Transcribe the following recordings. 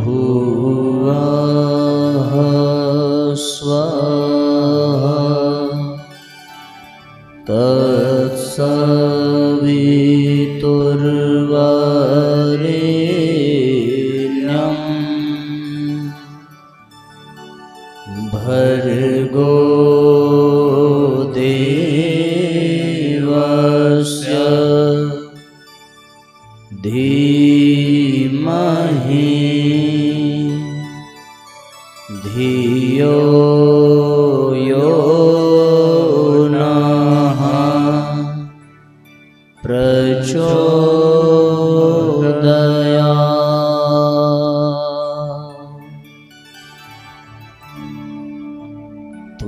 भूर्भुवः स्वः तत्सवितुर्वरेण्यं भर्गो देवस्य धीमहि धियो यो नः प्रचोदयात्।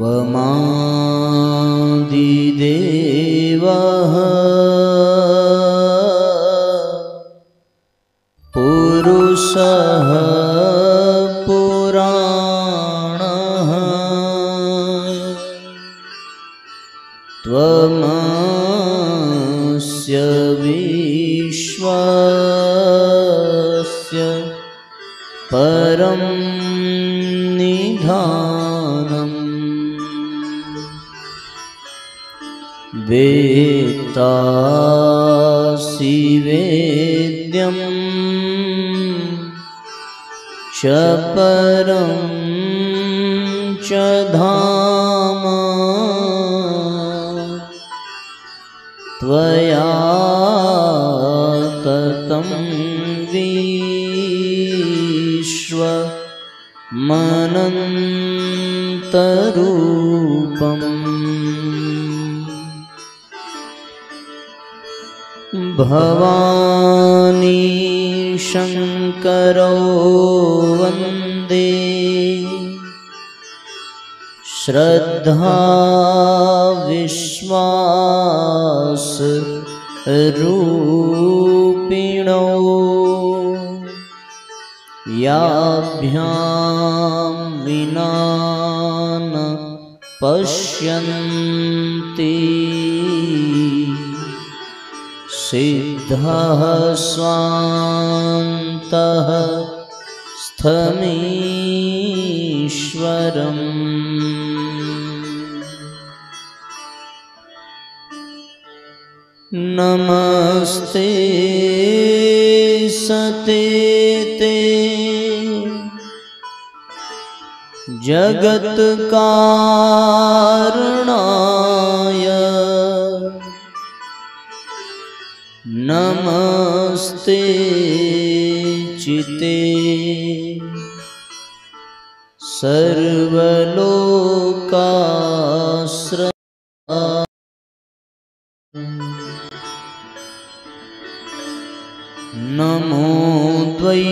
त्वमादिदेवः पुरुषः पुराणः त्वमस्य विश्वस्य परं निधानम् वेत्तासि वेद्यं च परं च धाम त्वया ततं विश्वमनन्तरूपम्। भवानी शङ्करो वन्दे श्रद्धा विश्वास रूपिणो याभ्यां विना न पश्यन्ति सिद्धः स्वान्तः स्थमीश्वरम्। नमस्ते सतेते जगत्कारणाय नमस्ते चिते सर्वलोकाश्रयाय। नमो द्वैततत्त्वाय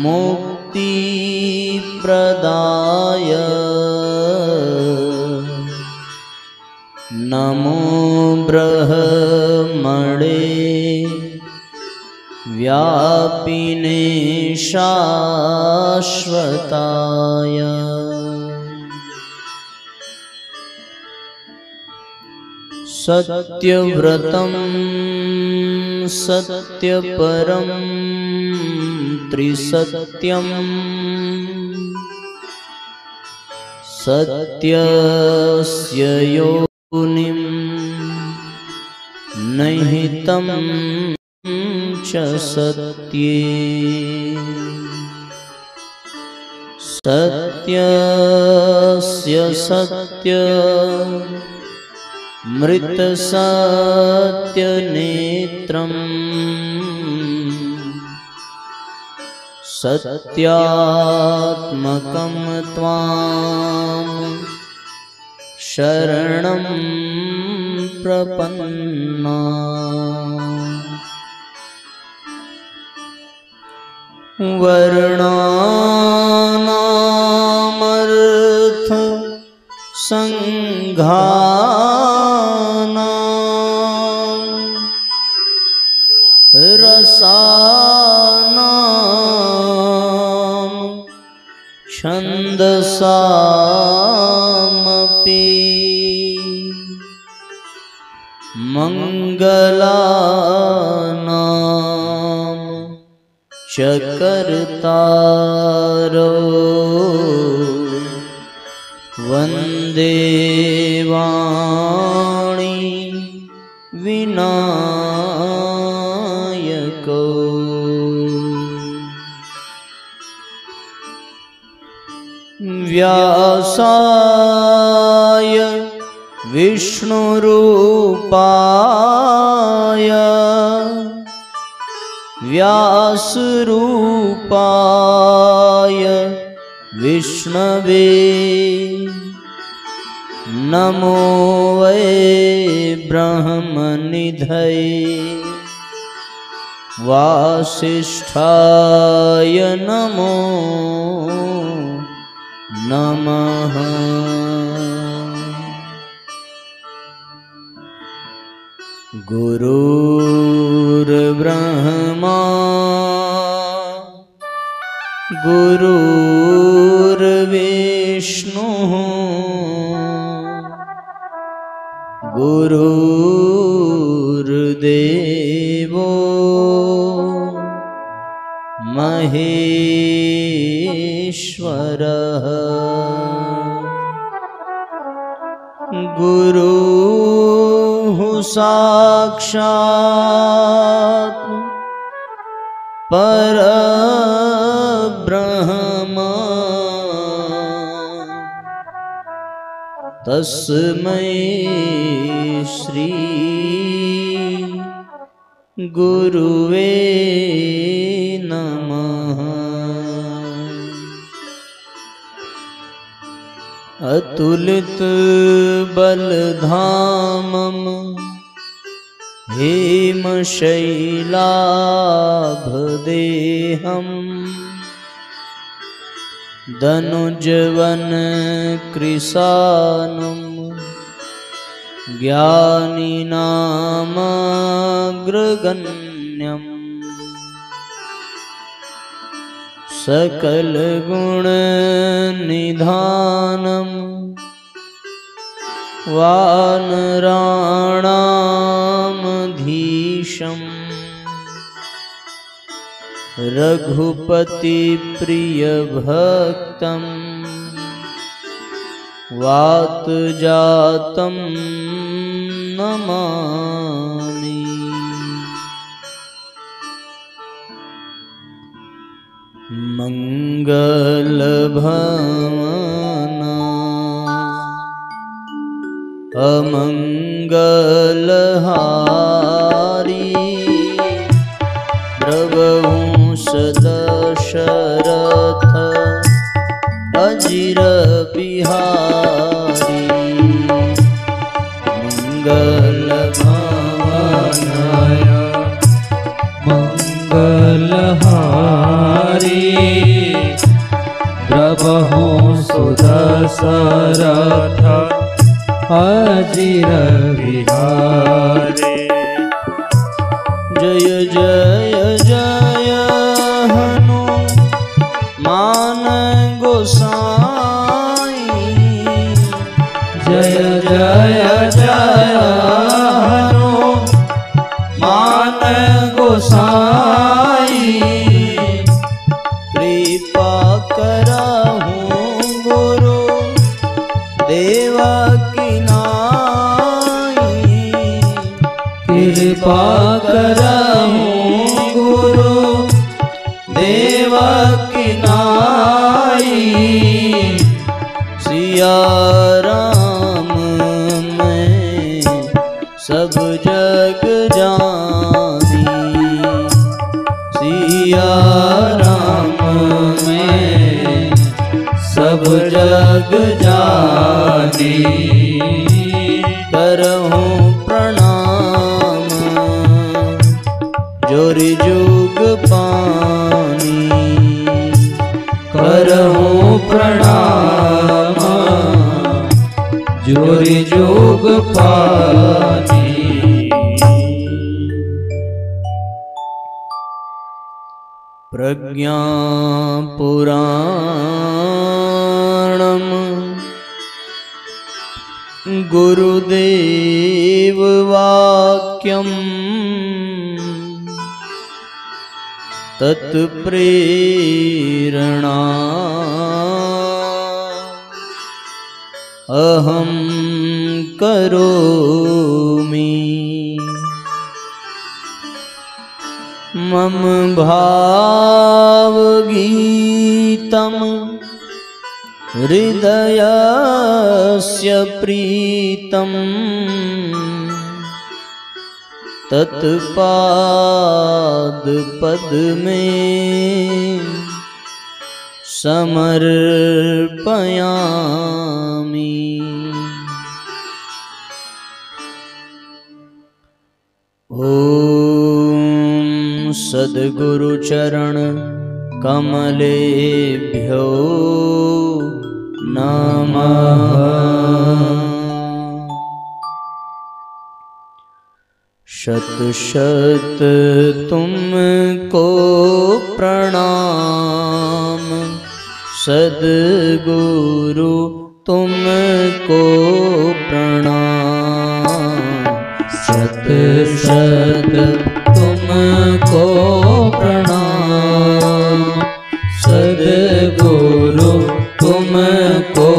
मुक्तिप्रदाय नमो ब्रह्मणे व्यापिने शाश्वताय। सत्यव्रतं सत्यपरं त्रिसत्यं सत्यस्य योनिं निहितं च सत्ये सत्यस्य सत्य मृतसत्यनेत्रम् सत्यात्मकं त्वां शरणं प्रपन्ना। वर्णानामर्थ रसानां छन्दसामपि मङ्गलानां च कर्तारो वन्दे वाणी विनायको। व्यासाय विष्णुरूपाय व्यासरूपाय विष्णवे नमो वै ब्रह्मनिधये वासिष्ठाय नमो नमः। गुरुर्ब्रह्मा गुरुर्विष्णुः गुरुर्देवो महेश्वरः। गुरुः साक्षात् परब्रह्म तस्मै श्री गुरुवे नमः। अतुलित बलधामं हेमशैलाभदेहं दनुजवन कृशानं ज्ञानिनामग्रगण्यम् सकलगुणनिधानं वानराणामधीशम् रघुपतिप्रियभक्तं वातजातं नमामि। मंगलभवन अमंगलहारी प्रभुंस दशरथ अजिर बिहारी। मंगलभवनाय मंगलहारी प्रभुंस दशरथ अजिर बिहारी। जय जय जय हनुमान गोसाई। जय जय जय हनुमान गोसाई। कृपा करहु गुरु देवा की नाई। कृपा करहु गुरु देवा की नाई। सिया राम मैं सब जग जानी। सिया राम में सब जग जानी। करहूँ प्रणाम जोरि जुग पानी। करहूँ प्रणाम जोरी जोग पानी। प्रज्ञा पुराणम गुरुदेव वाक्यम तत्प्रेरणा अहं करोमि। मम भावगीतं हृदयस्य प्रीतं तत्पादपद्मे समर्पयामि। ओम सद्गुरु चरण कमलेभ्यो नमः। शत शत तुमको प्रणाम सद्गुरु तुमको प्रणाम। शत शत तुमको प्रणाम सद्गुरु तुमको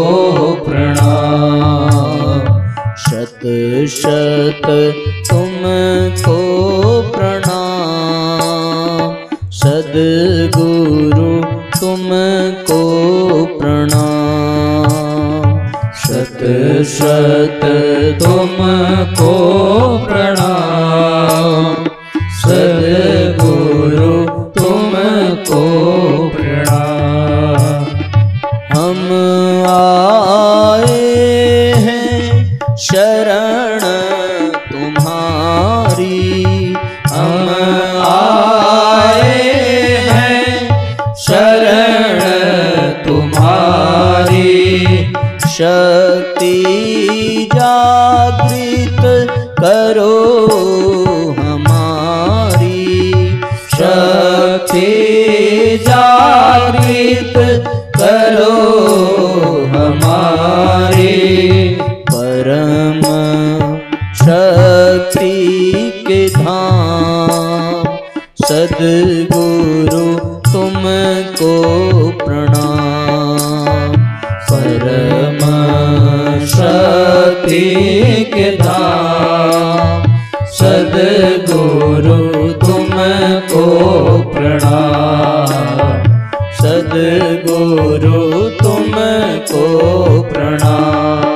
प्रणाम। शत शत तुमको प्रणाम सद्गुरु तुमको प्रणाम। शत शत तुमको प्रणाम सद्गुरु तुमको प्रणाम। हम आए हैं शरण तुम्हारी। हम आए हैं शरण तुम्हारी। शक्ति जागृत करो हमारी। शक्ति जागृत करो हमारी। परम शक्ति के धाम सद्गुरु तुमको प्रणाम। परम शक्ति के धाम सद्गुरु तुमको प्रणाम। सद्गुरु तुमको प्रणाम।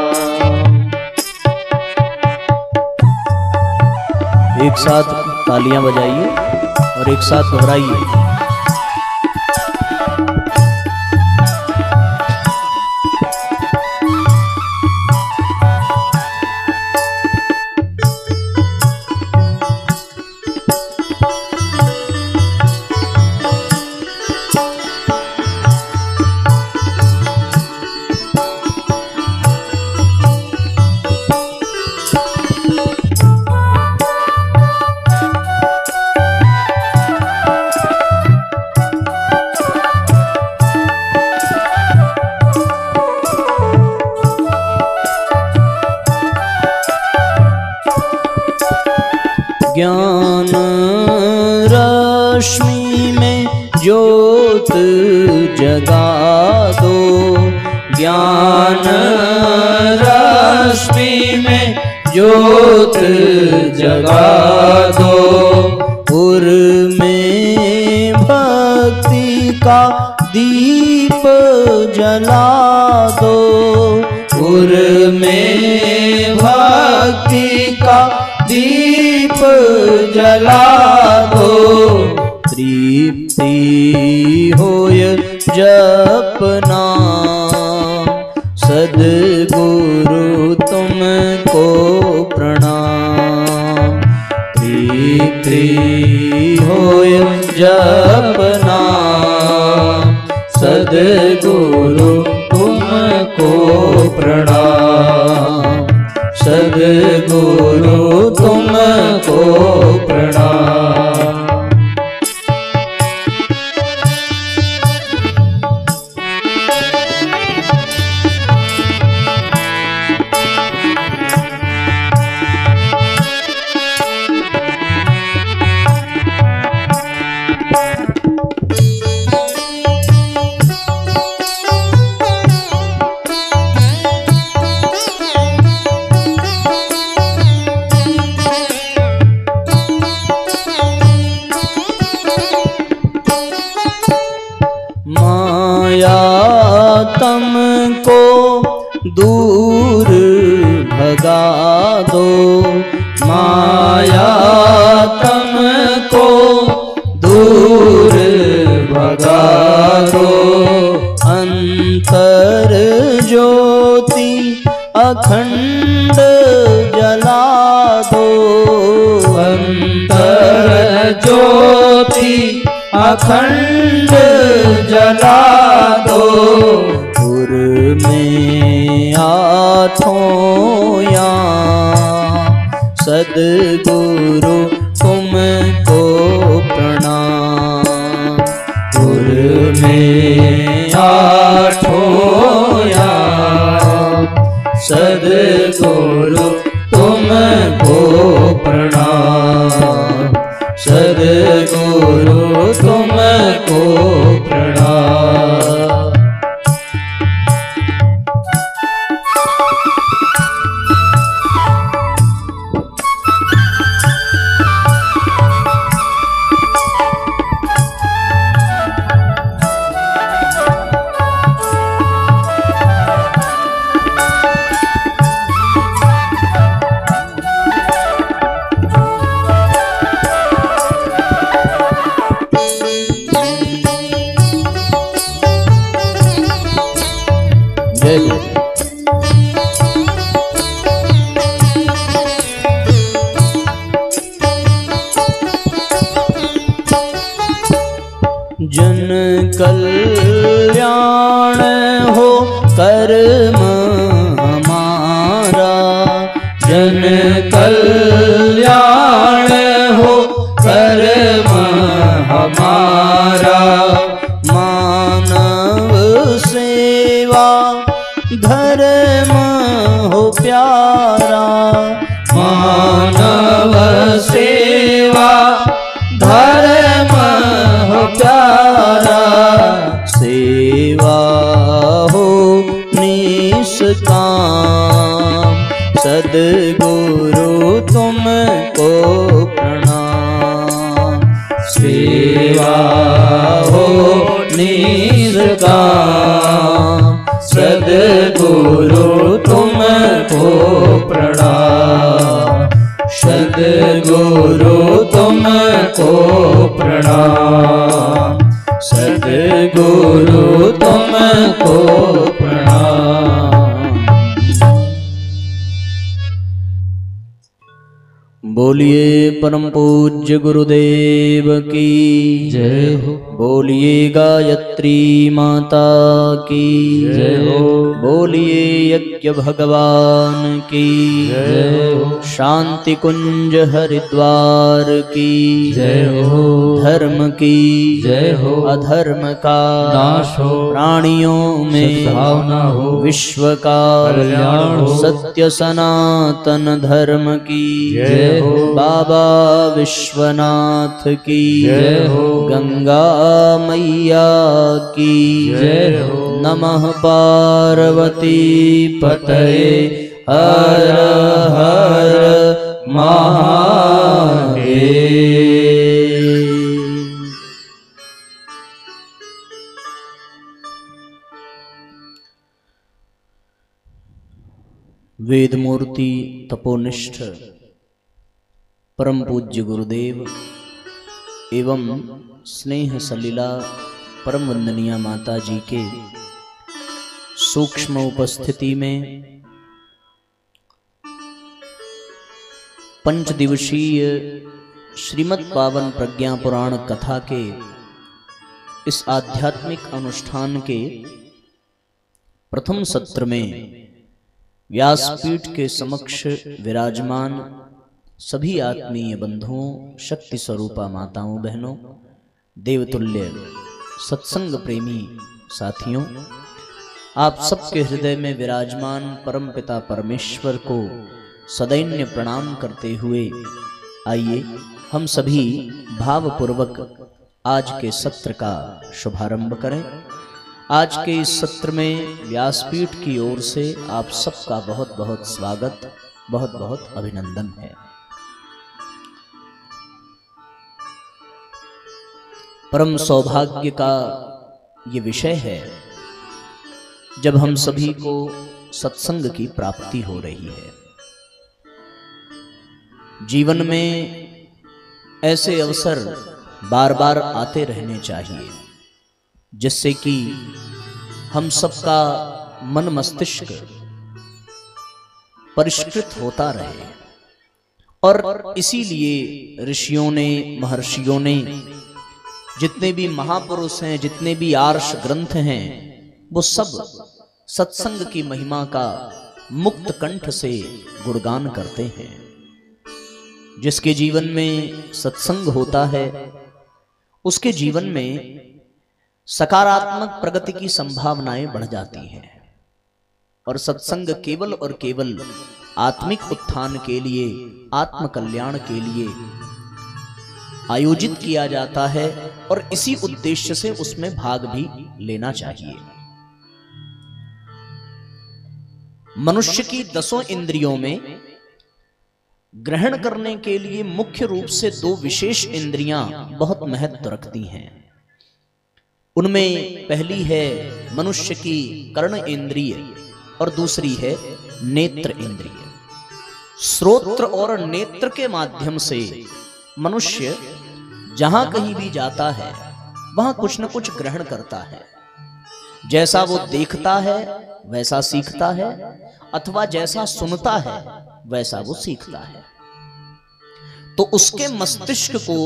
एक साथ तालियां बजाइए और एक साथ दोहराइए। ज्ञान रश्मि में ज्योत जगा दो। ज्ञान रश्मि में ज्योत जगा दो। उर में भक्ति का दीप जला दो। उर में भक्ति का दीप जला दो। तृप्ति होय जपना सद्गुरु तुमको प्रणाम। तृप्ति होय जपना सद्गुरु तुमको प्रणाम। तुमको दूर भगा दो, माया तुमको दूर भगा दो। अंतर ज्योति अखंड जला दो, अंतर ज्योति अखंड जला दो। पुर में आठों याम सद्गुरु तुमको प्रणाम। पुर में आठों याम सद्गुरु तुमको प्रणाम, सद्गुरु तुमको प्रणाम। जन कल्याण हो कर्म हमारा, जन कल्याण हो कर्म हमारा। मानव सेवा धर्म हो प्यारा, मानव सेवा धर्म हो प्यारा। सेवा हो निष्काम, सद्गुरु तुमको प्रणाम। सेवा हो निष्काम, सद्गुरु तुमको प्रणाम, सद्गुरु तुमको प्रणाम, सद्गुरु तुमको प्रणाम। बोलिए परम पूज्य गुरुदेव की जय हो, बोलिए गायत्री माता की जय हो, बोलिए यज्ञ भगवान की जय हो, शांति कुंज हरिद्वार की जय हो, धर्म की जय हो, अधर्म का नाश हो, प्राणियों में भावना हो, विश्व का कल्याण हो, सत्य सनातन धर्म की जय हो, बाबा विश्वनाथ की जय हो, गंगा मैया की जय हो। नमः पार्वती पतये हर हर महादेव। वेदमूर्ति तपोनिष्ठ परम पूज्य गुरुदेव एवं स्नेह सलीला परम वंदनीय माता जी के सूक्ष्म उपस्थिति में पंच दिवसीय श्रीमद् पावन प्रज्ञा पुराण कथा के इस आध्यात्मिक अनुष्ठान के प्रथम सत्र में व्यासपीठ के समक्ष विराजमान सभी आत्मीय बंधुओं, शक्ति स्वरूपा माताओं बहनों, देवतुल्य सत्संग प्रेमी साथियों, आप सबके हृदय में विराजमान परमपिता परमेश्वर को सदैन्य प्रणाम करते हुए आइए हम सभी भावपूर्वक आज के सत्र का शुभारंभ करें। आज के इस सत्र में व्यासपीठ की ओर से आप सबका बहुत बहुत स्वागत, बहुत बहुत अभिनंदन है। परम सौभाग्य का ये विषय है जब हम सभी को सत्संग की प्राप्ति हो रही है। जीवन में ऐसे अवसर बार बार आते रहने चाहिए जिससे कि हम सबका मन मस्तिष्क परिष्कृत होता रहे। और इसीलिए ऋषियों ने, महर्षियों ने, जितने भी महापुरुष हैं, जितने भी आर्ष ग्रंथ हैं, वो सब सत्संग की महिमा का मुक्त कंठ से गुणगान करते हैं। जिसके जीवन में सत्संग होता है उसके जीवन में सकारात्मक प्रगति की संभावनाएं बढ़ जाती हैं। और सत्संग केवल और केवल आत्मिक उत्थान के लिए, आत्म कल्याण के लिए आयोजित किया जाता है और इसी उद्देश्य से उसमें भाग भी लेना चाहिए। मनुष्य की 10 इंद्रियों में ग्रहण करने के लिए मुख्य रूप से 2 विशेष इंद्रियां बहुत महत्व रखती हैं। उनमें पहली है मनुष्य की कर्ण इंद्रिय और दूसरी है नेत्र इंद्रिय। श्रोत्र और नेत्र के माध्यम से मनुष्य जहां कहीं भी जाता है वहां कुछ न कुछ ग्रहण करता है। जैसा वो देखता है वैसा सीखता है, अथवा जैसा सुनता है वैसा वो सीखता है। तो उसके मस्तिष्क को,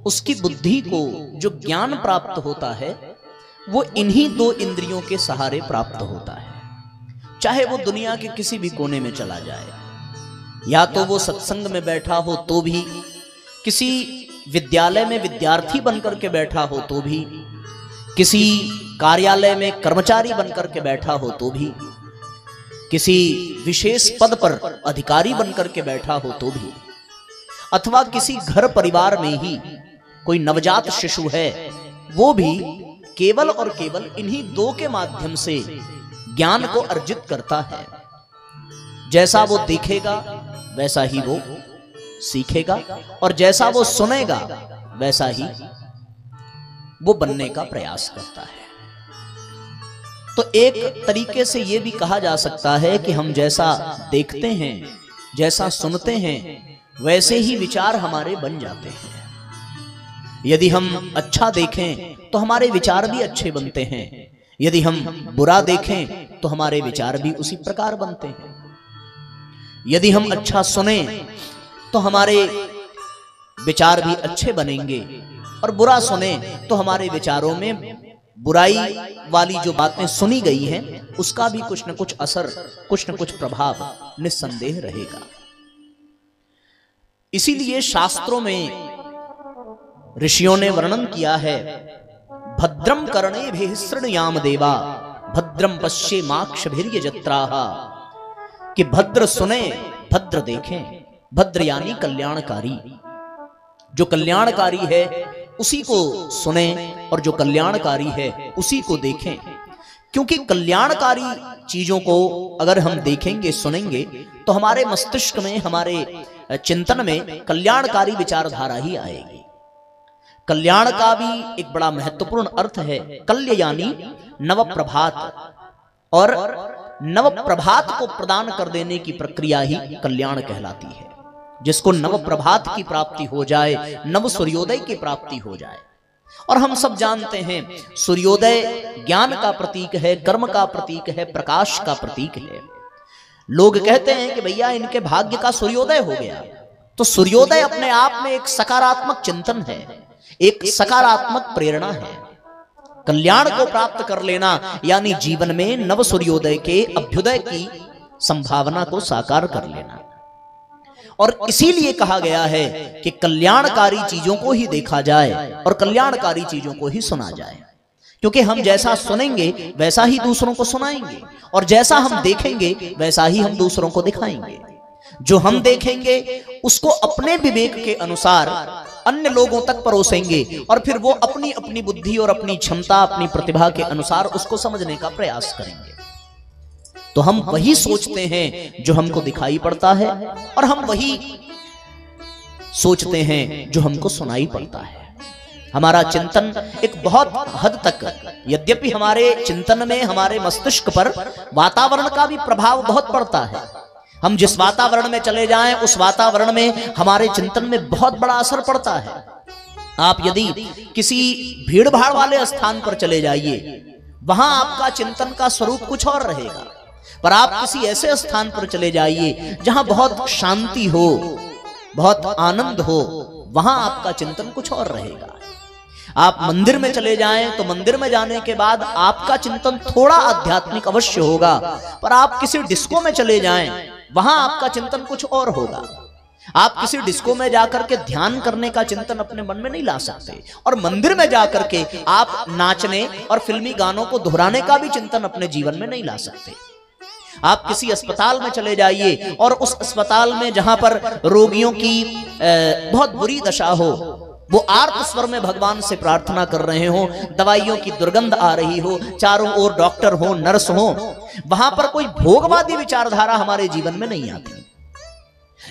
उसकी बुद्धि को जो ज्ञान प्राप्त होता है वो इन्हीं 2 इंद्रियों के सहारे प्राप्त होता है। चाहे वो दुनिया के किसी भी कोने में चला जाए, या तो वो सत्संग में बैठा हो तो भी, किसी विद्यालय में विद्यार्थी बनकर के बैठा हो तो भी, किसी कार्यालय में कर्मचारी बनकर के बैठा हो तो भी, किसी विशेष पद पर अधिकारी बनकर के बैठा हो तो भी, अथवा किसी घर परिवार में ही कोई नवजात शिशु है, वो भी केवल और केवल इन्हीं 2 के माध्यम से ज्ञान को अर्जित करता है। जैसा वो देखेगा वैसा ही वो सीखेगा, और जैसा वो सुनेगा वैसा ही वो बनने का प्रयास करता है। तो एक तरीके से ये भी कहा जा सकता है कि हम जैसा देखते हैं, जैसा सुनते हैं, वैसे ही विचार हमारे बन जाते हैं। यदि हम अच्छा देखें तो हमारे विचार भी अच्छे बनते हैं, यदि हम बुरा देखें तो हमारे विचार भी उसी प्रकार बनते हैं। यदि हम अच्छा सुने तो हमारे विचार भी अच्छे बनेंगे, और बुरा सुने तो हमारे विचारों में बुराई वाली जो बातें सुनी गई हैं उसका भी कुछ न कुछ असर, कुछ न कुछ प्रभाव निस्संदेह रहेगा। इसीलिए शास्त्रों में ऋषियों ने वर्णन किया है, भद्रम कर्णेभिः शृणुयाम देवा भद्रम पश्येमाक्षभिर्यजत्राः, कि भद्र सुने, भद्र देखें। भद्र यानी कल्याणकारी। जो कल्याणकारी है उसी को सुने और जो कल्याणकारी है उसी को देखें। क्योंकि कल्याणकारी चीजों को अगर हम देखेंगे, सुनेंगे, तो हमारे मस्तिष्क में, हमारे चिंतन में कल्याणकारी विचारधारा ही आएगी। कल्याण का भी एक बड़ा महत्वपूर्ण अर्थ है। कल्य यानी नव प्रभात, और नव प्रभात को प्रदान कर देने की प्रक्रिया ही कल्याण कहलाती है। जिसको नव प्रभात की प्राप्ति हो जाए, नव सूर्योदय की प्राप्ति हो जाए। और हम सब जानते हैं सूर्योदय ज्ञान का प्रतीक है, कर्म का प्रतीक है, प्रकाश का प्रतीक है। लोग कहते हैं कि भैया इनके भाग्य का सूर्योदय हो गया। तो सूर्योदय अपने आप में एक सकारात्मक चिंतन है, एक सकारात्मक प्रेरणा है। कल्याण को प्राप्त कर लेना यानी जीवन में नव सूर्योदय के अभ्युदय की संभावना को साकार कर लेना। और इसीलिए कहा गया है कि कल्याणकारी चीजों को ही देखा जाए और कल्याणकारी चीजों को ही सुना जाए। क्योंकि हम जैसा सुनेंगे वैसा ही दूसरों को सुनाएंगे, और जैसा हम देखेंगे वैसा ही हम दूसरों को दिखाएंगे। जो हम देखेंगे उसको अपने विवेक के अनुसार अन्य लोगों तक परोसेंगे, और फिर वो अपनी अपनी बुद्धि और अपनी क्षमता, अपनी प्रतिभा के अनुसार उसको समझने का प्रयास करेंगे। तो हम वही सोचते हैं जो हमको दिखाई पड़ता है, और हम वही सोचते हैं जो हमको सुनाई पड़ता है। हमारा चिंतन एक बहुत हद तक, यद्यपि हमारे चिंतन में हमारे मस्तिष्क पर वातावरण का भी प्रभाव बहुत पड़ता है। हम जिस वातावरण में चले जाएं उस वातावरण में हमारे चिंतन में बहुत बड़ा असर पड़ता है। आप यदि किसी भीड़ भाड़ वाले स्थान पर चले जाइए, वहां आपका चिंतन का स्वरूप कुछ और रहेगा, पर आप किसी ऐसे स्थान पर चले जाइए जहां बहुत शांति हो, बहुत आनंद हो, वहां आपका चिंतन कुछ और रहेगा। आप मंदिर में चले जाएं तो मंदिर में जाने के बाद आपका चिंतन थोड़ा आध्यात्मिक अवश्य होगा, पर आप किसी डिस्को में चले जाएं, वहां आपका चिंतन कुछ और होगा। आप किसी डिस्को में जाकर के ध्यान करने का चिंतन अपने मन में नहीं ला सकते, और मंदिर में जाकर के आप नाचने और फिल्मी गानों को दोहराने का भी चिंतन अपने जीवन में नहीं ला सकते। आप किसी अस्पताल में चले जाइए और उस अस्पताल में जहां पर रोगियों की बहुत बुरी दशा हो, वो आर्त स्वर में भगवान से प्रार्थना कर रहे हो, दवाइयों की दुर्गंध आ रही हो, चारों ओर डॉक्टर हो, नर्स हो, वहां पर कोई भोगवादी विचारधारा हमारे जीवन में नहीं आती।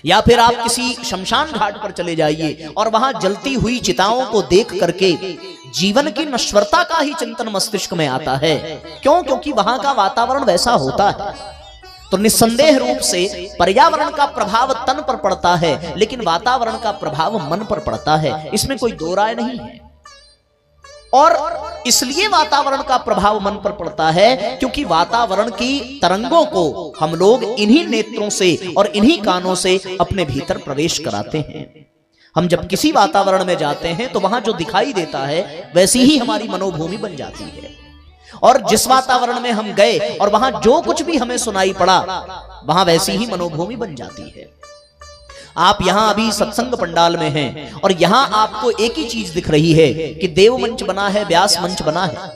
या फिर आप किसी शमशान घाट पर चले जाइए और वहां जलती हुई चिताओं को देख करके जीवन की नश्वरता का ही चिंतन मस्तिष्क में आता है। क्यों? क्योंकि वहां का वातावरण वैसा होता है। तो निस्संदेह रूप से पर्यावरण का प्रभाव तन पर पड़ता है, लेकिन वातावरण का प्रभाव मन पर पड़ता है, इसमें कोई दो राय नहीं है। और इसलिए वातावरण का प्रभाव मन पर पड़ता है क्योंकि वातावरण की तरंगों को हम लोग इन्हीं नेत्रों से और इन्हीं कानों से अपने भीतर प्रवेश कराते हैं। हम जब किसी वातावरण में जाते हैं तो वहां जो दिखाई देता है वैसी ही हमारी मनोभूमि बन जाती है, और जिस वातावरण में हम गए और वहां जो कुछ भी हमें सुनाई पड़ा वहां वैसी ही मनोभूमि बन जाती है। आप यहां अभी सत्संग पंडाल में हैं और यहां आपको एक ही चीज दिख रही है कि देव मंच बना है, व्यास मंच बना है,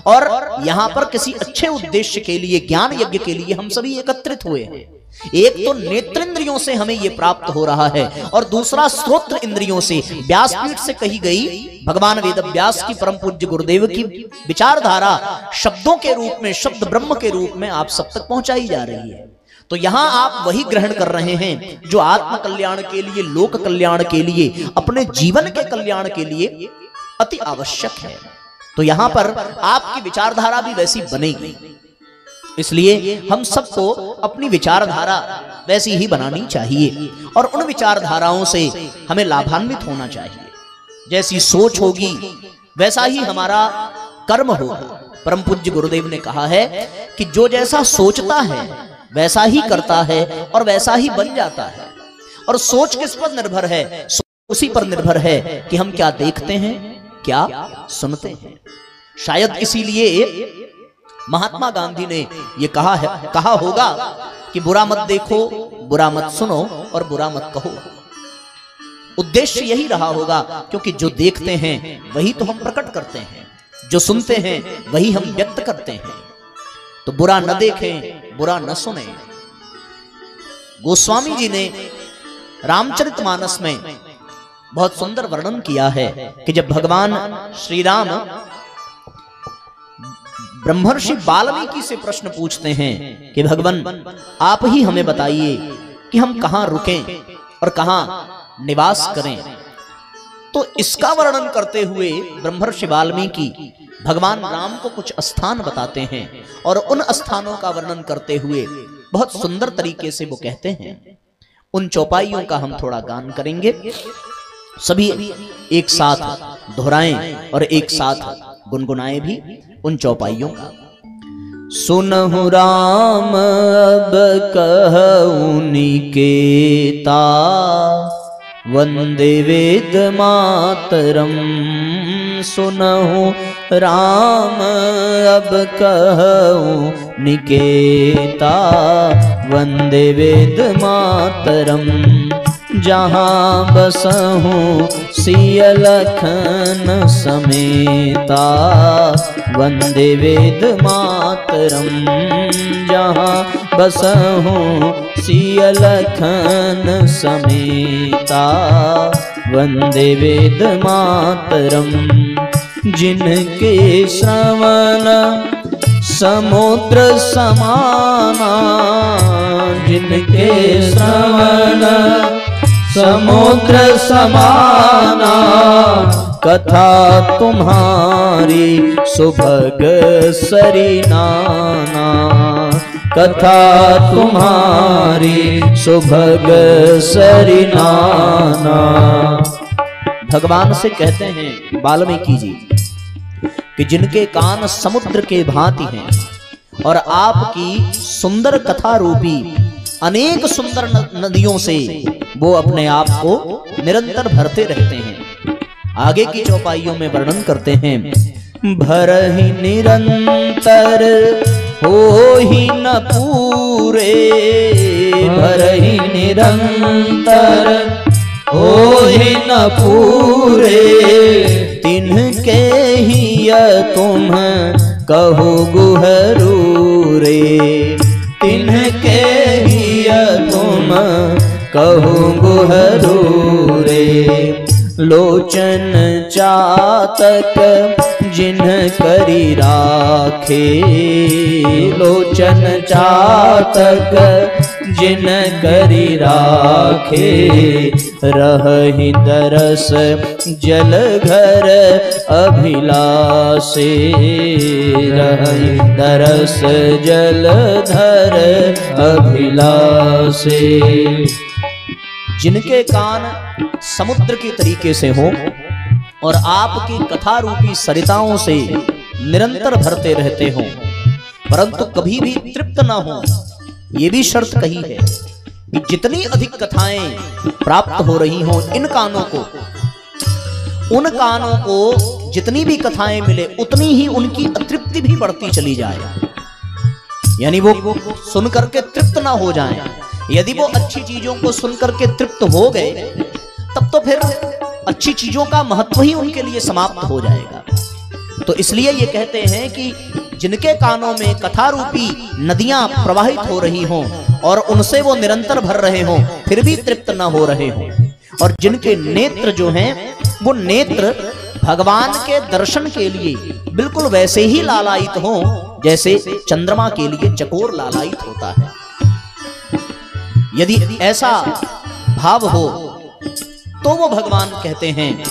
और यहां पर किसी अच्छे उद्देश्य के लिए, ज्ञान यज्ञ के लिए हम सभी एकत्रित हुए हैं। एक तो नेत्रेंद्रियों से हमें यह प्राप्त हो रहा है, और दूसरा श्रोत्र इंद्रियों से व्यासपीठ से कही गई भगवान वेद व्यास की परम पूज्य गुरुदेव की विचारधारा शब्दों के रूप में, शब्द ब्रह्म के रूप में आप सब तक पहुंचाई जा रही है। तो यहां आप वही ग्रहण कर रहे हैं जो आत्म कल्याण के लिए, लोक कल्याण के लिए, अपने जीवन के कल्याण के लिए अति आवश्यक है। तो यहां पर आपकी विचारधारा भी वैसी बनेगी, इसलिए हम सबको अपनी विचारधारा वैसी ही बनानी चाहिए और उन विचारधाराओं से हमें लाभान्वित होना चाहिए। जैसी सोच होगी वैसा ही हमारा कर्म होगा। परम पूज्य गुरुदेव ने कहा है कि जो जैसा सोचता है वैसा ही करता है और वैसा ही बन जाता है। और सोच किस पर निर्भर है? उसी पर निर्भर है कि हम क्या देखते हैं, क्या सुनते हैं। शायद इसीलिए महात्मा गांधी ने यह कहा होगा कि बुरा मत देखो, बुरा मत सुनो और बुरा मत कहो। उद्देश्य यही रहा होगा, क्योंकि जो देखते हैं वही तो हम प्रकट करते हैं, जो सुनते हैं वही हम व्यक्त करते हैं। तो बुरा न देखें, बुरा न सुने। गोस्वामी जी ने रामचरितमानस में बहुत सुंदर वर्णन किया है कि जब भगवान श्री राम ब्रह्मर्षि वाल्मीकि से प्रश्न पूछते हैं कि भगवान आप ही हमें बताइए कि हम कहां रुकें और कहां निवास करें, तो इसका वर्णन करते हुए ब्रह्मर्षि वाल्मीकि भगवान राम को कुछ स्थान बताते हैं और उन स्थानों का वर्णन करते हुए बहुत सुंदर तरीके से वो कहते हैं। उन चौपाइयों का हम थोड़ा गान करेंगे, सभी एक साथ दोहराएं और एक साथ गुनगुनाएं भी उन चौपाइयों का। सुनहु राम अब कहूं निकेता, वंदे वेद मातरम। सुनहु राम अब कहूं निकेता, वंदे वेद मातरम। जहाँ बसहूँ सिय लखन समेता, वंदे वेद मातरम। जहाँ बसहूँ सिय लखन समेता, वंदे वेद मातरम। जिनके श्रवण समुद्र समाना, जिनके श्रवण समुद्र समाना, कथा तुम्हारी सुभग सरिनाना, कथा तुम्हारी सुभग सरिनाना। भगवान से कहते हैं वाल्मीकि जी कि जिनके कान समुद्र के भांति हैं और आपकी सुंदर कथा रूपी अनेक सुंदर नदियों से वो अपने आप को निरंतर भरते रहते हैं। आगे की चौपाइयों में वर्णन करते हैं, भरहि निरंतर हो ही न पूरे, भरहि निरंतर हो ही न पूरे, तिन्हके ही तुम कहो गुहरू रे, तिन्हके ही तुम कहो गुहरू रे। लोचन चातक जिन्ह करी राखे, लोचन चातक जिन्ह करी राखे, रहहि दरस जल घर अभिलाषे, रहहि दरस जल धर अभिलाषे। जिनके कान समुद्र के तरीके से हो और आपकी कथा रूपी सरिताओं से निरंतर भरते रहते हो, परंतु कभी भी तृप्त ना हो, ये भी शर्त कही है कि जितनी अधिक कथाएं प्राप्त हो रही हों इन कानों को, उन कानों को जितनी भी कथाएं मिले उतनी ही उनकी अतृप्ति भी बढ़ती चली जाए, यानी वो सुन करके तृप्त ना हो जाएं। यदि वो अच्छी चीजों को सुन करके तृप्त हो गए तब तो फिर अच्छी चीजों का महत्व ही उनके लिए समाप्त हो जाएगा। तो इसलिए ये कहते हैं कि जिनके कानों में कथा रूपी नदियां प्रवाहित हो रही हों और उनसे वो निरंतर भर रहे हों फिर भी तृप्त न हो रहे हों, और जिनके नेत्र जो हैं वो नेत्र भगवान के दर्शन के लिए बिल्कुल वैसे ही लालायित हों जैसे चंद्रमा के लिए चकोर लालायित होता है। यदि ऐसा भाव हो तो वो भगवान कहते हैं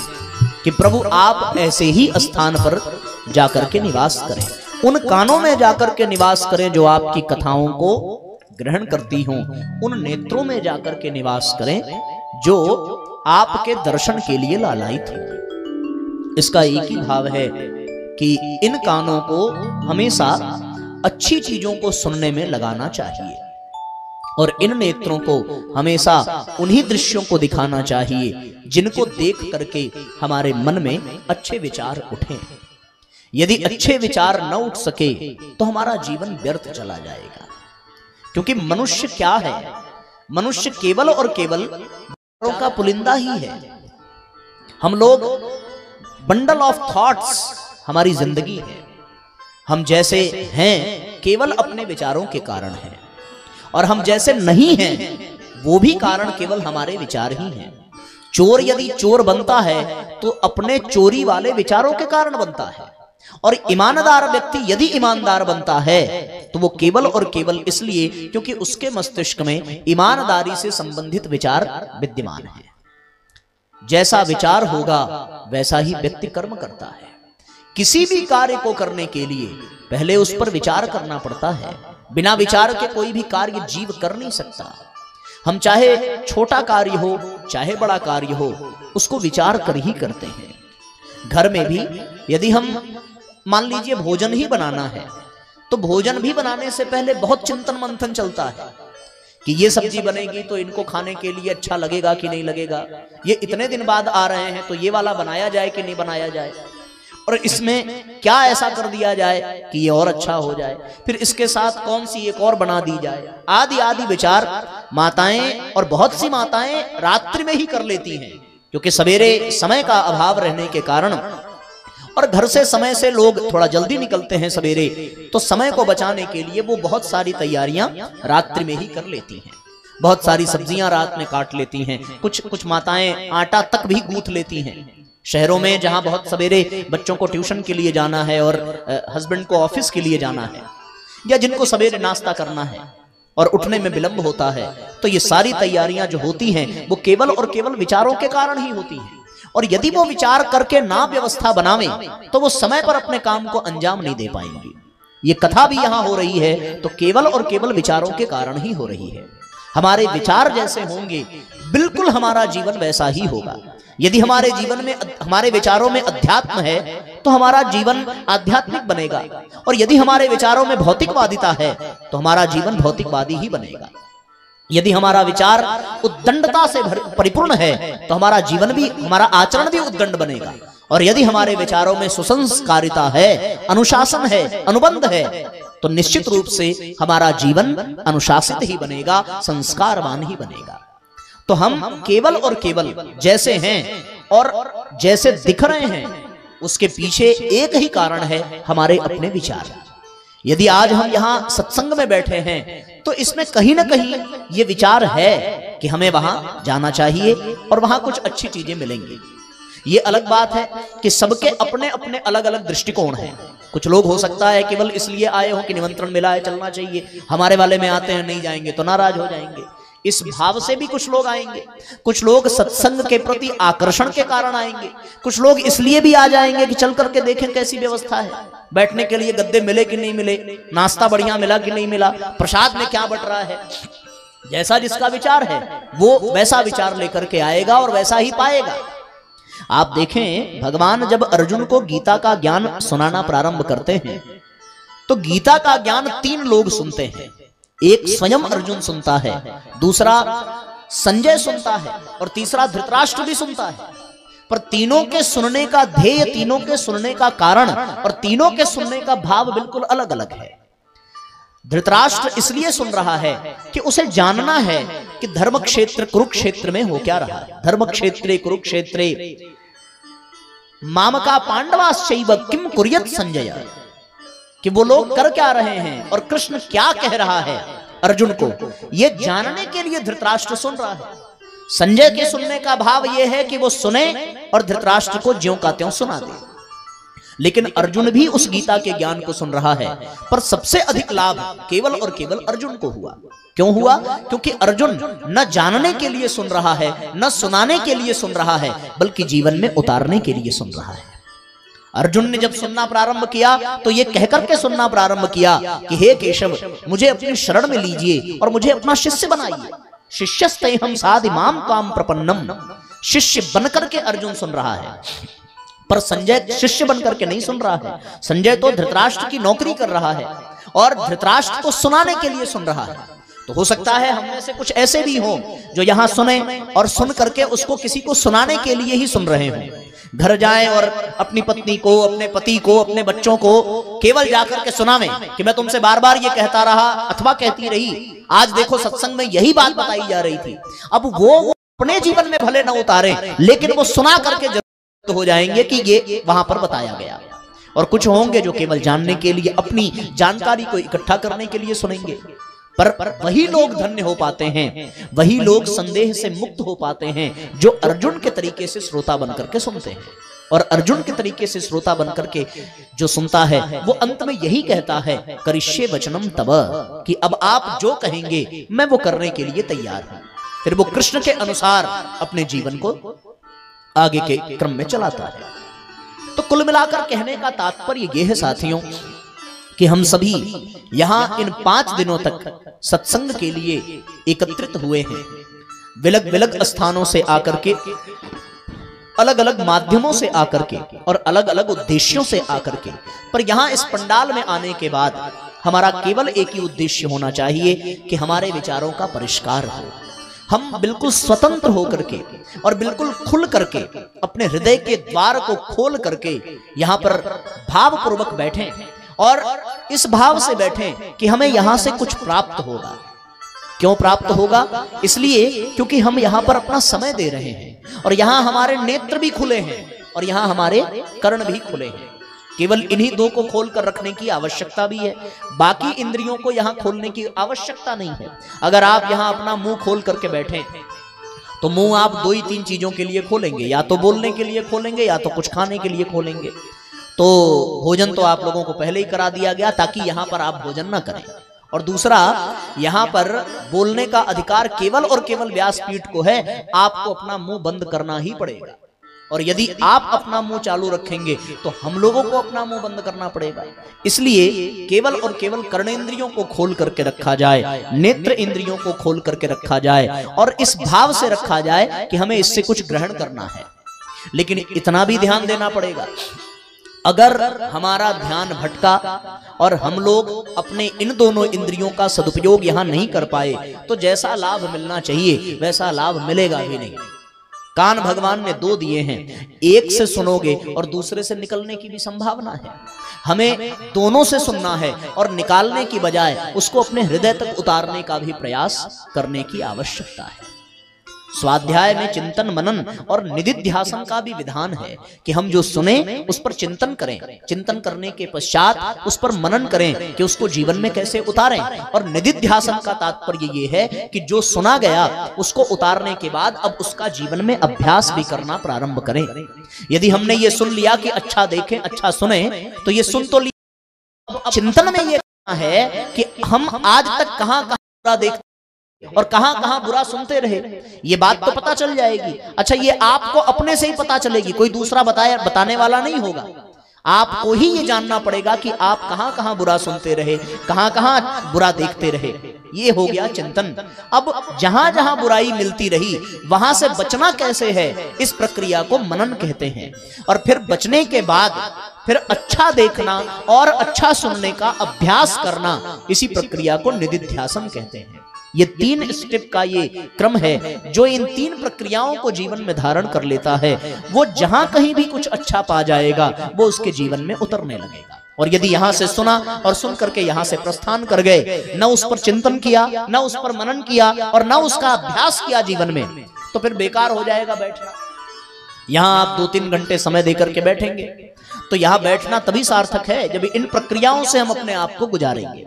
कि प्रभु आप ऐसे ही स्थान पर जाकर के निवास करें, उन कानों में जाकर के निवास करें जो आपकी कथाओं को ग्रहण करती हों, उन नेत्रों में जाकर के निवास करें जो आपके दर्शन के लिए लालायित हो। इसका एक ही भाव है कि इन कानों को हमेशा अच्छी चीजों को सुनने में लगाना चाहिए और इन नेत्रों को हमेशा उन्हीं दृश्यों को दिखाना चाहिए जिनको देख करके हमारे मन में अच्छे विचार उठें। यदि अच्छे विचार न उठ सके तो हमारा जीवन व्यर्थ चला जाएगा, क्योंकि मनुष्य क्या है, मनुष्य केवल और केवल विचारों का पुलिंदा ही है। हम लोग बंडल ऑफ थॉट्स हमारी जिंदगी है, हम जैसे हैं केवल अपने विचारों के कारण हैं, और हम जैसे नहीं हैं वो भी कारण केवल हमारे विचार ही हैं। चोर यदि चोर बनता है तो अपने चोरी वाले विचारों के कारण बनता है, और ईमानदार व्यक्ति यदि ईमानदार बनता है तो वो केवल और केवल इसलिए क्योंकि उसके मस्तिष्क में ईमानदारी से संबंधित विचार विद्यमान है। जैसा विचार होगा वैसा ही व्यक्ति कर्म करता है। किसी भी कार्य को करने के लिए पहले उस पर विचार करना पड़ता है, बिना विचार के कोई भी कार्य जीव कर नहीं सकता। हम चाहे छोटा कार्य हो चाहे बड़ा कार्य हो उसको विचार कर ही करते हैं। घर में भी यदि हम मान लीजिए भोजन ही बनाना है तो भोजन भी बनाने से पहले बहुत चिंतन मंथन चलता है कि ये सब्जी बनेगी तो इनको खाने के लिए अच्छा लगेगा कि नहीं लगेगा, ये इतने दिन बाद आ रहे हैं तो ये वाला बनाया जाए कि नहीं बनाया जाए, और इसमें क्या ऐसा कर दिया जाए कि ये और अच्छा हो जाए, फिर इसके साथ कौन सी एक और बना दी जाए, आदि आदि विचार माताएं, और बहुत सी माताएं रात्रि में ही कर लेती हैं क्योंकि सवेरे समय का अभाव रहने के कारण, और घर से समय से लोग थोड़ा जल्दी निकलते हैं सवेरे, तो समय को बचाने के लिए वो बहुत सारी तैयारियां रात्रि में ही कर लेती हैं। बहुत सारी सब्जियां रात में काट लेती हैं, कुछ माताएं आटा तक भी गूंथ लेती हैं। शहरों में जहां बहुत सवेरे बच्चों को ट्यूशन के लिए जाना है और हस्बैंड को ऑफिस के लिए जाना है, या जिनको सवेरे नाश्ता करना है और उठने में विलंब होता है, तो ये सारी तैयारियां जो होती हैं वो केवल और केवल विचारों के कारण ही होती हैं। और यदि वो विचार करके ना व्यवस्था बनावे तो वो समय पर अपने काम को अंजाम नहीं दे पाएंगे। ये कथा भी यहां हो रही है तो केवल और केवल विचारों के कारण ही हो रही है। हमारे विचार जैसे होंगे बिल्कुल हमारा जीवन वैसा ही होगा। यदि हमारे जीवन में, हमारे विचारों में अध्यात्म है तो हमारा जीवन आध्यात्मिक बनेगा, और यदि हमारे विचारों में भौतिकवादिता है तो हमारा जीवन भौतिकवादी ही बनेगा। यदि हमारा विचार उद्दंडता से परिपूर्ण है तो हमारा जीवन भी, हमारा आचरण भी उद्दंड बनेगा। और यदि हमारे विचारों में सुसंस्कारिता है, अनुशासन है, अनुबंध है, तो निश्चित रूप से हमारा जीवन अनुशासित ही बनेगा, संस्कारवान ही बनेगा। तो हम केवल और केवल जैसे हैं और जैसे दिख रहे हैं उसके पीछे एक ही कारण है, हमारे अपने विचार। यदि आज हम यहाँ सत्संग में बैठे हैं तो इसमें कहीं ना कहीं ये विचार है कि हमें वहां जाना चाहिए और वहां कुछ अच्छी चीजें मिलेंगी। ये अलग बात है कि सबके अपने अपने अलग अलग दृष्टिकोण हैं। कुछ लोग हो सकता है केवल इसलिए आए हो कि निमंत्रण मिला है, चलना चाहिए, हमारे वाले में आते हैं, नहीं जाएंगे तो नाराज हो जाएंगे, इस भाव से भी कुछ लोग आएंगे। कुछ लोग सत्संग के प्रति आकर्षण के कारण आएंगे, कुछ लोग इसलिए भी आ जाएंगे कि चल करके देखें कैसी व्यवस्था है, बैठने के लिए गद्दे मिले कि नहीं मिले, नाश्ता बढ़िया मिला कि नहीं मिला, प्रसाद में क्या बट रहा है। जैसा जिसका विचार है वो वैसा विचार लेकर के आएगा और वैसा ही पाएगा। आप देखें, भगवान जब अर्जुन को गीता का ज्ञान सुनाना प्रारंभ करते हैं तो गीता का ज्ञान 3 लोग सुनते हैं। एक स्वयं अर्जुन सुनता है, दूसरा संजय सुनता है और तीसरा धृतराष्ट्र भी सुनता है। पर तीनों के सुनने का ध्येय, तीनों के सुनने का कारण और तीनों के सुनने का भाव बिल्कुल अलग अलग है। धृतराष्ट्र इसलिए सुन रहा है कि उसे जानना है कि धर्म क्षेत्र कुरुक्षेत्र में हो क्या रहा है। धर्म क्षेत्रे कुरुक्षेत्रे मामका पांडवाश्चैव किम कुर्यत संजय, कि वो लोग कर क्या रहे हैं और कृष्ण क्या कह रहा है अर्जुन को, ये जानने के लिए धृतराष्ट्र सुन रहा है। संजय के सुनने का भाव यह है कि वो सुने और धृतराष्ट्र को ज्यों का त्यों सुना दे। लेकिन अर्जुन भी उस गीता के ज्ञान को सुन रहा है, पर सबसे अधिक लाभ केवल और केवल अर्जुन को हुआ। क्यों हुआ? क्योंकि अर्जुन न जानने के लिए सुन रहा है, न सुनाने के लिए सुन रहा है, बल्कि जीवन में उतारने के लिए सुन रहा है। अर्जुन ने जब सुनना प्रारंभ किया तो ये कहकर के सुनना प्रारंभ किया कि हे केशव, मुझे अपनी शरण में लीजिए और मुझे अपना शिष्य बनाइए। शिष्यस्तेहं साधिमाम काम प्रपन्नम, शिष्य बनकर के अर्जुन सुन रहा है। पर संजय शिष्य बनकर के नहीं सुन रहा है। संजय तो धृतराष्ट्र की नौकरी कर रहा है और धृतराष्ट्र को सुनाने के लिए सुन रहा है। तो हो सकता है हम में से कुछ ऐसे भी हों जो यहाँ सुने और सुन करके उसको किसी को सुनाने के लिए ही सुन रहे हों। घर जाएं और अपनी पत्नी को, अपने पति को, अपने बच्चों को केवल जाकर के सुनावें कि मैं तुमसे बार बार ये कहता रहा अथवा कहती रही, आज देखो सत्संग में यही बात बताई जा रही थी। अब वो अपने जीवन में भले न उतारे, लेकिन वो सुना करके जरूर हो जाएंगे कि ये वहां पर बताया गया। और कुछ होंगे जो केवल जानने के लिए, अपनी जानकारी को इकट्ठा करने के लिए सुनेंगे। पर वही लोग धन्य हो पाते हैं, वही लोग संदेह से मुक्त हो पाते हैं जो अर्जुन के तरीके से श्रोता बनकर के सुनते हैं। और अर्जुन के तरीके से श्रोता बनकर के जो सुनता है वो अंत में यही कहता है, करिष्ये वचनम तव, कि अब आप जो कहेंगे मैं वो करने के लिए तैयार हूं। फिर वो कृष्ण के अनुसार अपने जीवन को आगे के क्रम में चलाता है। तो कुल मिलाकर कहने का तात्पर्य यह है साथियों कि हम सभी यहां इन 5 दिनों तक सत्संग के लिए एकत्रित हुए हैं। विलग विलग स्थानों से आकर के, अलग अलग माध्यमों से आकर के और अलग अलग उद्देश्यों से आकर के, पर यहां इस पंडाल में आने के बाद हमारा केवल एक ही उद्देश्य होना चाहिए कि हमारे विचारों का परिष्कार हो। हम बिल्कुल स्वतंत्र होकर के और बिल्कुल खुल करके अपने हृदय के द्वार को खोल करके यहां पर भावपूर्वक बैठें और इस भाव से बैठें कि हमें यहां से कुछ प्राप्त होगा। क्यों प्राप्त होगा? इसलिए क्योंकि हम यहां पर अपना समय दे रहे हैं और यहां हमारे नेत्र भी खुले हैं और यहां हमारे कर्ण भी खुले हैं। केवल इन्हीं 2 को खोल कर रखने की आवश्यकता भी है, बाकी इंद्रियों को यहां खोलने की आवश्यकता नहीं है। अगर आप यहां अपना मुंह खोल करके बैठे तो मुंह आप 2 ही 3 चीजों के लिए खोलेंगे, या तो बोलने के लिए खोलेंगे या तो कुछ खाने के लिए खोलेंगे। तो भोजन तो आप लोगों को पहले ही करा दिया गया ताकि यहां पर आप भोजन ना करें। और दूसरा, यहां पर बोलने का अधिकार केवल और केवल व्यासपीठ को है। आपको अपना मुंह बंद करना ही पड़ेगा, और यदि आप अपना मुंह चालू रखेंगे तो हम लोगों को अपना मुंह बंद करना पड़ेगा। इसलिए केवल और केवल कर्णेंद्रियों को खोल करके रखा जाए, नेत्र इंद्रियों को खोल करके रखा जाए, और इस भाव से रखा जाए कि हमें इससे कुछ ग्रहण करना है। लेकिन इतना भी ध्यान देना पड़ेगा, अगर हमारा ध्यान भटका और हम लोग अपने इन दोनों इंद्रियों का सदुपयोग यहां नहीं कर पाए, तो जैसा लाभ मिलना चाहिए वैसा लाभ मिलेगा भी नहीं। कान भगवान ने दो दिए हैं, एक से सुनोगे और दूसरे से निकलने की भी संभावना है। हमें दोनों से सुनना है और निकालने की बजाय उसको अपने हृदय तक उतारने का भी प्रयास करने की आवश्यकता है। स्वाध्याय में चिंतन मनन और निधिध्यासन का भी विधान है कि हम जो सुने उस पर चिंतन करें, चिंतन करने के पश्चात उस पर मनन करें कि उसको जीवन में कैसे उतारें। और निधिध्यासन का तात्पर्य ये है कि जो सुना गया उसको उतारने के बाद अब उसका जीवन में अभ्यास भी करना प्रारंभ करें। यदि हमने ये सुन लिया कि अच्छा देखें अच्छा सुने, तो ये सुन तो लिया, अब चिंतन में ये है कि हम आज तक कहां कहां बुरा देखते और कहां कहां बुरा सुनते रहे, ये बात तो पता चल जाएगी। अच्छा, ये आपको अपने से ही पता चलेगी, कोई दूसरा बताने वाला नहीं होगा। आपको ही ये जानना पड़ेगा कि आप कहां कहां बुरा सुनते रहे, कहां कहां बुरा देखते रहे। ये हो गया चिंतन। अब जहां जहां बुराई मिलती रही वहां से बचना कैसे है, इस प्रक्रिया को मनन कहते हैं। और फिर बचने के बाद फिर अच्छा देखना और अच्छा सुनने का अभ्यास करना, इसी प्रक्रिया को निधिध्यासन कहते हैं। ये 3 स्टेप का ये क्रम है। जो इन 3 प्रक्रियाओं को जीवन में धारण कर लेता है, वो जहां कहीं भी कुछ अच्छा पा जाएगा वो उसके जीवन में उतरने लगेगा। और यदि यहां से सुना और सुन करके यहां से प्रस्थान कर गए, न उस पर चिंतन किया, न उस पर मनन किया और न उसका अभ्यास किया जीवन में, तो फिर बेकार हो जाएगा बैठना। यहां आप 2-3 घंटे समय देकर के बैठेंगे तो यहां बैठना तभी सार्थक है जब इन प्रक्रियाओं से हम अपने आप को गुजारेंगे,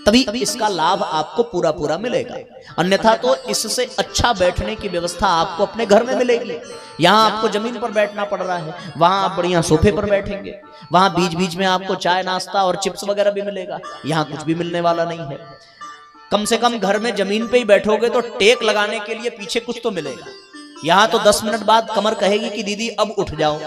तभी इसका लाभ आपको पूरा पूरा मिलेगा। अन्यथा तो इससे अच्छा बैठने की व्यवस्था आपको अपने घर में मिलेगी। यहाँ आपको जमीन पर बैठना पड़ रहा है, वहां आप बढ़िया सोफे पर बैठेंगे, वहां बीच बीच में आपको चाय नाश्ता और चिप्स वगैरह भी मिलेगा। यहाँ कुछ भी मिलने वाला नहीं है। कम से कम घर में जमीन पे ही बैठोगे तो टेक लगाने के लिए पीछे कुछ तो मिलेगा। यहाँ तो 10 मिनट बाद कमर कहेगी कि दीदी अब उठ जाओ,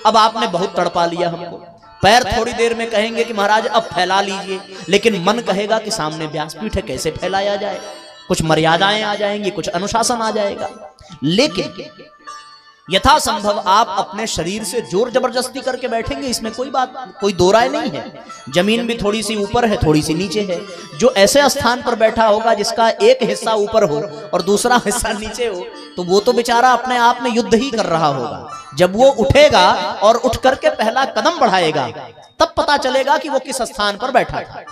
अब आपने बहुत तड़पा लिया हमको। पैर थोड़ी देर में कहेंगे कि महाराज अब फैला लीजिए, लेकिन मन कहेगा कि सामने व्यासपीठ है, कैसे फैलाया जाए। कुछ मर्यादाएं आ जाएंगी, कुछ अनुशासन आ जाएगा। लेकिन यथा संभव आप अपने शरीर से जोर जबरदस्ती करके बैठेंगे, इसमें कोई दो राय नहीं है। जमीन भी थोड़ी सी ऊपर है, थोड़ी सी नीचे है। जो ऐसे स्थान पर बैठा होगा जिसका एक हिस्सा ऊपर हो और दूसरा हिस्सा नीचे हो, तो वो तो बेचारा अपने आप में युद्ध ही कर रहा होगा। जब वो उठेगा और उठ करके पहला कदम बढ़ाएगा, तब पता चलेगा कि वो किस स्थान पर बैठा था।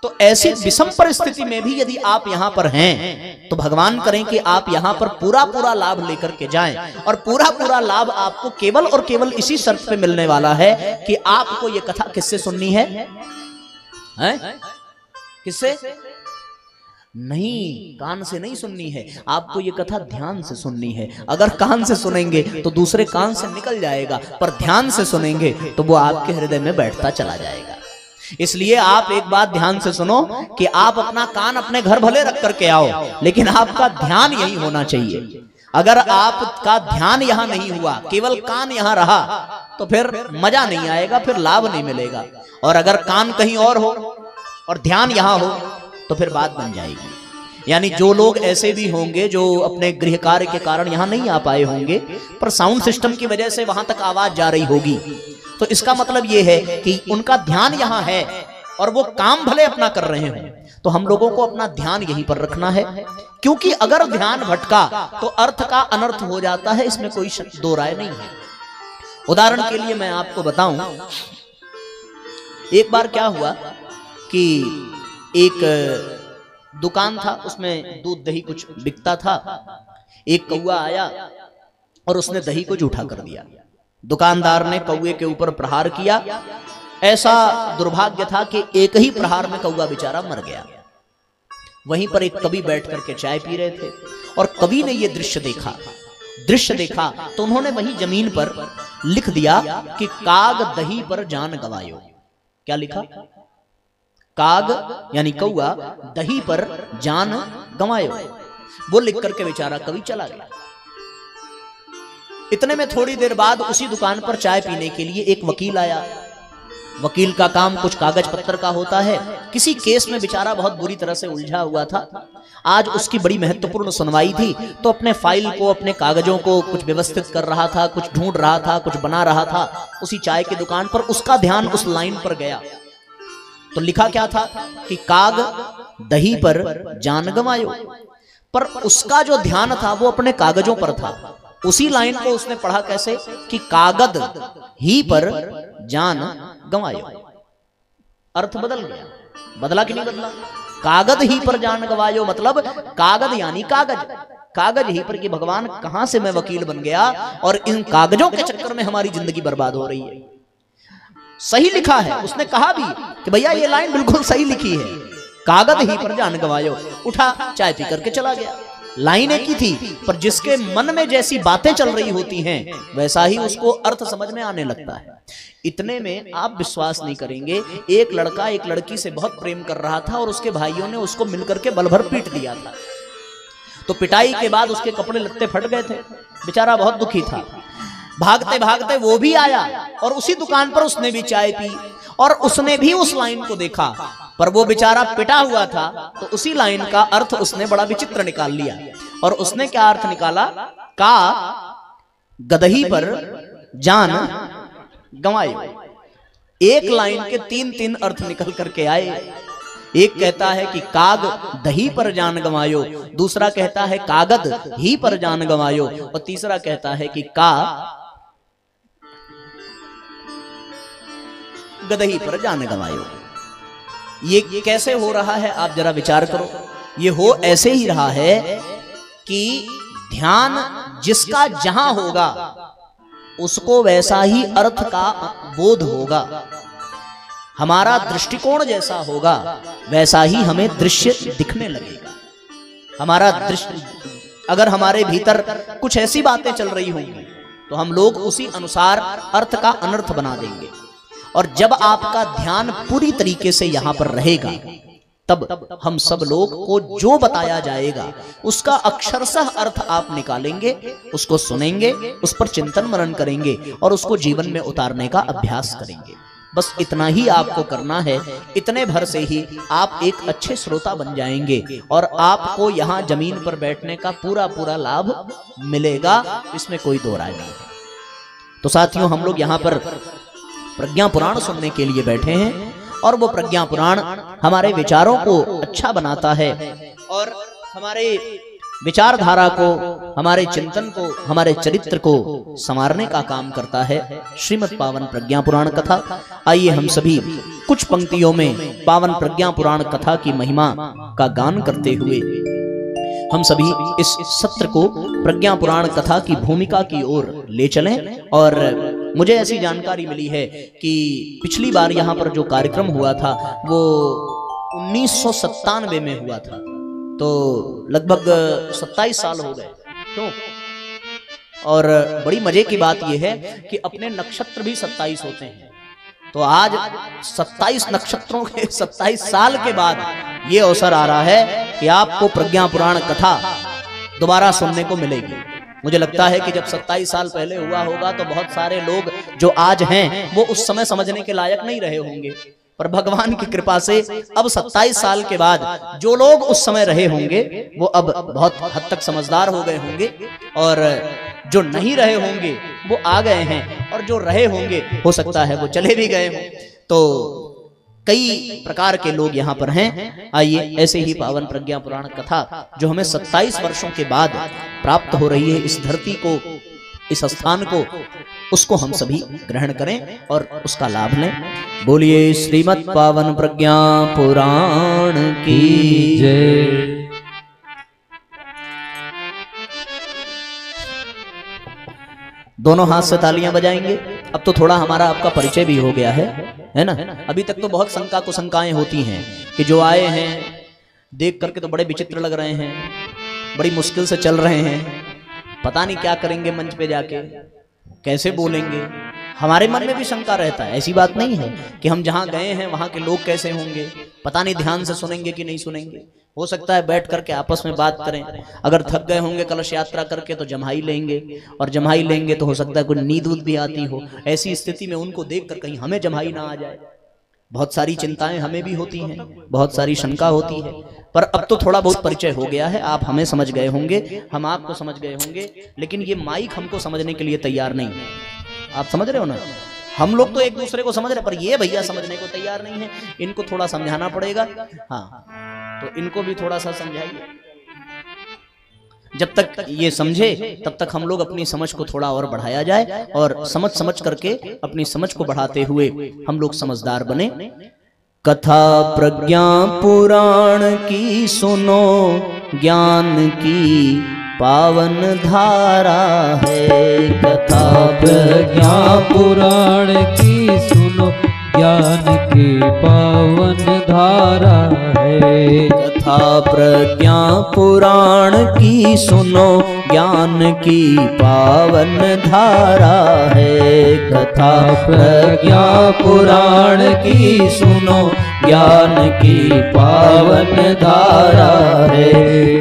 तो ऐसी विषम परिस्थिति में भी यदि आप यहाँ पर हैं, तो भगवान करें कि आप यहाँ पर पूरा पूरा लाभ लेकर के जाएं। और पूरा पूरा लाभ आपको केवल और केवल इसी शर्त पे मिलने वाला है कि आपको ये कथा किससे सुननी है? किससे? नहीं, कान से नहीं सुननी है, आपको ये कथा ध्यान से सुननी है। अगर कान से सुनेंगे तो दूसरे कान से निकल जाएगा, पर ध्यान से सुनेंगे तो वो आपके हृदय में बैठता चला जाएगा। इसलिए आप एक बात ध्यान से सुनो कि आप अपना कान अपने घर भले रख करके आओ, लेकिन आपका ध्यान यही होना चाहिए। अगर आपका ध्यान यहां नहीं हुआ, केवल कान यहां रहा, तो फिर मजा नहीं आएगा, फिर लाभ नहीं मिलेगा। और अगर कान कहीं और हो और ध्यान यहां हो तो फिर बात बन जाएगी। यानी जो लोग ऐसे भी होंगे जो अपने गृह कार्य के कारण यहां नहीं आ पाए होंगे, पर साउंड सिस्टम की वजह से वहां तक आवाज जा रही होगी, तो इसका मतलब ये है कि उनका ध्यान यहां है और वो काम भले अपना कर रहे हैं। तो हम लोगों को अपना ध्यान यहीं पर रखना है, क्योंकि अगर ध्यान भटका तो अर्थ का अनर्थ हो जाता है, इसमें कोई दो राय नहीं है। उदाहरण के लिए मैं आपको बताऊं, एक बार क्या हुआ कि एक दुकान था, उसमें दूध दही कुछ बिकता था। एक कौवा आया और उसने दही को जूठा कर दिया। दुकानदार ने कौवे के ऊपर प्रहार किया। ऐसा दुर्भाग्य था कि एक ही प्रहार में कौवा बेचारा मर गया। वहीं पर एक कवि बैठ करके चाय पी रहे थे और कवि ने यह दृश्य देखा तो उन्होंने वही जमीन पर लिख दिया कि काग दही पर जान गवायो। क्या लिखा? काग यानी कौआ दही पर जान गंवायो। वो लिख करके बेचारा कवि चला गया। इतने में थोड़ी देर बाद उसी दुकान पर चाय पीने के लिए एक वकील आया। वकील का काम कुछ कागज पत्तर का होता है। किसी केस में बेचारा बहुत बुरी तरह से उलझा हुआ था। आज उसकी बड़ी महत्वपूर्ण सुनवाई थी, तो अपने फाइल को, अपने कागजों को कुछ व्यवस्थित कर रहा था, कुछ ढूंढ रहा था, कुछ बना रहा था। उसी चाय की दुकान पर उसका ध्यान उस लाइन पर गया। तो लिखा क्या था कि काग दही पर जान गंवायो। पर उसका जो ध्यान था वो अपने कागजों पर था। उसी लाइन को उसने पढ़ा कैसे कि कागद ही पर जान गंवायो। अर्थ बदल गया। बदला कि नहीं बदला? कागद ही पर जान गंवायो मतलब कागद यानी कागज, कागज ही पर कि भगवान कहां से मैं वकील बन गया और इन कागजों के चक्कर में हमारी जिंदगी बर्बाद हो रही है। सही लिखा है। उसने कहा भी कि भैया ये लाइन बिल्कुल सही लिखी है, कागद ही पर जान गंवायो। उठा चाय पी करके चला गया। लाइन एक ही थी, पर जिसके मन में जैसी बातें चल रही होती हैं वैसा ही उसको अर्थ समझ में आने लगता है। इतने में आप विश्वास नहीं करेंगे, एक लड़का एक लड़की से बहुत प्रेम कर रहा था और उसके भाइयों ने उसको मिलकर के बल भर पीट दिया था। तो पिटाई के बाद उसके कपड़े लत्ते फट गए थे, बेचारा बहुत दुखी था। भागते भागते वो भी आया और उसी दुकान पर उसने भी चाय पी और उसने भी उस लाइन को देखा, पर वो बेचारा पिटा हुआ था। तो उसी लाइन का अर्थ उसने बड़ा विचित्र निकाल लिया। और उसने क्या अर्थ निकाला? का गदही पर जान गंवायो। एक लाइन के तीन तीन अर्थ निकल करके आए। एक कहता है कि काग दही पर जान गंवायो, दूसरा कहता है कागद ही पर जान गंवायो, और तीसरा कहता है कि का गदही पर जान गंवायो। ये कैसे हो रहा है आप जरा विचार करो। ये हो ऐसे ही रहा है कि ध्यान जिसका जहां होगा उसको वैसा ही अर्थ का बोध होगा। हमारा दृष्टिकोण जैसा होगा वैसा ही हमें दृश्य दिखने लगेगा। हमारा दृष्टि, अगर हमारे भीतर कुछ ऐसी बातें चल रही होंगी तो हम लोग उसी अनुसार अर्थ का अनर्थ बना देंगे। और जब आपका ध्यान पूरी तरीके से यहां पर रहेगा तब हम सब लोग को जो बताया जाएगा उसका अक्षरशः अर्थ आप निकालेंगे, उसको सुनेंगे, उस पर चिंतन मनन करेंगे और उसको जीवन में उतारने का अभ्यास करेंगे। बस इतना ही आपको करना है। इतने भर से ही आप एक अच्छे श्रोता बन जाएंगे और आपको यहाँ जमीन पर बैठने का पूरा पूरा लाभ मिलेगा, इसमें कोई दो राय नहीं है। तो साथियों, हम लोग यहाँ पर प्रज्ञा पुराण सुनने के लिए बैठे हैं और वो प्रज्ञा पुराण हमारे विचारों को अच्छा बनाता है और हमारे विचारधारा को, हमारे चिंतन को, हमारे चरित्र को संवारने का काम करता है। श्रीमद् पावन प्रज्ञा पुराण कथा। आइए हम सभी कुछ पंक्तियों में पावन प्रज्ञा पुराण कथा की महिमा का गान करते हुए हम सभी इस सत्र को प्रज्ञा पुराण कथा की भूमिका की ओर ले चलें। और मुझे ऐसी जानकारी मिली है कि पिछली बार यहाँ पर जो कार्यक्रम हुआ था वो 1997 में हुआ था, तो लगभग 27 साल हो गए। तो और बड़ी मजे की बात यह है कि अपने नक्षत्र भी 27 होते हैं। तो आज 27 नक्षत्रों के 27 साल के बाद ये अवसर आ रहा है कि आपको प्रज्ञा पुराण कथा दोबारा सुनने को मिलेगी। मुझे लगता है कि जब 27 साल पहले हुआ होगा तो बहुत सारे लोग जो आज हैं वो उस समय समझने के लायक नहीं रहे होंगे, पर भगवान की कृपा से अब 27 साल के बाद जो लोग उस समय रहे होंगे वो अब बहुत हद तक समझदार हो गए होंगे, और जो नहीं रहे होंगे वो आ गए हैं, और जो रहे होंगे हो सकता है वो चले भी गए हों। तो कई प्रकार के लोग यहाँ पर हैं। आइए ऐसे ही पावन प्रज्ञा पुराण कथा जो हमें 27 वर्षों के बाद प्राप्त हो रही है, इस धरती को, इस स्थान को, उसको हम सभी ग्रहण करें और उसका लाभ लें। बोलिए श्रीमद् पावन प्रज्ञा पुराण की जय। दोनों हाथ से तालियां बजाएंगे। अब तो थोड़ा हमारा आपका परिचय भी हो गया है ना? अभी तक तो बहुत शंका कुशंकाएं होती हैं कि जो आए हैं देख करके तो बड़े विचित्र लग रहे हैं, बड़ी मुश्किल से चल रहे हैं, पता नहीं क्या करेंगे मंच पे जाके, कैसे बोलेंगे। हमारे मन में भी शंका रहता है। ऐसी बात नहीं है कि हम जहाँ गए हैं वहाँ के लोग कैसे होंगे, पता नहीं ध्यान से सुनेंगे कि नहीं सुनेंगे। हो सकता है बैठ करके आपस में बात करें, अगर थक गए होंगे कलश यात्रा करके तो जम्हाई लेंगे, और जम्हाई लेंगे तो हो सकता है कोई नींद भी आती हो। ऐसी स्थिति में उनको देखकर कहीं हमें जम्हाई ना आ जाए। बहुत सारी चिंताएं हमें भी होती हैं, बहुत सारी शंका होती है, पर अब तो थोड़ा बहुत परिचय हो गया है। आप हमें समझ गए होंगे, हम आपको समझ गए होंगे, लेकिन ये माइक हमको समझने के लिए तैयार नहीं है। आप समझ रहे हो ना? हम लोग तो एक दूसरे को समझ रहे, पर ये भैया समझने को तैयार नहीं है। इनको थोड़ा समझाना पड़ेगा। हाँ, तो इनको भी थोड़ा सा समझाइए। जब तक ये समझे तब तक हम लोग अपनी समझ को थोड़ा और बढ़ाया जाए, और समझ समझ करके अपनी समझ को बढ़ाते हुए हम लोग समझदार बने। कथा प्रज्ञा पुराण की सुनो, ज्ञान की पावन धारा है। कथा प्रज्ञा पुराण की सुनो, ज्ञान की पावन धारा है। कथा प्रज्ञा पुराण की सुनो, ज्ञान की पावन धारा है। कथा प्रज्ञा पुराण की सुनो, ज्ञान की पावन धारा है।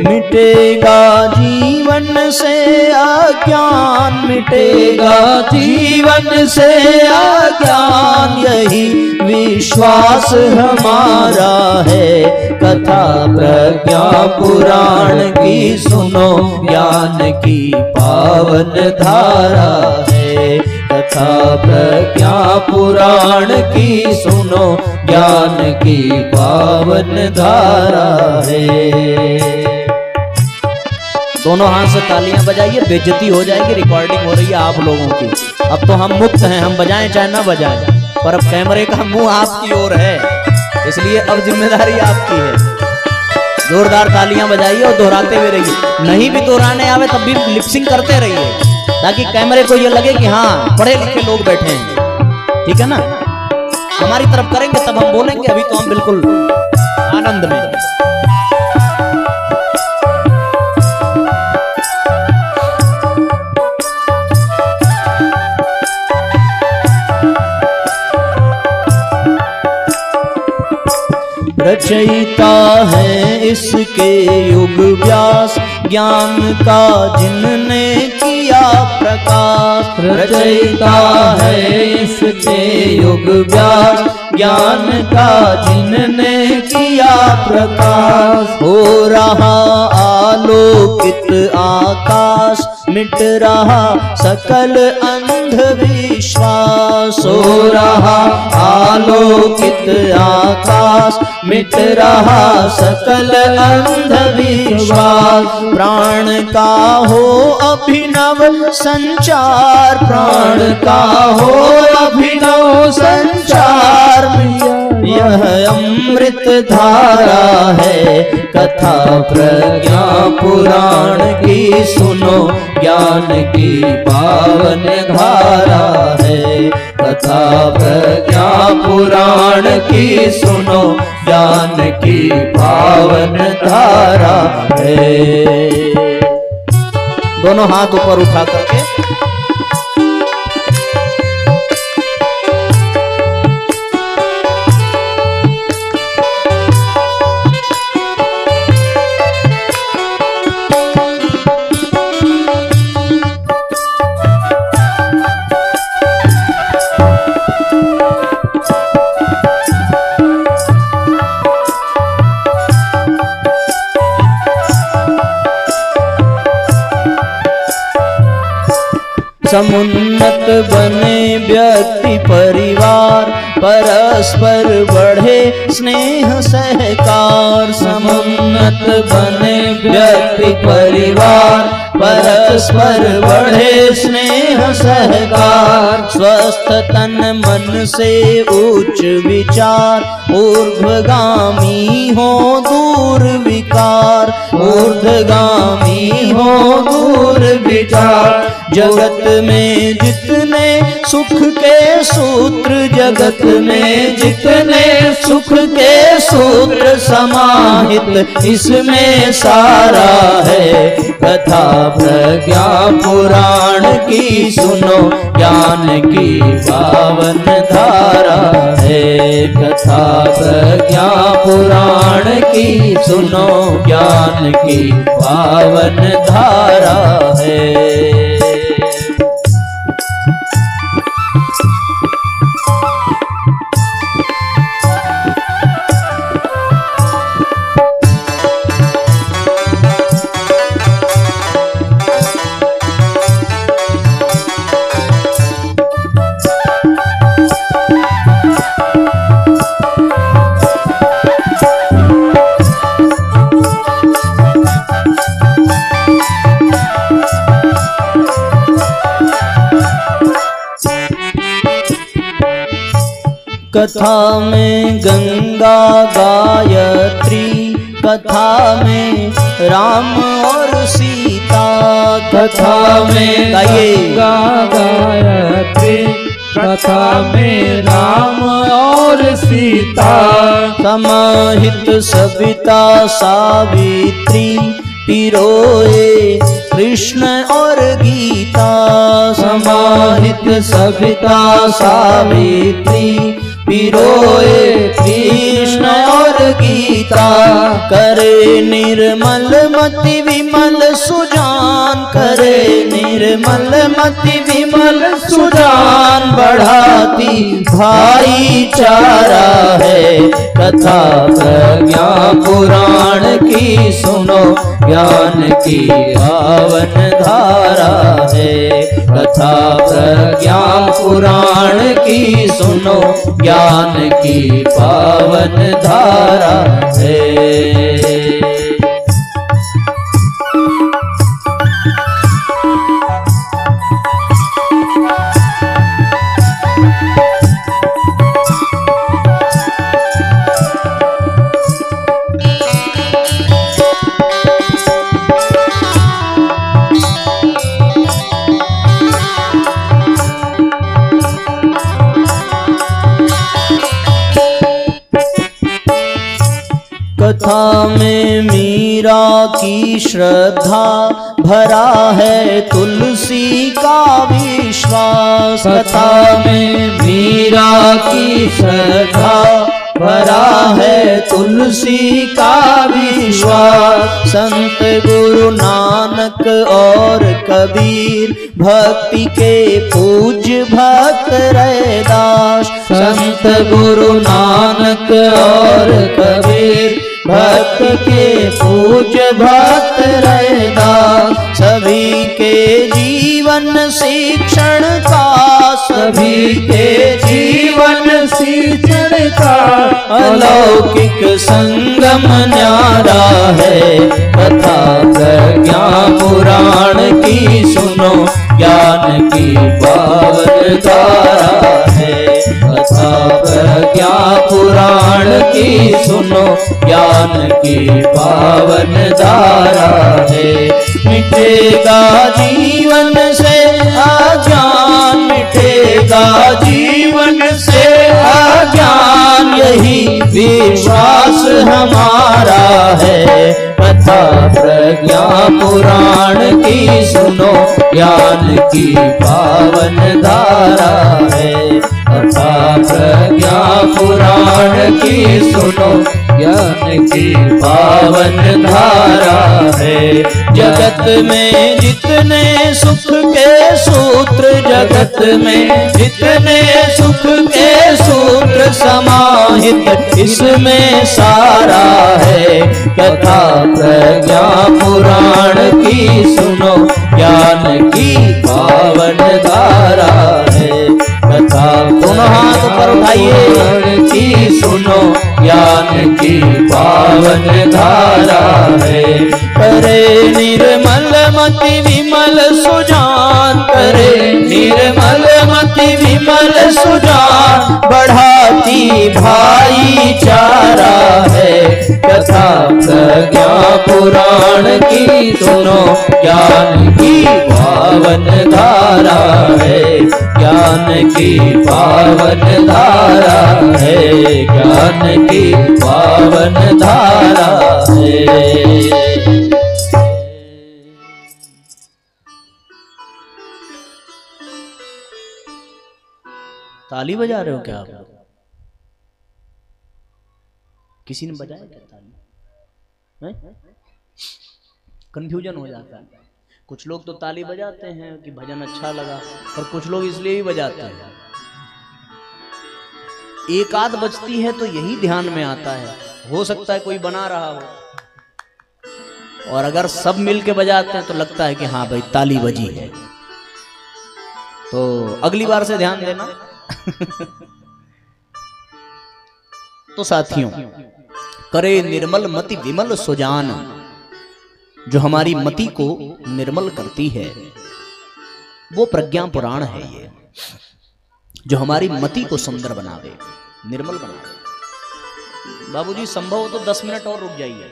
मिटेगा जीवन से अज्ञान, मिटेगा जीवन से अज्ञान, यही विश्वास हमारा है। कथा प्रज्ञा पुराण की सुनो, ज्ञान की पावन धारा है। कथा प्रज्ञा पुराण की सुनो, ज्ञान की पावन धारा है। दोनों हाथ से तालियां बजाइए, बेइज्जती हो जाएगी, रिकॉर्डिंग हो रही है आप लोगों की। अब तो हम मुक्त हैं, हम बजाएं चाहे ना बजाएं, पर अब कैमरे का मुंह आपकी ओर है, इसलिए अब जिम्मेदारी आपकी है। जोरदार तालियां बजाइए और दोहराते हुए रहिए। नहीं भी दोहराने आवे तब भी लिपसिंग करते रहिए, ताकि कैमरे को ये लगे कि हाँ पढ़े लिखे लोग बैठे हैं। ठीक है ना? हमारी तरफ करेंगे तब हम बोलेंगे, अभी तो हम बिल्कुल आनंद में। रचयिता है इसके युग व्यास, ज्ञान का जिनने किया प्रकाश। रचयिता है इसके युग व्यास, ज्ञान का जिनने किया प्रकाश। हो रहा आलोकित आकाश, मिट रहा सकल अंधविश्वास। हो रहा आलोकित आकाश, मिट रहा सकल अंधविश्वास। प्राण का हो अभिनव संचार, प्राण का हो अभिनव संचार। यह अमृत धारा है। कथा प्रज्ञा पुराण की सुनो, ज्ञान की पावन धारा है। कथा प्रज्ञा पुराण की सुनो, ज्ञान की पावन धारा है। दोनों हाथ ऊपर उठा करके समुन्नत बने व्यक्ति परिवार, परस्पर बढ़े स्नेह सहकार। समुन्नत बने व्यक्ति परिवार, परस्पर बढ़े स्नेह सहकार। स्वस्थ तन मन से उच्च विचार, ऊर्ध्वगामी हो दूर विकार। ऊर्ध्वगामी हो दूर विचार। जगत में जित जितने सुख के सूत्र जगत में, जितने सुख के सूत्र समाहित इसमें सारा है। कथा प्रज्ञा पुराण की सुनो, ज्ञान की पावन धारा है। कथा प्रज्ञा पुराण की सुनो, ज्ञान की पावन धारा है। कथा में गंगा गायत्री, कथा में राम और सीता, कथा में गंगा गायत्री, कथा में राम और सीता। समाहित सविता सावित्री, पिरोए कृष्ण और गीता। समाहित सविता सावित्री, पिरोए कृष्ण और गीता। करे निर्मल मति विमल सुजान, करे निर्मल मति विमल सुजान। बढ़ाती भाईचारा है। कथा प्रज्ञा पुराण की सुनो, ज्ञान की पावन धारा है। कथा प्रज्ञा पुराण की सुनो, ज्ञान की पावन धारा है। कथा में मीरा की श्रद्धा, भरा है तुलसी का विश्वास। कथा में मीरा की श्रद्धा, भरा है तुलसी का विश्वास। संत गुरु नानक और कबीर, भक्ति के पूज्य भक्त रैदास। संत गुरु नानक और कबीर, भक्त के पूज्य भक्त रैदास। सभी के जीवन शिक्षण का, सभी के जीवन शिक्षण का अलौकिक संगम न्यारा है। कथा प्रज्ञा पुराण की सुनो, ज्ञान की पावन धारा है। कथा प्रज्ञा पुराण की सुनो, ज्ञान की पावन धारा है। मिटेगा जीवन से अज्ञान, मिटेगा जीवन से अज्ञान, यही विश्वास हमारा है। कथा प्रज्ञा पुराण की सुनो, ज्ञान की पावन धारा है। कथा प्रज्ञा पुराण की सुनो, ज्ञान की पावन धारा है। जगत में जितने सुख के सूत्र, जगत में जितने सुख के सूत्र समाहित इसमें सारा है। कथा प्रज्ञा पुराण की सुनो, ज्ञान की पावन धारा है। कथा दोनों हाथ पर उठाइए की सुनो, ज्ञान की पावन धारा है। करे निर्मल मति विमल सुजान, करे निर्मल मति विमल निर्मल सुजान बढ़ाती भाईचारा है। कथा प्रज्ञा पुराण की सुनो ज्ञान की पावन धारा है, ज्ञान की पावन धारा है, ज्ञान की पावन धारा है। ताली बजा रहे हो क्या आप? किसी ने बजाया क्या ताली? कंफ्यूजन हो जाता है। कुछ लोग तो ताली बजाते हैं कि भजन अच्छा लगा, और कुछ लोग इसलिए भी बजाते हैं। एक आध बजती है तो यही ध्यान में आता है, हो सकता है कोई बना रहा हो, और अगर सब मिलके बजाते हैं तो लगता है कि हाँ भाई ताली बजी है। तो अगली बार से ध्यान देना। तो साथियों, करे निर्मल मति विमल सुजान, जो हमारी मति को निर्मल करती है वो प्रज्ञा पुराण है। ये जो हमारी मति को सुंदर बनावे, निर्मल बनावे। बाबूजी संभव हो तो 10 मिनट और रुक जाइए,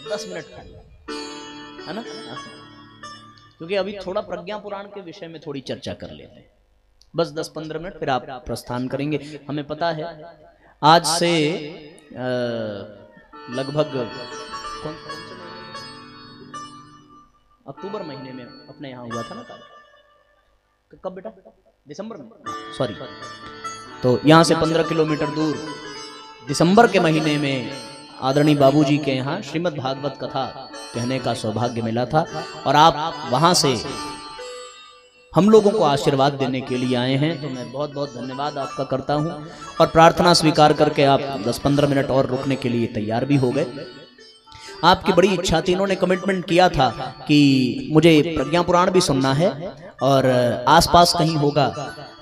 10 मिनट है ना, क्योंकि अभी थोड़ा प्रज्ञा पुराण के विषय में थोड़ी चर्चा कर लेते हैं। बस 10-15 मिनट, फिर आप प्रस्थान करेंगे। हमें पता है आज से लगभग अक्टूबर महीने में अपने यहाँ हुआ था ना, कब बेटा? दिसंबर में, सॉरी। तो यहाँ से 15 किलोमीटर दूर दिसंबर के महीने में आदरणीय बाबूजी के यहाँ श्रीमद् भागवत कथा कहने का सौभाग्य मिला था, और आप वहाँ से हम लोगों को आशीर्वाद देने के लिए आए हैं। तो मैं बहुत बहुत धन्यवाद आपका करता हूँ, और प्रार्थना स्वीकार करके आप 10-15 मिनट और रुकने के लिए तैयार भी हो गए। आपकी बड़ी इच्छा थी, इन्होंने कमिटमेंट किया था कि मुझे प्रज्ञा पुराण भी सुनना है, और आसपास कहीं होगा।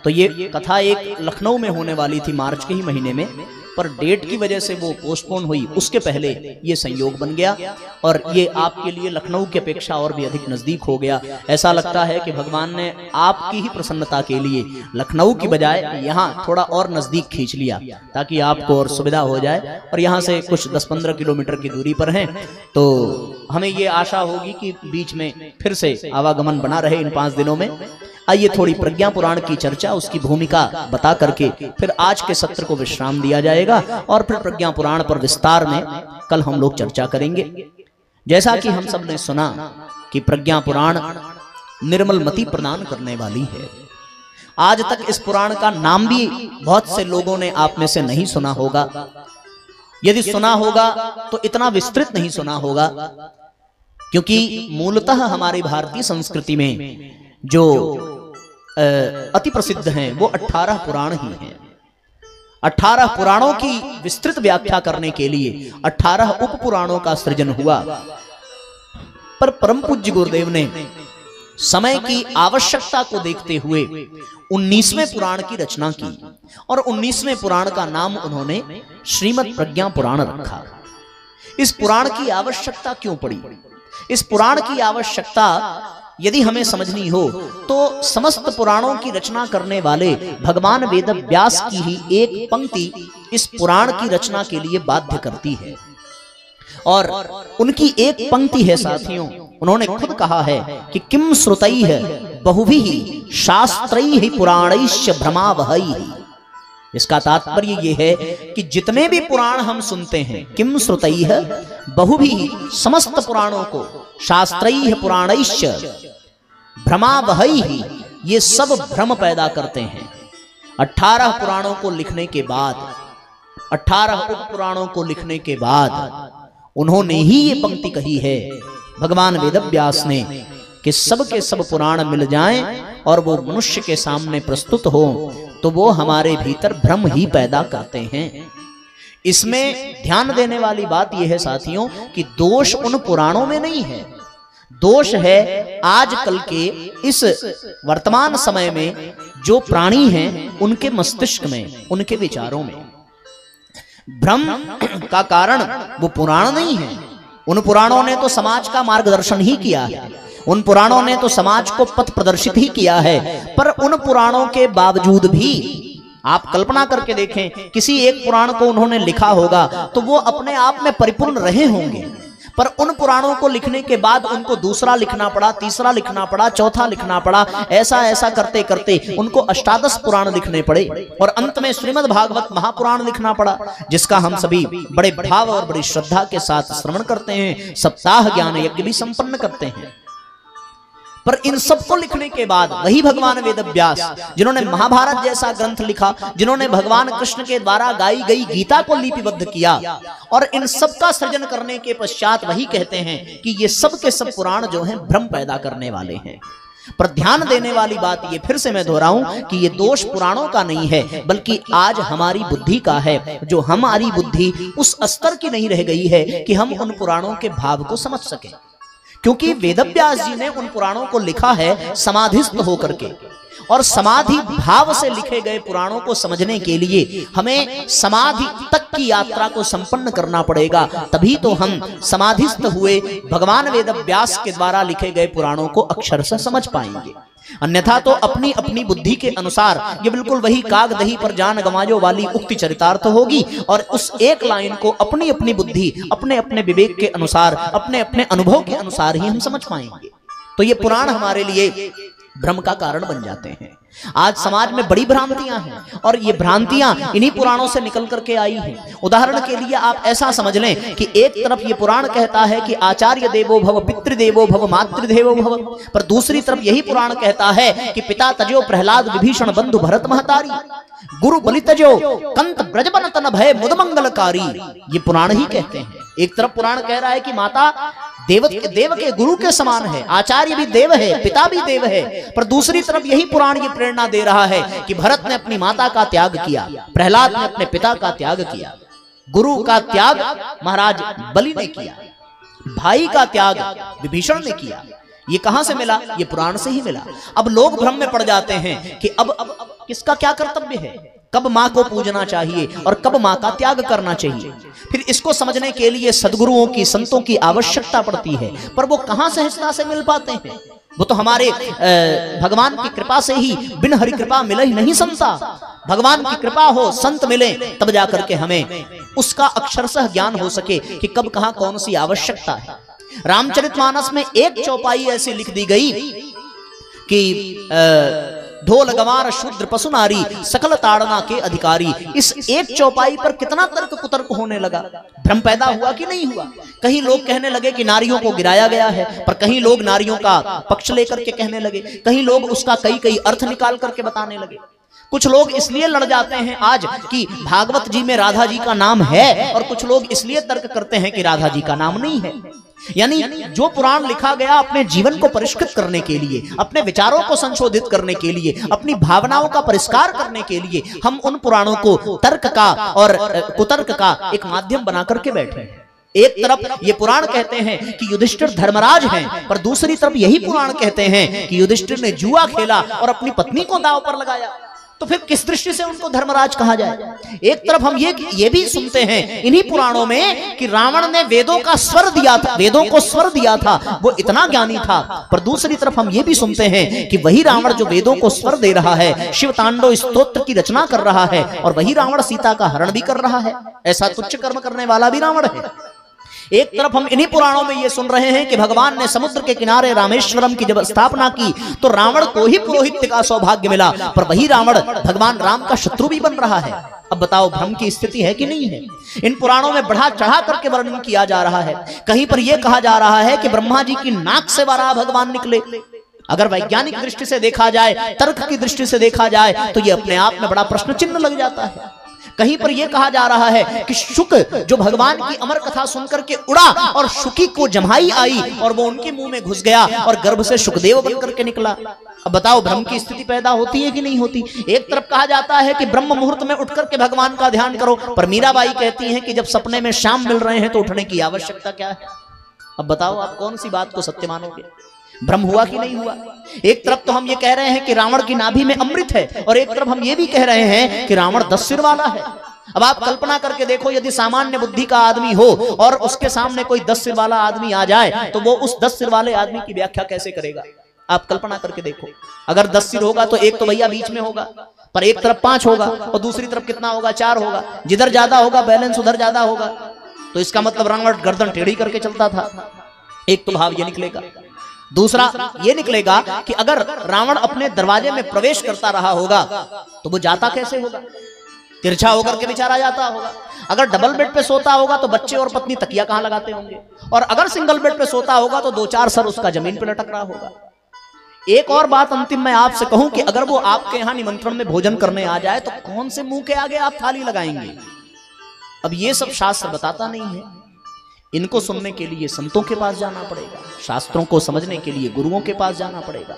तो ये कथा एक लखनऊ में होने वाली थी मार्च के ही महीने में, पर डेट की वजह से वो पोस्टपोन हुई। उसके पहले ये संयोग बन गया, और ये आपके लिए लखनऊ की अपेक्षा और भी अधिक नजदीक हो गया। ऐसा लगता है कि भगवान ने आपकी ही प्रसन्नता के लिए लखनऊ की बजाय यहाँ थोड़ा और नजदीक खींच लिया, ताकि आपको और सुविधा हो जाए। और यहाँ से कुछ 10-15 किलोमीटर की दूरी पर हैं, तो हमें ये आशा होगी कि बीच में फिर से आवागमन बना रहे इन 5 दिनों में। आइए थोड़ी प्रज्ञा पुराण की चर्चा, उसकी भूमिका बता करके फिर आज के सत्र को विश्राम दिया जाएगा, और फिर प्रज्ञा पुराण पर विस्तार में कल हम लोग चर्चा करेंगे। जैसा कि हम सब ने सुना कि प्रज्ञा पुराण निर्मल मति प्रदान करने वाली है। आज तक इस पुराण का नाम भी बहुत से लोगों ने आप में से नहीं सुना होगा, यदि सुना होगा तो इतना विस्तृत नहीं सुना होगा, क्योंकि मूलतः हमारी भारतीय संस्कृति में जो अति प्रसिद्ध हैं वो 18 पुराण ही हैं। 18 पुराणों की विस्तृत व्याख्या करने के लिए 18 उप पुराणों का सृजन हुआ, पर परम पूज्य गुरुदेव ने समय की आवश्यकता को देखते हुए 19वें पुराण की रचना की, और 19वें पुराण का नाम उन्होंने श्रीमद् प्रज्ञा पुराण रखा। इस पुराण की आवश्यकता क्यों पड़ी? इस पुराण की आवश्यकता यदि हमें समझनी हो तो समस्त पुराणों की रचना करने वाले भगवान वेद व्यास की ही एक पंक्ति इस पुराण की रचना के लिए बाध्य करती है, और उनकी एक पंक्ति है साथियों, उन्होंने खुद कहा है कि किम श्रुतैः बहुभिः शास्त्रैः पुराणैश्च भ्रमावहैः। इसका तात्पर्य यह है कि जितने भी पुराण हम सुनते हैं, किम श्रुतैः बहुभिः, समस्त पुराणों को, शास्त्रैः पुराणैश्च भ्रमावहैः, ये सब भ्रम पैदा करते हैं। 18 पुराणों को लिखने के बाद, 18 उप पुराणों को लिखने के बाद उन्होंने ही ये पंक्ति कही है भगवान वेदव्यास ने कि सब के सब पुराण मिल जाएं और वो मनुष्य के सामने प्रस्तुत हो तो वो हमारे भीतर भ्रम ही पैदा करते हैं। इसमें ध्यान देने वाली बात यह है साथियों कि दोष उन पुराणों में नहीं है, दोष है आजकल के इस वर्तमान समय में जो प्राणी हैं उनके मस्तिष्क में, उनके विचारों में। भ्रम का कारण वो पुराण नहीं है, उन पुराणों ने तो समाज का मार्गदर्शन ही किया है, उन पुराणों ने तो समाज को पथ प्रदर्शित ही किया है, पर उन पुराणों के बावजूद भी आप कल्पना करके देखें, किसी एक पुराण को उन्होंने लिखा होगा तो वो अपने आप में परिपूर्ण रहे होंगे, पर उन पुराणों को लिखने के बाद उनको दूसरा लिखना पड़ा, तीसरा लिखना पड़ा, चौथा लिखना पड़ा, ऐसा ऐसा करते करते उनको अष्टादश पुराण लिखने पड़े और अंत में श्रीमद् भागवत महापुराण लिखना पड़ा, जिसका हम सभी बड़े भाव और बड़ी श्रद्धा के साथ श्रवण करते हैं, सप्ताह ज्ञान यज्ञ भी संपन्न करते हैं। पर इन सबको लिखने के बाद वही भगवान वेदव्यास, जिन्होंने महाभारत जैसा ग्रंथ लिखा, जिन्होंने भगवान कृष्ण के द्वारा गाई गई गीता को लिपिबद्ध किया, और इन सब का सृजन करने के पश्चात वही कहते हैं कि ये सब के सब पुराण जो हैं भ्रम पैदा करने वाले हैं। पर ध्यान देने वाली बात ये फिर से मैं दोहराऊं कि ये दोष पुराणों का नहीं है, बल्कि आज हमारी बुद्धि का है, जो हमारी बुद्धि उस स्तर की नहीं रह गई है कि हम उन पुराणों के भाव को समझ सकें। क्योंकि वेदव्यास जी ने उन पुराणों को लिखा है समाधिस्थ होकर के, और समाधि भाव से लिखे गए पुराणों को समझने के लिए हमें समाधि तक की यात्रा को संपन्न करना पड़ेगा, तभी तो हम समाधिस्थ हुए भगवान वेदव्यास के द्वारा लिखे गए पुराणों को अक्षरशः समझ पाएंगे। अन्यथा तो अपनी अपनी बुद्धि के अनुसार ये बिल्कुल वही काग दही पर जान गंवाजो वाली उक्ति चरितार्थ होगी, और उस एक लाइन को अपनी अपनी बुद्धि, अपने अपने विवेक के अनुसार, अपने अपने अनुभव के अनुसार ही हम समझ पाएंगे। तो ये पुराण हमारे लिए भ्रम का कारण बन जाते हैं। आज समाज में बड़ी भ्रांतियां हैं, और ये भ्रांतियां इन्हीं पुराणों से निकल करके आई हैं। उदाहरण के लिए आप ऐसा समझ लें कि एक तरफ ये पुराण कहता है कि आचार्य देवो भव, पितृदेवो भव, मातृदेवो भव, पर दूसरी तरफ यही पुराण कहता है कि पिता तजो प्रहलाद विभीषण बंधु भरत महतारी, गुरु बलि तजो कंत ब्रजबन तन भय मुदमंगलकारी। ये पुराण ही कहते हैं। एक तरफ पुराण कह रहा है कि माता देव के गुरु के समान है, आचार्य भी देव है, पिता भी देव है, पर दूसरी तरफ यही पुराण ये प्रेरणा दे रहा है कि भरत ने अपनी माता का त्याग किया, प्रहलाद ने अपने पिता का त्याग किया, गुरु का त्याग महाराज बलि ने किया, भाई का त्याग विभीषण ने किया। ये कहां से मिला? ये पुराण से ही मिला। अब लोग भ्रम में पड़ जाते हैं कि अब किसका क्या कर्तव्य है, कब माँ को पूजना चाहिए और कब माँ का त्याग करना चाहिए। फिर इसको समझने के लिए सद्गुरुओं की, संतों की आवश्यकता पड़ती है, पर वो कहां सहजता से मिल पाते हैं? वो तो हमारे भगवान की कृपा से ही, बिन हरि कृपा मिले ही नहीं संता। भगवान की कृपा हो, संत मिले, तब जाकर के हमें उसका अक्षरशः ज्ञान हो सके कि कब कहां कौन सी आवश्यकता है। रामचरितमानस में एक चौपाई ऐसी लिख दी गई कि ढोल गवार शूद्र पशु नारी सकल ताड़ना के अधिकारी। इस एक चौपाई पर कितना तर्क कुतर्क होने लगा। भ्रम पैदा हुआ कि नहीं हुआ? कहीं लोग कहने लगे कि नारियों को गिराया गया है, पर कहीं लोग नारियों का पक्ष लेकर के कहने लगे, कहीं लोग उसका कई कई अर्थ निकाल करके बताने लगे। कुछ लोग इसलिए लड़ जाते हैं आज कि भागवत जी में राधा जी का नाम है, और कुछ लोग इसलिए तर्क करते हैं कि राधा जी का नाम नहीं है। यानी जो पुराण लिखा गया अपने जीवन को परिष्कृत करने के लिए, अपने विचारों को संशोधित करने के लिए, अपनी भावनाओं का परिष्कार करने के लिए, हम उन पुराणों को तर्क का और कुतर्क का एक माध्यम बना करके बैठे हैं। एक तरफ ये पुराण कहते हैं कि युधिष्ठिर धर्मराज हैं, पर दूसरी तरफ यही पुराण कहते हैं कि युधिष्ठिर ने जुआ खेला और अपनी पत्नी को दांव पर लगाया। तो फिर किस दृष्टि से उनको धर्मराज कहा जाए? एक तरफ हम ये भी सुनते हैं इन्हीं पुराणों में कि रावण ने वेदों का स्वर दिया था, वेदों को स्वर दिया था, वो इतना ज्ञानी था। पर दूसरी तरफ हम ये भी सुनते हैं कि वही रावण जो वेदों को स्वर दे रहा है, शिव तांडव स्तोत्र की रचना कर रहा है, और वही रावण सीता का हरण भी कर रहा है। ऐसा तुच्छ कर्म करने वाला भी रावण है। एक तरफ हम इन्हीं पुराणों में ये सुन रहे हैं कि भगवान ने समुद्र के किनारे रामेश्वरम की जब स्थापना की तो रावण को ही पुरोहित्य का सौभाग्य मिला, पर वही रावण भगवान राम का शत्रु भी बन रहा है। अब बताओ भ्रम की स्थिति है कि नहीं है? इन पुराणों में बढ़ा चढ़ा करके वर्णन किया जा रहा है। कहीं पर यह कहा जा रहा है कि ब्रह्मा जी की नाक से वराह भगवान निकले। अगर वैज्ञानिक दृष्टि से देखा जाए, तर्क की दृष्टि से देखा जाए, तो ये अपने आप में बड़ा प्रश्न चिन्ह लग जाता है। कहीं पर यह कहा जा रहा है कि शुक जो भगवान की अमर कथा सुनकर के उड़ा और शुकी को जम्हाई आई और वो उनके मुंह में घुस गया और गर्भ से शुकदेव बनकर के निकला। अब बताओ भ्रम की स्थिति पैदा होती है कि नहीं होती? एक तरफ कहा जाता है कि ब्रह्म मुहूर्त में उठ करके भगवान का ध्यान करो, पर मीराबाई कहती हैं कि जब सपने में शाम मिल रहे हैं तो उठने की आवश्यकता क्या है? अब बताओ आप कौन सी बात को सत्य मानोगे? भ्रम हुआ कि नहीं हुआ? एक तरफ तो हम ये कह रहे हैं कि रावण की नाभि में अमृत है, और एक तरफ हम ये भी कह रहे हैं कि रावण 10 सिर वाला है। अब आप कल्पना करके देखो, यदि सामान्य बुद्धि का आदमी हो और उसके सामने कोई 10 सिर वाला आदमी आ जाए तो वो उस 10 सिर वाले आदमी की व्याख्या कैसे करेगा? आप कल्पना करके देखो, अगर 10 सिर होगा तो एक तो भैया बीच में होगा, पर एक तरफ 5 होगा और दूसरी तरफ कितना होगा? 4 होगा। जिधर ज्यादा होगा बैलेंस उधर ज्यादा होगा, तो इसका मतलब रावण गर्दन टेढ़ी करके चलता था। एक तो भाव ये निकलेगा। दूसरा ये निकलेगा कि अगर रावण अपने दरवाजे में प्रवेश करता रहा होगा तो वो जाता कैसे होगा? तिरछा होकर के बेचारा जाता होगा। अगर डबल बेड पे सोता होगा तो बच्चे और पत्नी तकिया कहां लगाते होंगे, और अगर सिंगल बेड पे सोता होगा तो 2-4 सर उसका जमीन पे लटक रहा होगा। एक और बात अंतिम मैं आपसे कहूं कि अगर वो आपके यहां निमंत्रण में भोजन करने आ जाए तो कौन से मुंह के आगे आप थाली लगाएंगे? अब ये सब शास्त्र बताता नहीं है। इनको सुनने के लिए संतों के पास जाना पड़ेगा, शास्त्रों को समझने के लिए गुरुओं के पास जाना पड़ेगा।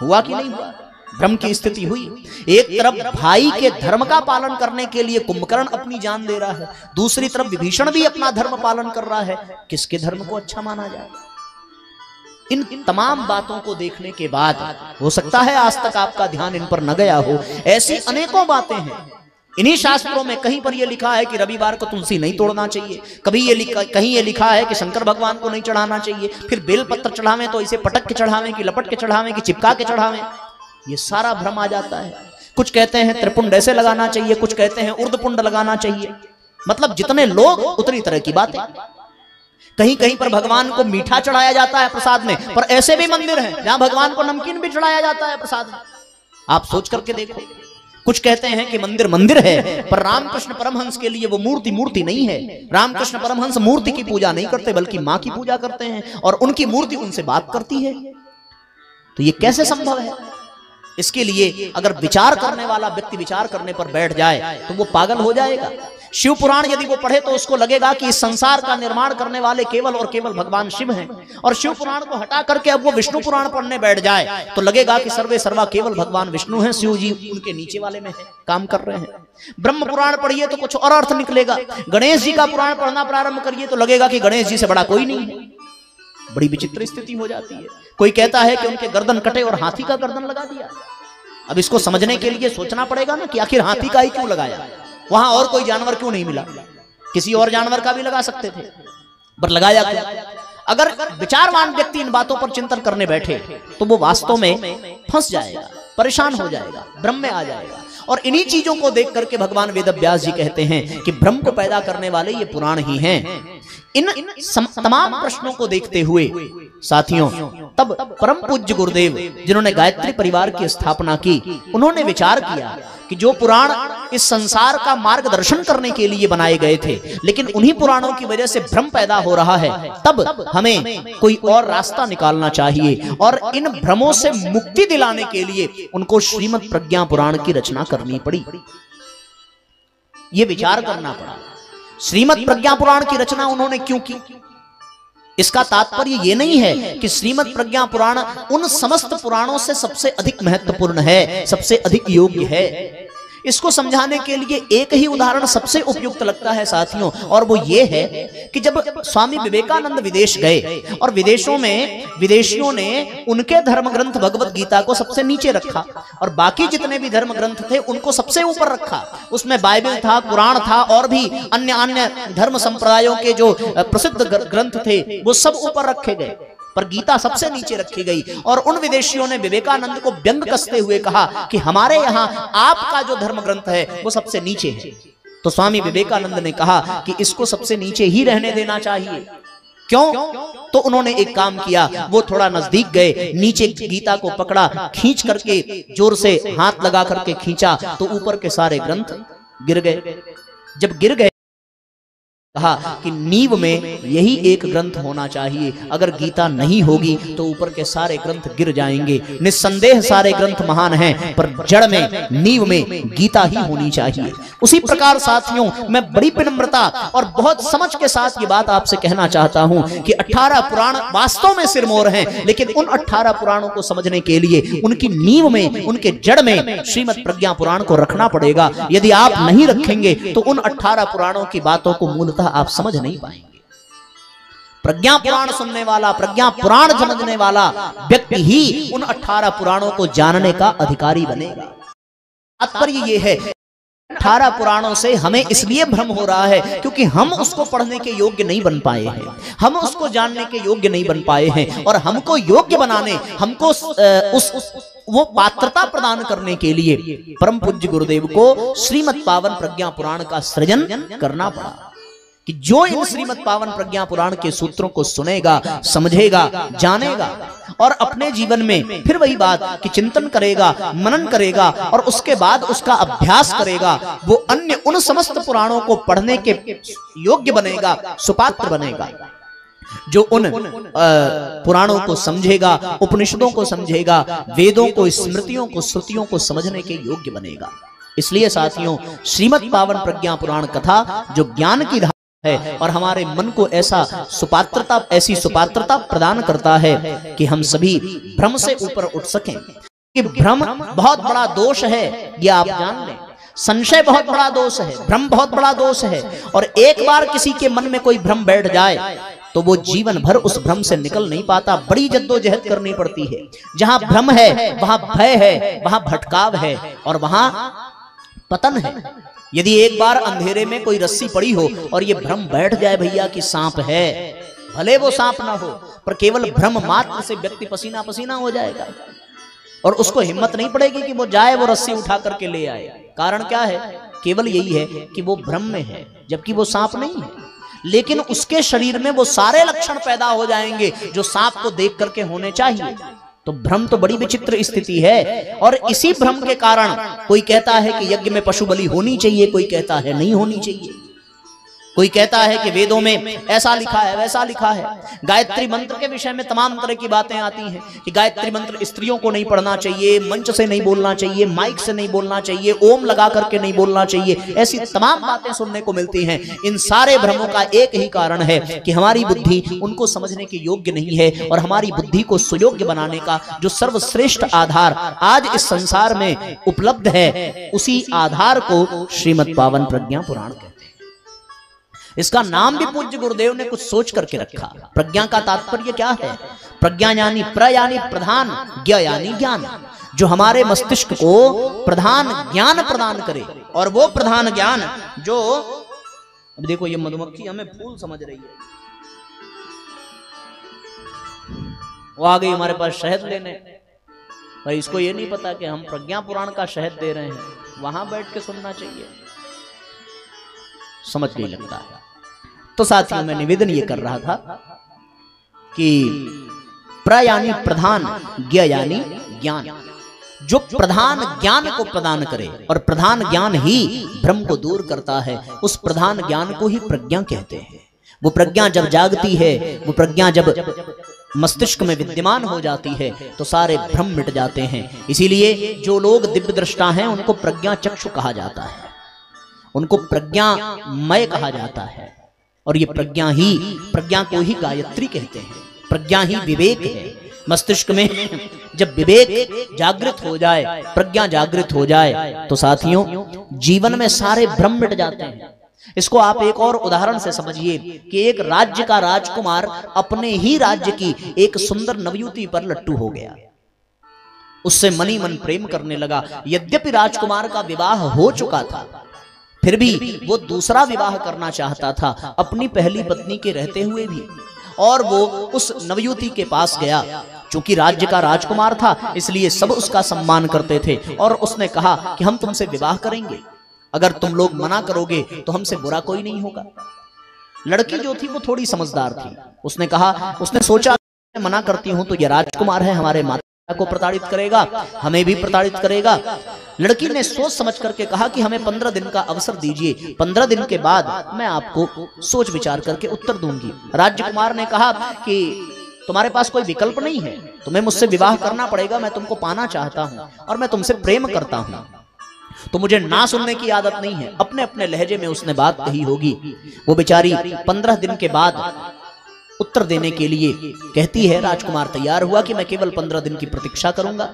हुआ कि नहीं हुआ? ब्रह्म की स्थिति हुई। एक तरफ भाई के धर्म का पालन करने के लिए कुंभकर्ण अपनी जान दे रहा है, दूसरी तरफ विभीषण भी अपना धर्म पालन कर रहा है। किसके धर्म को अच्छा माना जाए? इन तमाम बातों को देखने के बाद हो सकता है आज तक आपका ध्यान इन पर न गया हो, ऐसी अनेकों बातें हैं। इन्हीं शास्त्रों में कहीं पर यह लिखा है कि रविवार को तुलसी नहीं तोड़ना चाहिए, कहीं ये लिखा है कि शंकर भगवान को नहीं चढ़ाना चाहिए, फिर बेलपत्र चढ़ावें तो इसे पटक के चढ़ावें कि लपट के चढ़ावें कि चिपका के चढ़ावें। ये सारा भ्रम आ जाता है। कुछ कहते हैं त्रिपुंड ऐसे लगाना चाहिए, कुछ कहते हैं ऊर्ध्वपुंड लगाना चाहिए। मतलब जितने लोग उतनी तरह की बातें। कहीं कहीं पर भगवान को मीठा चढ़ाया जाता है प्रसाद में, पर ऐसे भी मंदिर हैं जहां भगवान को नमकीन भी चढ़ाया जाता है प्रसाद में। आप सोच करके देखो। कुछ कहते हैं कि मंदिर मंदिर है, पर रामकृष्ण परमहंस के लिए वो मूर्ति नहीं है। रामकृष्ण परमहंस मूर्ति की पूजा नहीं करते बल्कि मां की पूजा करते हैं, और उनकी मूर्ति उनसे बात करती है। तो ये कैसे संभव है? इसके लिए अगर विचार करने वाला व्यक्ति विचार करने पर बैठ जाए तो वो पागल हो जाएगा। शिव पुराण यदि वो पढ़े तो उसको लगेगा कि इस संसार का निर्माण करने वाले केवल और केवल भगवान शिव हैं, और शिव पुराण को हटा करके अब वो विष्णु पुराण पढ़ने बैठ जाए तो लगेगा कि सर्वे सर्वा केवल भगवान विष्णु हैं, शिव जी उनके नीचे वाले में है, काम कर रहे हैं। ब्रह्म पुराण पढ़िए तो कुछ और अर्थ निकलेगा। गणेश जी का पुराण पढ़ना प्रारंभ करिए तो लगेगा कि गणेश जी से बड़ा कोई नहीं है। बड़ी विचित्र स्थिति हो जाती है। कोई कहता है कि उनके गर्दन कटे और हाथी का गर्दन लगा दिया। अब इसको समझने के लिए सोचना पड़ेगा ना कि आखिर हाथी का ही क्यों लगाया, वहां और कोई जानवर क्यों नहीं मिला? किसी और जानवर का भी लगा सकते थे, पर लगाया क्यों? अगर विचारवान व्यक्ति इन बातों पर चिंतन करने बैठे तो वो वास्तव में फंस जाएगा, परेशान हो जाएगा, भ्रम में आ जाएगा। और इन्हीं चीजों को देख करके भगवान वेदव्यास जी कहते हैं कि ब्रह्म को पैदा करने वाले ये पुराण ही हैं। इन तमाम प्रश्नों को देखते हुए साथियों, तब परम पूज्य गुरुदेव जिन्होंने गायत्री परिवार की स्थापना की, उन्होंने विचार किया कि जो पुराण इस संसार का मार्गदर्शन करने के लिए बनाए गए थे, लेकिन उन्हीं पुराणों की वजह से भ्रम पैदा हो रहा है, तब हमें कोई और रास्ता निकालना चाहिए। और इन भ्रमों से मुक्ति दिलाने के लिए उनको श्रीमद् प्रज्ञा पुराण की रचना करनी पड़ी। ये विचार करना पड़ा। श्रीमद् प्रज्ञा पुराण की रचना उन्होंने क्यों की? इसका तात्पर्य ये नहीं है कि श्रीमद् प्रज्ञा पुराण उन समस्त पुराणों से सबसे अधिक महत्वपूर्ण है, सबसे अधिक योग्य है। इसको समझाने के लिए एक ही उदाहरण सबसे उपयुक्त लगता है साथियों, और वो ये है कि जब स्वामी विवेकानंद विदेश गए और विदेशियों ने उनके धर्म ग्रंथ भगवत गीता को सबसे नीचे रखा और बाकी जितने भी धर्म ग्रंथ थे उनको सबसे ऊपर रखा। उसमें बाइबल था, कुरान था, और भी अन्य धर्म संप्रदायों के जो प्रसिद्ध ग्रंथ थे वो सब ऊपर रखे गए, पर गीता सबसे नीचे रखी गई। और उन विदेशियों ने विवेकानंद को व्यंग कसते हुए कहा कि हमारे यहाँ आपका जो धर्म ग्रंथ है वो सबसे नीचे है। तो स्वामी विवेकानंद ने कहा कि इसको सबसे नीचे ही रहने देना चाहिए। क्यों? तो उन्होंने एक काम किया, वो थोड़ा नजदीक गए, नीचे गीता को पकड़ा, खींच करके जोर से हाथ लगा करके खींचा तो ऊपर के सारे ग्रंथ गिर गए। जब गिर गए कहा कि नींव में यही एक ग्रंथ होना चाहिए, अगर गीता नहीं होगी तो ऊपर के सारे ग्रंथ गिर जाएंगे। निस्संदेह सारे ग्रंथ महान हैं, पर जड़ में, नींव में गीता ही होनी चाहिए। उसी प्रकार साथियों, मैं बड़ी विनम्रता और बहुत समझ के साथ ये बात आपसे कहना चाहता हूं कि 18 पुराण वास्तव में सिरमौर हैं, लेकिन उन 18 पुराणों को समझने के लिए उनकी नींव में, उनके जड़ में श्रीमद् प्रज्ञा पुराण को रखना पड़ेगा। यदि आप नहीं रखेंगे तो उन 18 पुराणों की बातों को मूलतः आप समझ नहीं पाएंगे। प्रज्ञा पुराण सुनने वाला, प्रज्ञा पुराण समझने वाला व्यक्ति ही उन 18 पुराणों को जानने का अधिकारी बनेगा। तात्पर्य ये है 18 पुराणों से हमें इसलिए भ्रम हो रहा है क्योंकि हम उसको पढ़ने के योग्य नहीं बन पाए हैं, हम उसको जानने के योग्य नहीं बन पाए हैं। और हमको योग्य बनाने, हमको वो पात्रता प्रदान करने के लिए परम पूज्य गुरुदेव को श्रीमद् पावन प्रज्ञा पुराण का सृजन करना पड़ा कि जो इन श्रीमद् पावन प्रज्ञा पुराण के सूत्रों को सुनेगा, समझेगा, जानेगा और अपने जीवन में फिर वही बात कि चिंतन करेगा, मनन करेगा और उसके बाद उसका अभ्यास करेगा, वो अन्य उन समस्त पुराणों को पढ़ने के योग्य बनेगा, सुपात्र बनेगा। जो उन पुराणों को समझेगा, उपनिषदों को समझेगा, वेदों को, स्मृतियों को, श्रुतियों को समझने के योग्य बनेगा। इसलिए साथियों, श्रीमद् पावन प्रज्ञा पुराण कथा जो ज्ञान की धारा है और हमारे मन को ऐसी सुपात्रता प्रदान करता है कि हम सभी भ्रम से ऊपर उठ सकें। कि भ्रम बहुत बड़ा दोष है, ये आप जान लें। संशय बहुत बड़ा दोष है, भ्रम बहुत बड़ा दोष है। और एक बार किसी के मन में कोई भ्रम बैठ जाए तो वो जीवन भर उस भ्रम से निकल नहीं पाता, बड़ी जद्दोजहद करनी पड़ती है। जहां भ्रम है वहां भय है, वहां भटकाव है और वहां पतन है। यदि एक बार अंधेरे में कोई रस्सी पड़ी हो और ये भ्रम बैठ जाए भैया कि सांप है, भले वो सांप ना हो पर केवल भ्रम मात्र से व्यक्ति पसीना पसीना हो जाएगा और उसको हिम्मत नहीं पड़ेगी कि वो जाए, वो रस्सी उठा करके ले आए। कारण क्या है? केवल यही है कि वो भ्रम में है, जबकि वो सांप नहीं है। लेकिन उसके शरीर में वो सारे लक्षण पैदा हो जाएंगे जो सांप को देख करके होने चाहिए। तो भ्रम तो बड़ी विचित्र स्थिति है। और इसी भ्रम के कारण कोई कहता है कि यज्ञ में पशु बलि होनी चाहिए, कोई कहता है नहीं होनी चाहिए, कोई कहता है कि वेदों में ऐसा लिखा है, वैसा लिखा है। गायत्री मंत्र के विषय में तमाम तरह की बातें आती हैं कि गायत्री मंत्र स्त्रियों को नहीं पढ़ना चाहिए, मंच से नहीं बोलना चाहिए, माइक से नहीं बोलना चाहिए, ओम लगा करके नहीं बोलना चाहिए। ऐसी तमाम बातें सुनने को मिलती हैं। इन सारे भ्रमों का एक ही कारण है कि हमारी बुद्धि उनको समझने के योग्य नहीं है और हमारी बुद्धि को सुयोग्य बनाने का जो सर्वश्रेष्ठ आधार आज इस संसार में उपलब्ध है, उसी आधार को श्रीमद् पावन प्रज्ञा पुराण कहते हैं। इसका नाम भी पूज्य गुरुदेव ने कुछ सोच करके रखा। प्रज्ञा का तात्पर्य क्या है? प्रज्ञा यानी प्र यानी प्रधान, ज्ञ यानी ज्ञान, जो हमारे मस्तिष्क को प्रधान ज्ञान प्रदान करे। और वो प्रधान ज्ञान जो, अब देखो ये मधुमक्खी हमें फूल समझ रही है, वो आ गई हमारे पास शहद लेने, भाई इसको ये नहीं पता कि हम प्रज्ञा पुराण का शहद दे रहे हैं, वहां बैठ के सुनना चाहिए, समझ नहीं लगता है। तो साथियों, मैं निवेदन ये कर रहा था कि प्र यानी प्रधान, ज्ञ यानी ज्ञान, जो प्रधान ज्ञान को प्रदान करे और प्रधान ज्ञान ही भ्रम को दूर करता है, उस प्रधान ज्ञान को ही प्रज्ञा कहते हैं। वो प्रज्ञा जब जागती है, वो प्रज्ञा जब मस्तिष्क में विद्यमान हो जाती है तो सारे भ्रम मिट जाते हैं। इसीलिए जो लोग दिव्य दृष्टा हैं उनको प्रज्ञा चक्षु कहा जाता है, उनको प्रज्ञामय कहा जाता है। और ये प्रज्ञा को ही गायत्री कहते हैं। प्रज्ञा ही विवेक है। मस्तिष्क में जब विवेक जागृत हो जाए, प्रज्ञा जागृत हो जाए तो साथियों जीवन में सारे भ्रम मिट जाते हैं। इसको आप एक और उदाहरण से समझिए कि एक राज्य का राजकुमार अपने ही राज्य की एक सुंदर नवयुवती पर लट्टू हो गया, उससे मनी मन प्रेम करने लगा। यद्यपि राजकुमार का विवाह हो चुका था, फिर भी वो दूसरा विवाह करना चाहता था अपनी पहली पत्नी के रहते हुए भी। और वो उस नवयुवती के पास गया, चूंकि राज्य का राजकुमार था इसलिए सब उसका सम्मान करते थे, और उसने कहा कि हम तुमसे विवाह करेंगे, अगर तुम लोग मना करोगे तो हमसे बुरा कोई नहीं होगा। लड़की जो थी वो थोड़ी समझदार थी, उसने कहा, उसने सोचा मना करती हूं तो यह राजकुमार है, हमारे माता को प्रताड़ित करेगा, हमें भी प्रताड़ित करेगा। लड़की ने सोच समझ करके कहा कि हमें 15 दिन का अवसर दीजिए, 15 दिन के बाद मैं आपको सोच विचार करके उत्तर दूंगी। राजकुमार ने कहा कि तुम्हारे पास कोई विकल्प नहीं है, तुम्हें मुझसे विवाह करना पड़ेगा, मैं तुमको पाना चाहता हूं और मैं तुमसे प्रेम करता हूं। तो मुझे ना सुनने की आदत नहीं है। अपने अपने लहजे में उसने बात कही होगी। वो बेचारी 15 दिन के बाद उत्तर देने के लिए कहती है। राजकुमार तैयार हुआ कि मैं केवल 15 दिन की प्रतीक्षा करूंगा।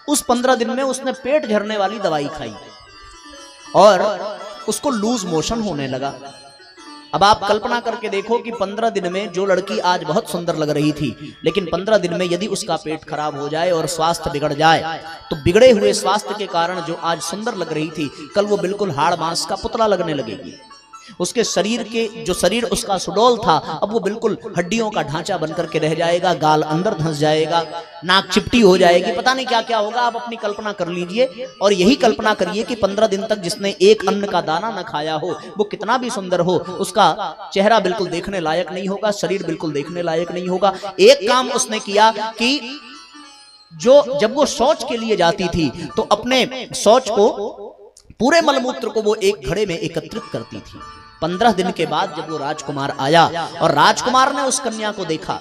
उस 15 दिन में उसने पेट झरने वाली दवाई खाई और उसको लूज मोशन होने लगा। अब आप कल्पना करके देखो कि 15 दिन में जो लड़की आज बहुत सुंदर लग रही थी, लेकिन 15 दिन में यदि उसका पेट खराब हो जाए और स्वास्थ्य बिगड़ जाए, तो बिगड़े हुए स्वास्थ्य के कारण जो आज सुंदर लग रही थी, कल वो बिल्कुल हाड़ मांस का पुतला लगने लगेगी। उसके शरीर के जो शरीर उसका सुडौल था, अब वो बिल्कुल हड्डियों का ढांचा बनकर के रह जाएगा, गाल अंदर धंस जाएगा, नाक चिपटी हो जाएगी, पता नहीं क्या क्या होगा। आप अपनी कल्पना कर लीजिए और यही कल्पना करिए कि 15 दिन तक जिसने एक अन्न का दाना न खाया हो, वो कितना भी सुंदर हो, उसका चेहरा बिल्कुल देखने लायक नहीं होगा, शरीर बिल्कुल देखने लायक नहीं होगा। एक काम उसने किया कि जब वो शौच के लिए जाती थी तो अपने शौच को, पूरे मलमूत्र को वो एक घड़े में एकत्रित करती थी। 15 दिन के बाद जब वो राजकुमार आया और राजकुमार ने उस कन्या को देखा,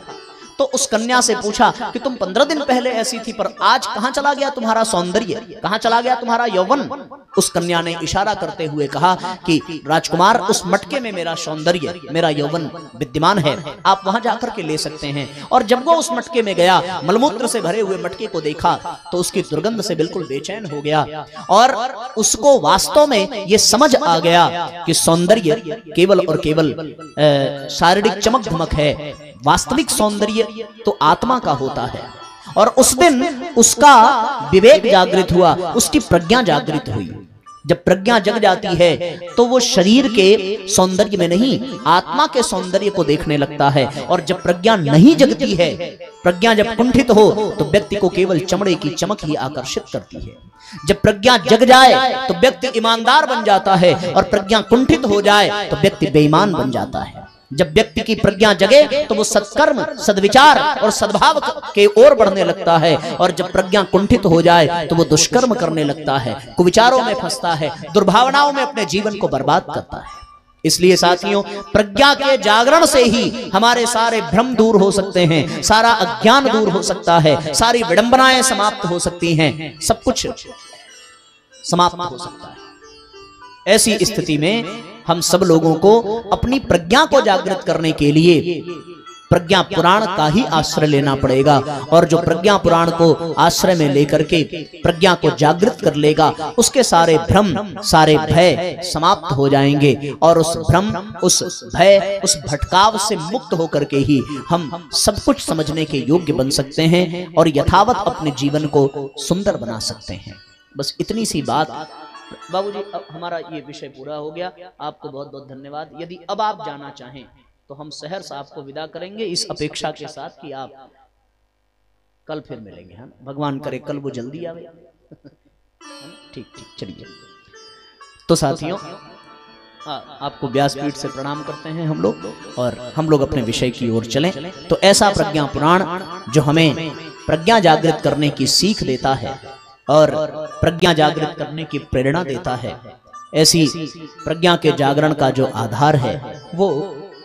तो उस कन्या से पूछा कि तुम 15 दिन पहले ऐसी थी, पर आज कहां चला गया तुम्हारा सौंदर्य, कहां चला गया तुम्हारा यौवन। उस कन्या ने इशारा करते हुए कहा कि राजकुमार, उस मटके में मेरा सौंदर्य, मेरा यौवन विद्यमान है, आप वहां जाकर के ले सकते हैं। और जब वो उस मटके में गया, मलमूत्र से भरे हुए मटके को देखा, तो उसकी दुर्गंध से बिल्कुल बेचैन हो गया और उसको वास्तव में ये समझ आ गया कि सौंदर्य केवल और केवल शारीरिक चमक धमक है, वास्तविक सौंदर्य तो आत्मा का होता है। और उस दिन उसका विवेक जागृत हुआ, उसकी प्रज्ञा जागृत हुई। जब प्रज्ञा जग जाती है तो वो शरीर के सौंदर्य में नहीं, आत्मा के सौंदर्य को देखने लगता है। और जब प्रज्ञा नहीं जगती है, प्रज्ञा जब कुंठित हो, तो व्यक्ति को केवल चमड़े की चमक ही आकर्षित करती है। जब प्रज्ञा जग जाए तो व्यक्ति ईमानदार बन जाता है, और प्रज्ञा कुंठित हो जाए तो व्यक्ति बेईमान बन जाता है। जब व्यक्ति की प्रज्ञा जगे तो वो सत्कर्म, सद्विचार और सद्भाव के ओर बढ़ने लगता है, और जब प्रज्ञा कुंठित हो जाए तो वो दुष्कर्म करने लगता है, कुविचारों में फंसता है, दुर्भावनाओं में अपने जीवन को बर्बाद करता है। इसलिए साथियों, प्रज्ञा के जागरण से ही हमारे सारे भ्रम दूर हो सकते हैं, सारा अज्ञान दूर हो सकता है, सारी विडंबनाएं समाप्त हो सकती हैं, सब कुछ समाप्त हो सकता है। ऐसी स्थिति में हम सब लोगों को अपनी प्रज्ञा को जागृत करने के लिए प्रज्ञा पुराण का ही आश्रय लेना पड़ेगा। और जो प्रज्ञा पुराण को आश्रय में लेकर के प्रज्ञा को जागृत कर लेगा, उसके सारे भ्रम, सारे भय समाप्त हो जाएंगे, और उस भ्रम, उस भय, उस भटकाव से मुक्त होकर के ही हम सब कुछ समझने के योग्य बन सकते हैं और यथावत अपने जीवन को सुंदर बना सकते हैं। बस इतनी सी बात। बाबूजी, अब हमारा ये विषय पूरा हो गया, आपको बहुत बहुत धन्यवाद। यदि अब आप जाना चाहें तो हम शहर से आपको विदा करेंगे, इस अपेक्षा के साथ कि आप कल फिर मिलेंगे। हाँ, भगवान करे कल वो जल्दी आवे। ठीक ठीक, चलिए। तो साथियों, आपको व्यासपीठ से प्रणाम करते हैं हम लोग, और हम लोग अपने विषय की ओर चलें। तो ऐसा प्रज्ञा पुराण जो हमें प्रज्ञा जागृत करने की सीख देता है और प्रज्ञा जागृत करने की प्रेरणा देता है, ऐसी प्रज्ञा के जागरण का जो आधार है, वो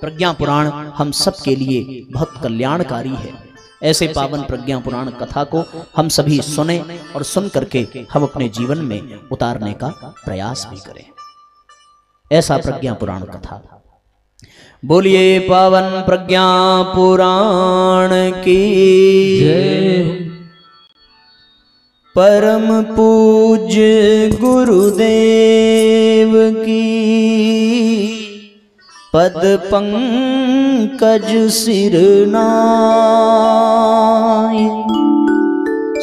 प्रज्ञा पुराण हम सब के लिए बहुत कल्याणकारी है। ऐसे पावन प्रज्ञा पुराण कथा को हम सभी सुने और सुन करके हम अपने जीवन में उतारने का प्रयास भी करें। ऐसा प्रज्ञा पुराण कथा। बोलिए पावन प्रज्ञा पुराण की जय। परम पूज्य गुरुदेव की पद पंकज सिर नाय,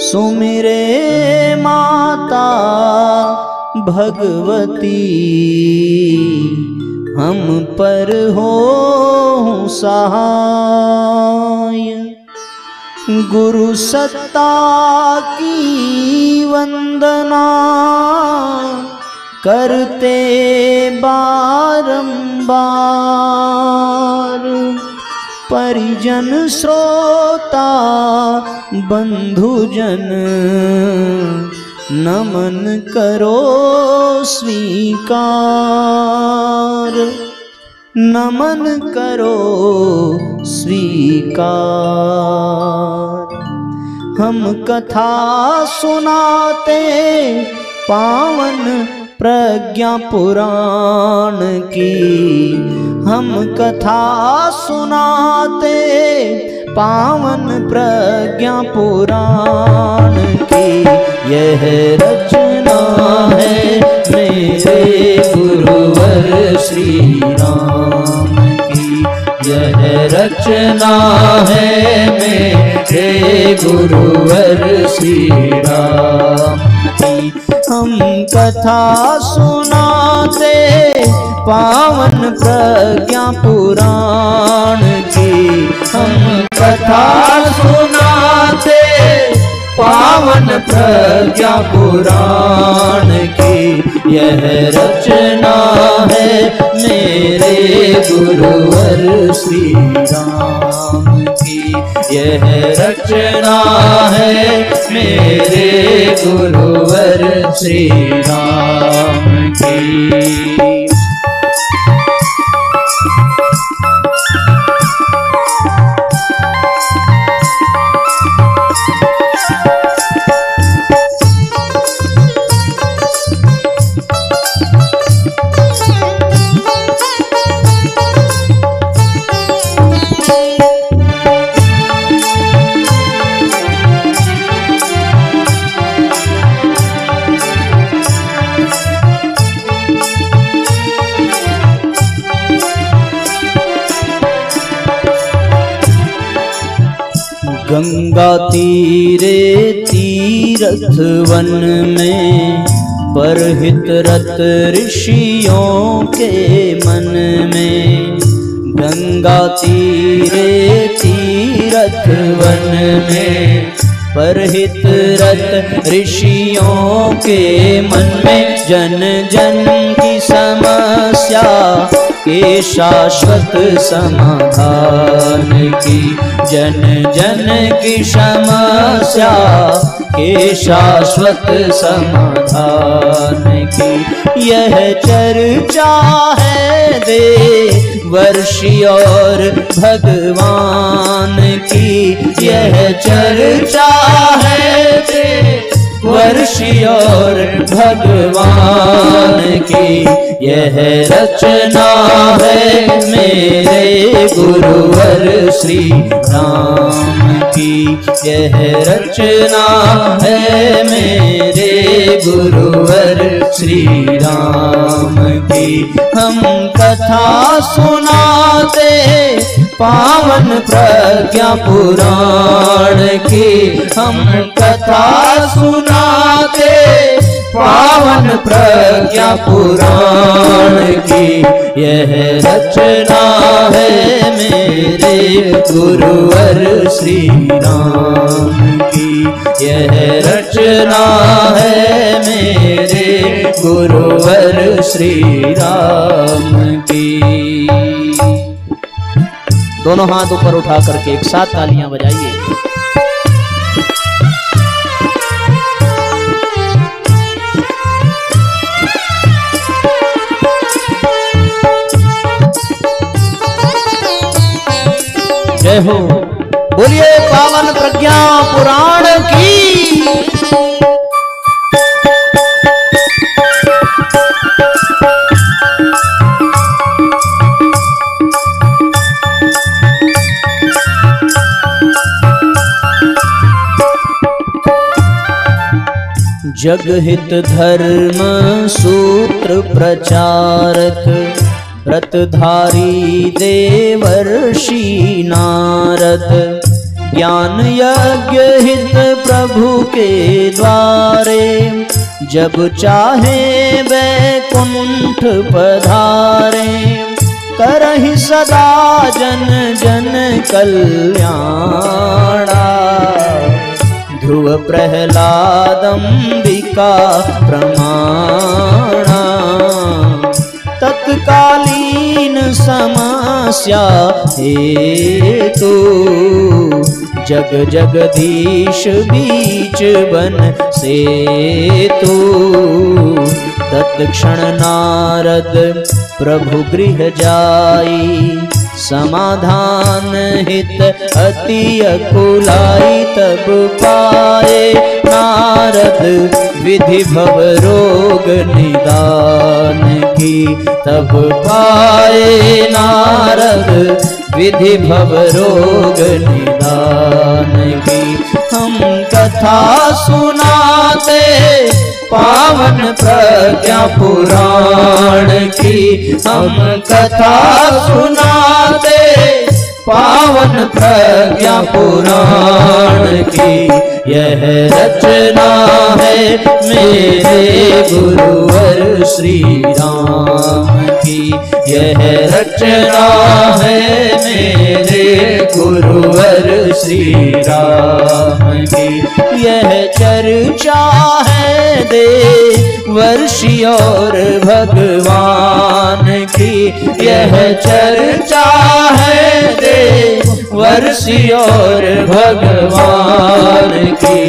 सुमिरे माता भगवती, हम पर हो सहाय। गुरु सत्ता की वंदना करते बारंबार, परिजन श्रोता बंधुजन नमन करो स्वीकार, नमन करो स्वीकार। हम कथा सुनाते पावन प्रज्ञा पुराण की, हम कथा सुनाते पावन प्रज्ञा पुराण की। यह रचना है मेरे गुरुवर श्री राम। यह रचना है मेरे गुरुवर श्री राम की। हम कथा सुनाते पावन प्रज्ञा पुराण की। हम कथा सुनाते पावन प्रज्ञा पुराण की। यह रचना है मेरे गुरुवर श्री राम की। यह रचना है मेरे गुरुवर श्री राम की। गंगा तीरे तीरथ वन में परहित रत ऋषियों के मन में। गंगा तीरे तीरथ वन में परहित रत ऋषियों के मन में। जन जन की समस्या के शाश्वत समाधान की। जन जन की समस्या के शाश्वत समाधान की। यह चर्चा है देवर्षि और भगवान की। यह चर्चा है देवर्षि और भगवान की। यह रचना है मेरे गुरुवर श्री राम की। यह रचना है मेरे गुरुवर श्री राम की। हम कथा सुनाते पावन प्रज्ञा पुराण की। हम कथा सुनाते पावन प्रज्ञा पुराण की। यह रचना है मेरे गुरुवर श्री राम की। यह रचना है मेरे गुरुवर श्री राम की। दोनों हाथ ऊपर उठा करके एक साथ तालियां बजाइए। जय हो। बोलिए पावन प्रज्ञा पुराण की। जगहित धर्म सूत्र प्रचारक व्रतधारी देवर्षि नारद। ज्ञान यज्ञ हित प्रभु के द्वारे जब चाहे वैकुंठ पधारे। करहि सदा जन जन कल्याणा। ध्रुव प्रहलादंबिका प्रमाणा। तत्कालीन समस्या हेतु जग जगदीश बीच बन सेतु। तत्क्षण नारद प्रभु गृह जाई। समाधान हित अति अकुलाई। तब पाए नारद विधि भव रोग निदान की। तब पाए नारद विधि भव रोग निदान की। हम कथा सुनाते पावन प्रज्ञा पुराण की। हम कथा सुनाते पावन प्रज्ञा पुराण की यह रचना है मेरे गुरुवर श्री राम की। यह रचना है मेरे गुरुवर श्री राम की। यह चर्चा है देवर्षि और भगवान की। यह चर्चा है देवर्षि और भगवान की।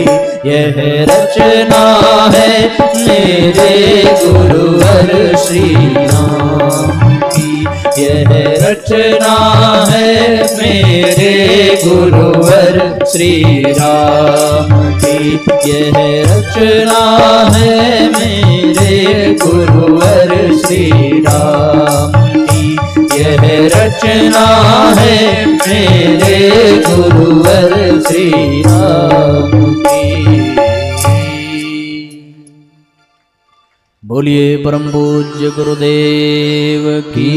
यह रचना है मेरे गुरुवर श्री राम की। यह रचना है मेरे गुरुवर श्री राम की। यह रचना है मेरे गुरुवर श्री राम की। यह रचना है मेरे गुरुवर श्री राम की। बोलिए परम पूज्य गुरुदेव की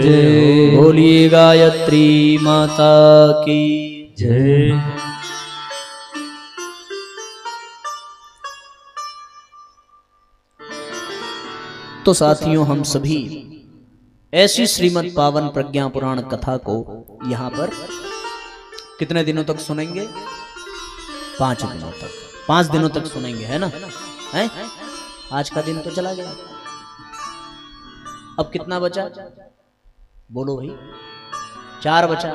जय। बोलिए गायत्री माता की जय। तो साथियों, हम सभी ऐसी श्रीमद् पावन प्रज्ञा पुराण कथा को यहाँ पर कितने दिनों तक सुनेंगे? 5 दिनों तक। 5 दिनों तक सुनेंगे, है ना? है? आज का दिन तो चला गया, अब कितना बचा? बोलो भाई, 4 बचा।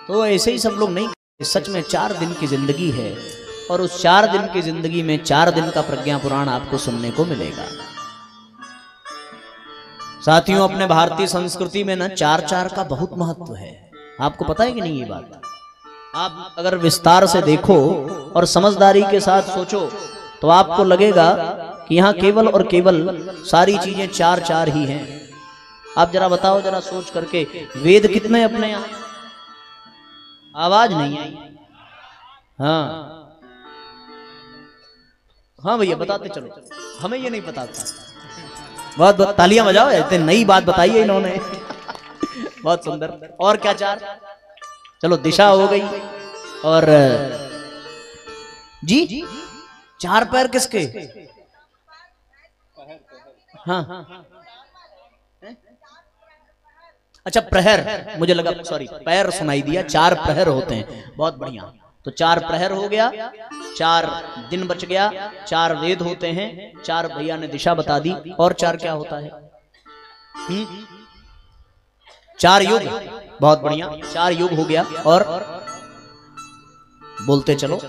तो ऐसे ही सब लोग नहीं, सच में 4 दिन की जिंदगी है और उस 4 दिन की जिंदगी में 4 दिन का प्रज्ञा पुराण आपको सुनने को मिलेगा। साथियों, अपने भारतीय संस्कृति में ना 4-4 का बहुत महत्व है। आपको पता है कि नहीं ये बात? आप अगर विस्तार से देखो और समझदारी के साथ सोचो तो आपको लगेगा कि यहाँ केवल और केवल सारी चीजें 4-4 ही हैं। आप जरा बताओ, जरा सोच करके, वेद कितने अपने यहाँ? आवाज नहीं आई। हाँ भैया, बताते चलो, हमें ये नहीं पता था। बहुत बहुत तालियां बजाओ, इतनी नई बात बताई है इन्होंने। बहुत सुंदर। और क्या 4? चलो, दिशा हो गई। और जी 4 पैर किसके? हाँ, अच्छा प्रहर, मुझे लगा, सॉरी, पैर सुनाई दिया। 4 प्रहर होते हैं। बहुत बढ़िया। तो 4 प्रहर हो गया, 4 दिन बच गया, 4 वेद होते हैं, 4 भैया ने दिशा बता दी। और 4 क्या होता है? 4 युग। बहुत बढ़िया, 4 युग हो गया। और बोलते चलो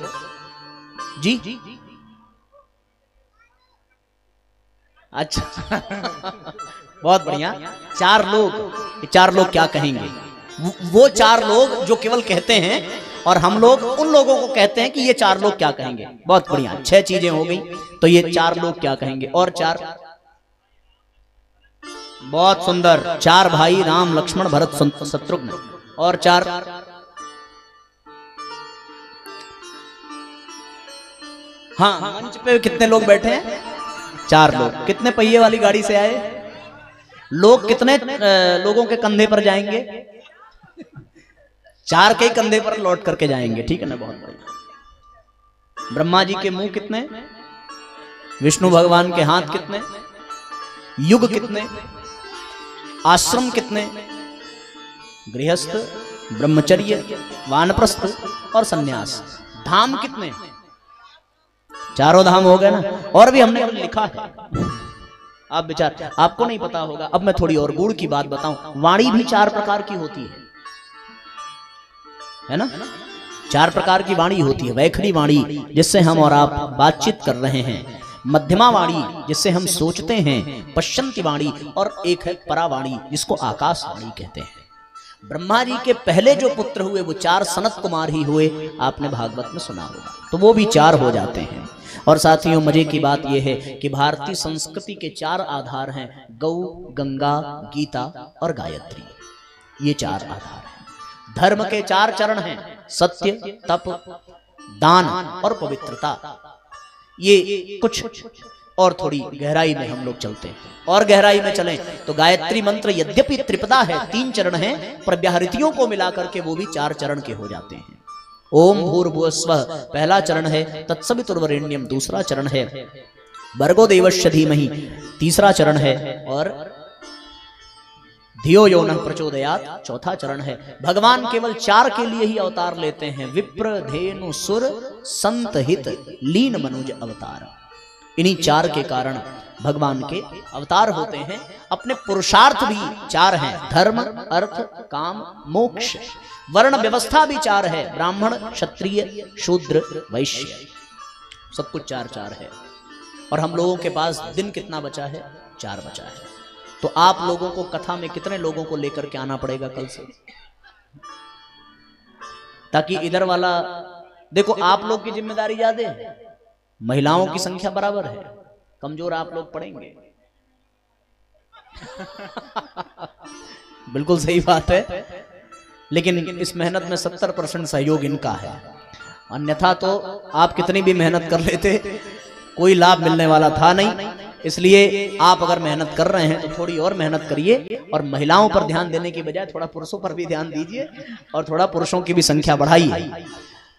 जी। अच्छा बहुत बढ़िया। 4 लोग, 4 लोग क्या कहेंगे? वो 4 लोग जो केवल कहते हैं, और हम लोग उन लोगों को कहते हैं कि ये 4 लोग क्या कहेंगे। बहुत बढ़िया, 6 चीजें हो गई। तो ये 4 लोग क्या कहेंगे? और 4, बहुत सुंदर, 4 भाई राम लक्ष्मण भरत शत्रुघ्न। और 4, हाँ, मंच पे कितने लोग बैठे हैं? 4 लोग। कितने पहिए वाली गाड़ी से आए लोग? कितने लोगों के कंधे पर जाएंगे? 4 के कंधे पर लौट करके जाएंगे। ठीक है ना? बहुत बढ़िया। ब्रह्मा जी के मुंह कितने? विष्णु भगवान के हाथ कितने? युग कितने? आश्रम कितने? गृहस्थ, ब्रह्मचर्य, वानप्रस्थ और सन्यास। धाम कितने? 4 धाम हो गए ना? और भी हमने लिखा है, आप विचार, आपको नहीं पता होगा। अब मैं थोड़ी और गुड़ की बात बताऊं। वाणी भी 4 प्रकार की होती है ना? 4 प्रकार की वाणी होती है। वैखरी वाणी, जिससे हम और आप बातचीत कर रहे हैं। मध्यमा वाणी, जिससे हम सोचते हैं। पश्चंती वाणी, और एक है परावाणी, जिसको आकाश वाणी कहते हैं। ब्रह्मा जी के पहले जो पुत्र हुए वो 4 सनत कुमार ही हुए। आपने भागवत में सुना होगा। तो वो भी 4 हो जाते हैं। और साथियों, मजे की बात यह है कि भारतीय संस्कृति के 4 आधार हैं: गौ, गंगा, गीता और गायत्री। ये 4 आधार हैं। धर्म के 4 चरण हैं: सत्य, तप, दान और पवित्रता। ये कुछ और थोड़ी गहराई में हम लोग चलते हैं, और गहराई में चलें तो गायत्री मंत्र यद्यपि त्रिपदा है, 3 चरण हैं, पर व्याहृतियों को मिलाकर के वो भी 4 चरण के हो जाते हैं। ओम भूर्भुवस्वः पहला चरण है, तत्सवितुर्वरेण्यम दूसरा चरण है, भर्गो देवस्य धीमहि तीसरा चरण है, और धियो यो नः प्रचोदयात् चौथा चरण है। भगवान केवल 4 के लिए ही अवतार लेते हैं, विप्र धेनु सुर संत हित लीन मनुज अवतार। इन्हीं 4 के कारण भगवान के अवतार होते हैं। अपने पुरुषार्थ भी 4 हैं, धर्म अर्थ काम मोक्ष। वर्ण व्यवस्था भी 4 है, ब्राह्मण क्षत्रिय शूद्र वैश्य, सब कुछ 4 है। और हम लोगों के पास दिन कितना बचा है? 4 बचा है। तो आप लोगों को कथा में कितने लोगों को लेकर के आना पड़ेगा कल से, ताकि इधर वाला देखो, आप लोग की जिम्मेदारी ज्यादा है, महिलाओं की संख्या बराबर है, कमजोर आप लोग पड़ेंगे। बिल्कुल सही बात है, लेकिन इस मेहनत में 70% सहयोग इनका है, अन्यथा तो आप कितनी भी मेहनत कर लेते कोई लाभ मिलने वाला था नहीं। इसलिए आप अगर मेहनत कर रहे हैं तो थोड़ी और मेहनत करिए, और महिलाओं पर ध्यान देने की बजाय थोड़ा पुरुषों पर भी ध्यान दीजिए, और थोड़ा पुरुषों की भी संख्या बढ़ाइए,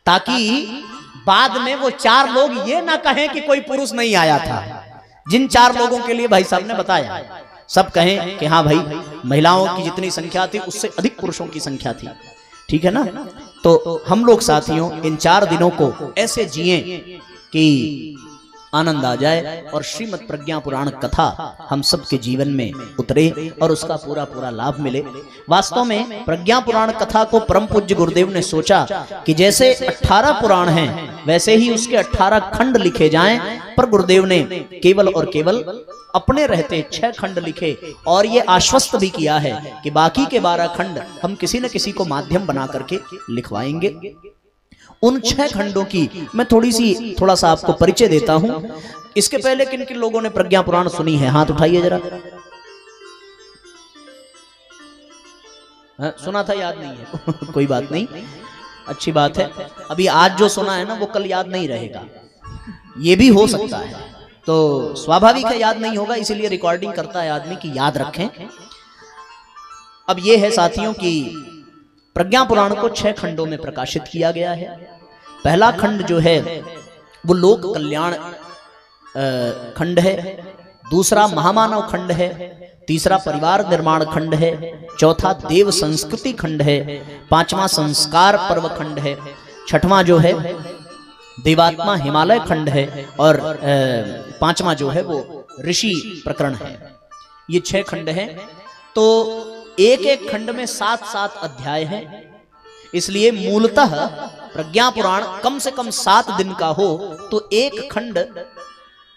ताकि बाद में वो 4 लोग ये ना कहें कि कोई पुरुष नहीं आया था। जिन 4 लोगों के लिए भाई साहब ने बताया, सब कहें कि हाँ भाई, महिलाओं की जितनी संख्या थी उससे अधिक पुरुषों की संख्या थी, ठीक है ना। तो हम लोग साथियों इन 4 दिनों को ऐसे जिए कि आनंद आ जाए, और श्रीमद् प्रज्ञा पुराण कथा हम सबके जीवन में उतरे और उसका पूरा पूरा लाभ मिले। वास्तव में प्रज्ञा पुराण कथा को परम पूज्य गुरुदेव ने सोचा कि जैसे 18 पुराण हैं वैसे ही उसके 18 खंड लिखे जाएं, पर गुरुदेव ने केवल और केवल अपने रहते 6 खंड लिखे, और ये आश्वस्त भी किया है कि बाकी के 12 खंड हम किसी न किसी को माध्यम बना करके लिखवाएंगे। उन 6 खंडों की मैं थोड़ा सा आपको परिचय देता हूं। इसके पहले किन किन लोगों ने प्रज्ञा पुराण सुनी है? हाथ उठाइए जरा। सुना था, याद नहीं है कोई बात नहीं, अच्छी बात है। अभी आज जो सुना है ना वो कल याद नहीं रहेगा, ये भी हो सकता है, तो स्वाभाविक है याद नहीं होगा, इसीलिए रिकॉर्डिंग करता है आदमी कि याद रखें। अब ये है साथियों कि प्रज्ञा पुराण को 6 खंडों में प्रकाशित किया गया है। पहला खंड जो है वो लोक कल्याण खंड है, दूसरा महामानव खंड है, तीसरा परिवार निर्माण खंड है, चौथा देव संस्कृति खंड है, 5वां संस्कार पर्व खंड है, 6वां जो है देवात्मा हिमालय खंड है, और 5वां जो है वो ऋषि प्रकरण है। ये 6 खंड हैं। तो एक खंड में 7-7 अध्याय हैं, इसलिए मूलतः प्रज्ञा पुराण कम से कम 7 दिन का हो तो एक खंड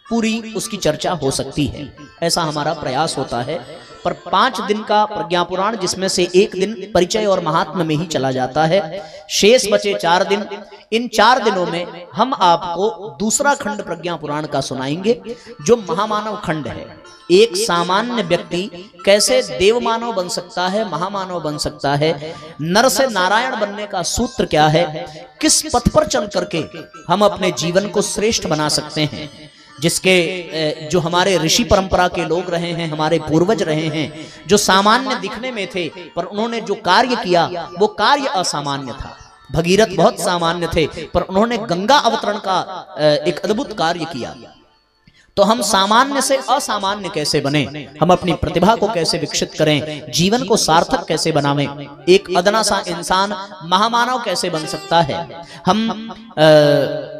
पूरी उसकी चर्चा हो सकती है, ऐसा हमारा प्रयास होता है। पर 5 दिन का प्रज्ञा पुराण, जिसमें से 1 दिन परिचय और महात्म्य में ही चला जाता है, शेष बचे 4 दिन। इन 4 दिनों में हम आपको दूसरा खंड प्रज्ञा पुराण का सुनाएंगे, जो महामानव खंड है। एक सामान्य व्यक्ति कैसे देवमानव बन सकता है, महामानव बन सकता है, नर से नारायण बनने का सूत्र क्या है, किस पथ पर चल करके हम अपने जीवन को श्रेष्ठ बना सकते हैं, जिसके जो हमारे ऋषि परंपरा के लोग रहे हैं, हमारे पूर्वज रहे हैं, जो सामान्य दिखने में थे पर उन्होंने जो कार्य किया वो कार्य असामान्य था। भगीरथ बहुत सामान्य थे पर उन्होंने गंगा अवतरण का एक अद्भुत कार्य किया। तो हम सामान्य से असामान्य कैसे बने, हम अपनी प्रतिभा को कैसे विकसित करें, जीवन को सार्थक कैसे बनावें, एक अदना सा इंसान महामानव कैसे बन सकता है, हम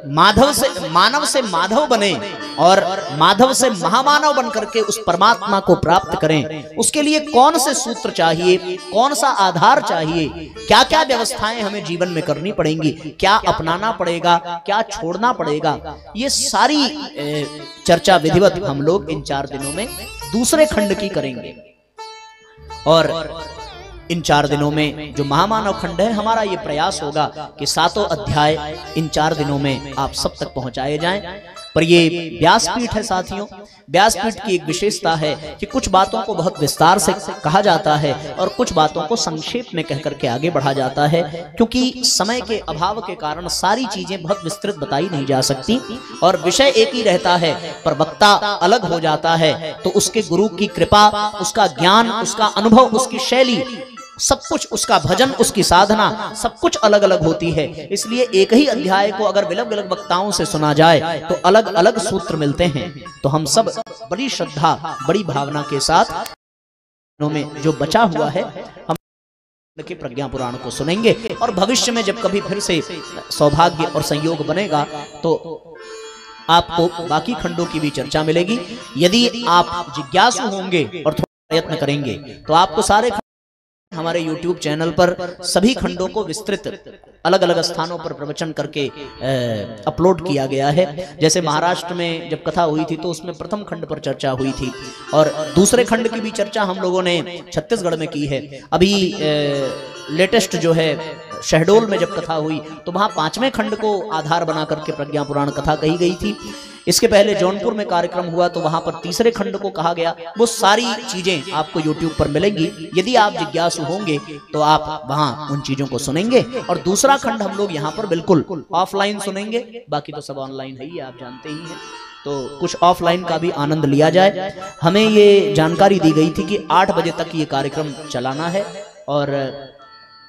मानव से माधव बने और माधव से महामानव बन करके उस परमात्मा को प्राप्त करें। उसके लिए कौन से सूत्र चाहिए, कौन सा आधार चाहिए, क्या क्या व्यवस्थाएं हमें जीवन में करनी पड़ेंगी, क्या अपनाना पड़ेगा, क्या छोड़ना पड़ेगा, ये सारी चर्चा विधिवत हम लोग इन 4 दिनों में दूसरे खंड की करेंगे। और इन 4 दिनों में जो महामानव खंड है, हमारा ये प्रयास होगा कि 7 अध्याय इन 4 दिनों में आप सब तक पहुंचाए जाएं। पर ये व्यासपीठ है साथियों। व्यासपीठ की एक विशेषता है कि कुछ बातों को बहुत विस्तार से कहा जाता है और कुछ बातों को संक्षेप में कह करके आगे बढ़ा जाता है, क्योंकि समय के अभाव के कारण सारी चीजें बहुत विस्तृत बताई नहीं जा सकती और विषय एक ही रहता है पर वक्ता अलग हो जाता है। तो उसके गुरु की कृपा, उसका ज्ञान, उसका अनुभव, उसकी शैली, सब कुछ, उसका भजन, उसकी साधना, सब कुछ अलग अलग होती है। इसलिए एक ही अध्याय को अगर विलग विलग वक्ताओं से सुना जाए तो अलग अलग सूत्र मिलते हैं। तो हम सब बड़ी श्रद्धा, बड़ी भावना के साथ में जो बचा हुआ है हम के प्रज्ञा पुराण को सुनेंगे और भविष्य में जब कभी फिर से सौभाग्य और संयोग बनेगा तो आपको बाकी खंडों की भी चर्चा मिलेगी। यदि आप जिज्ञासु होंगे और थोड़ा प्रयत्न करेंगे तो आपको सारे हमारे YouTube चैनल पर सभी खंडों को विस्तृत अलग अलग स्थानों पर प्रवचन करके अपलोड किया गया है। जैसे महाराष्ट्र में जब कथा हुई थी तो उसमें प्रथम खंड पर चर्चा हुई थी और दूसरे खंड की भी चर्चा हम लोगों ने छत्तीसगढ़ में की है। अभी लेटेस्ट जो है शहडोल में जब कथा हुई तो वहां 5वें खंड को आधार बना करके प्रज्ञा पुराण कथा कही गई थी। इसके पहले जौनपुर में कार्यक्रम हुआ तो वहां पर 3रे खंड को कहा गया। वो सारी चीजें आपको YouTube पर मिलेंगी। यदि आप जिज्ञासु होंगे तो आप वहां उन चीजों को सुनेंगे और दूसरा खंड हम लोग यहाँ पर बिल्कुल ऑफलाइन सुनेंगे। बाकी तो सब ऑनलाइन है ही, आप जानते ही हैं। तो कुछ ऑफलाइन का भी आनंद लिया जाए। हमें ये जानकारी दी गई थी कि 8 बजे तक ये कार्यक्रम चलाना है और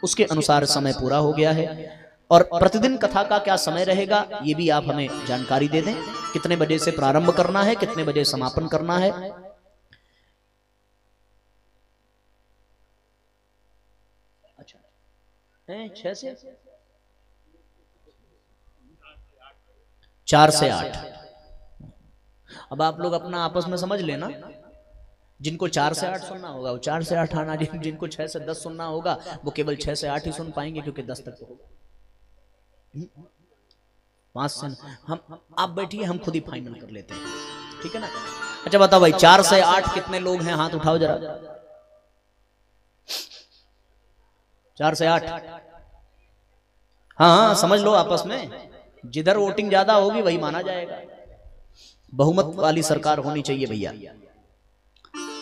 उसके अनुसार समय पूरा हो गया है। और प्रतिदिन कथा का क्या समय रहेगा ये भी आप हमें जानकारी दे दें। कितने बजे से प्रारंभ करना है, कितने बजे समापन करना है। अच्छा, 6 से 4 से 8। अब आप लोग अपना आपस में समझ लेना। जिनको 4 से 8 सुनना होगा वो 4 से 8 आना, जिनको 6 से 10 सुनना होगा वो केवल 6 से 8 ही सुन पाएंगे, क्योंकि 10 तक तो होगा। 5 से हम आप बैठिए, हम खुद ही फाइनल कर लेते हैं, ठीक है ना। अच्छा बताओ भाई, 4 से 8 कितने लोग हैं? हाथ उठाओ जरा। 4 से 8, हाँ समझ लो आपस में। जिधर वोटिंग ज्यादा होगी वही माना जाएगा। बहुमत वाली सरकार होनी चाहिए भैया।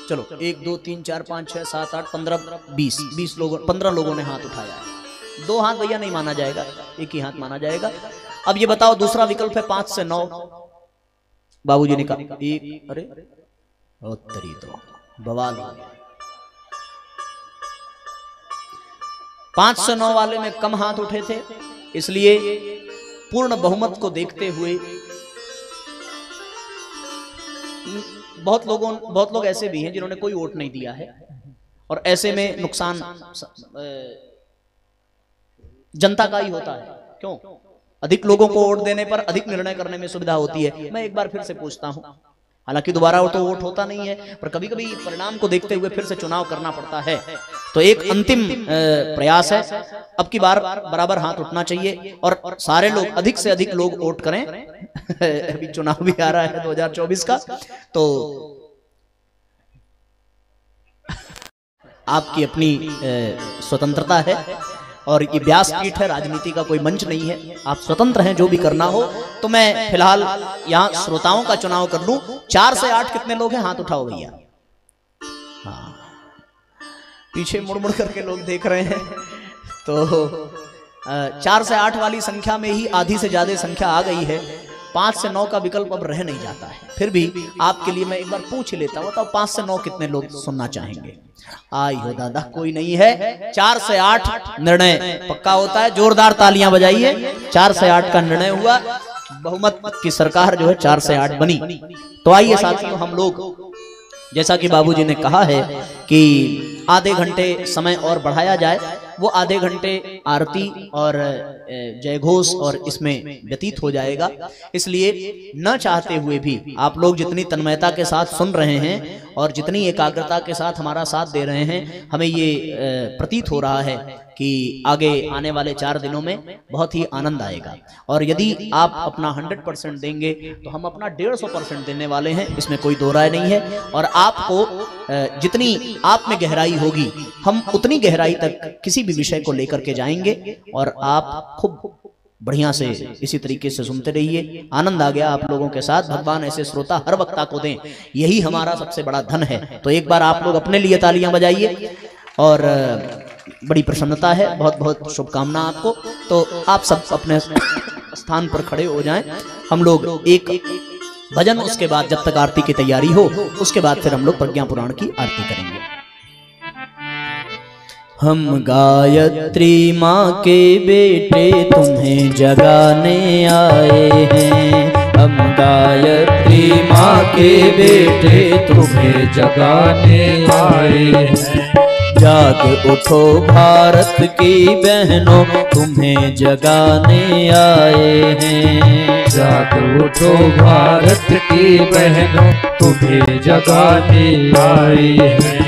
चलो 1 2 3 4 5 6 7 8 15 20 लोगों 15 लोगों ने हाथ उठाया है। 2 हाथ भैया नहीं माना जाएगा, एक ही हाथ माना जाएगा। अब ये बताओ दूसरा विकल्प है 5 से 9। बाबूजी ने कहा 1, अरे तरी तो बवाल हो गया। 5 से 9 वाले में कम हाथ उठे थे, इसलिए पूर्ण बहुमत को देखते हुए बहुत लोग ऐसे भी हैं जिन्होंने कोई वोट नहीं दिया है और ऐसे में नुकसान जनता का ही होता है। क्यों? अधिक लोगों को वोट देने पर अधिक निर्णय करने में सुविधा होती है। मैं एक बार फिर से पूछता हूं, हालांकि दोबारा तो वोट होता नहीं है, पर कभी कभी परिणाम को देखते हुए फिर से चुनाव करना पड़ता है। तो एक अंतिम प्रयास है, अब की बार बराबर हाथ उठना चाहिए और सारे लोग, अधिक से अधिक लोग वोट करें। अभी चुनाव भी आ रहा है 2024 का, तो आपकी अपनी स्वतंत्रता है और ये व्यासपीठ है, राजनीति का कोई मंच नहीं है। आप स्वतंत्र हैं जो भी करना हो। तो मैं फिलहाल यहाँ श्रोताओं का चुनाव कर लूं। 4 से 8 कितने लोग हैं? हाथ उठाओ भैया। हाँ, पीछे मुड़ मुड़ करके लोग देख रहे हैं। तो 4 से 8 वाली संख्या में ही आधी से ज्यादा संख्या आ गई है। 5 से 9 का विकल्प अब रह नहीं जाता है। फिर भी आपके लिए मैं एक बार पूछ लेता हूं, बताओ 5 से 9 कितने लोग सुनना चाहेंगे? आई हो दादा, कोई नहीं है। 4 से 8 निर्णय पक्का होता है। जोरदार तालियां बजाइए। 4 से 8 का निर्णय हुआ। बहुमत की सरकार जो है 4 से 8 बनी। तो आइए साथियों, हम लोग जैसा कि बाबूजी ने कहा है कि आधे घंटे समय और बढ़ाया जाए। वो आधे घंटे आरती और जयघोष और इसमें व्यतीत हो जाएगा। इसलिए न चाहते हुए भी आप लोग जितनी तन्मयता के साथ सुन रहे हैं और जितनी एकाग्रता के साथ हमारा साथ दे रहे हैं, हमें ये प्रतीत हो रहा है कि आगे आने वाले 4 दिनों में बहुत ही आनंद आएगा। और यदि आप अपना 100% देंगे तो हम अपना 150% देने वाले हैं, इसमें कोई दो राय नहीं है। और आपको जितनी आप में गहराई होगी, हम उतनी गहराई तक किसी भी विषय को लेकर के जाएंगे और आप खूब बढ़िया से इसी तरीके से सुनते रहिए। आनंद आ गया आप लोगों के साथ। भगवान ऐसे श्रोता हर वक्ता को दें, यही हमारा सबसे बड़ा धन है। तो एक बार आप लोग अपने लिए तालियां बजाइए और बड़ी प्रसन्नता है। बहुत बहुत शुभकामना आपको। तो आप सब अपने स्थान पर खड़े हो जाएं। हम लोग एक भजन, उसके बाद जब तक आरती की तैयारी हो उसके बाद फिर हम लोग प्रज्ञा पुराण की आरती करेंगे। हम गायत्री माँ के बेटे तुम्हें जगाने आए हैं। हम गायत्री माँ के बेटे तुम्हें जगाने आए हैं। जाग उठो भारत की बहनों तुम्हें जगाने आए हैं। जाग उठो भारत की बहनों तुम्हें जगाने आए हैं।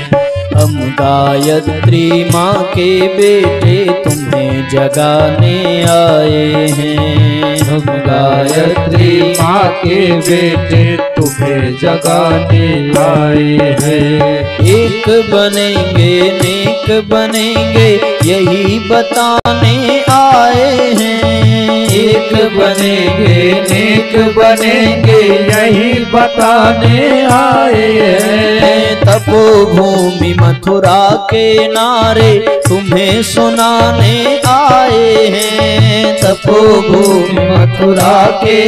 हम गायत्री माँ के बेटे तुम्हें जगाने आए हैं। हम गायत्री माँ के बेटे तुम्हें जगाने आए हैं। एक बनेंगे नेक बनेंगे यही बताने आए हैं। एक बनेंगे नेक बनेंगे यही बताने आए हैं। तपोभूमि मथुरा के नारे तुम्हें सुनाने आए हैं। तपोभूमि मथुरा के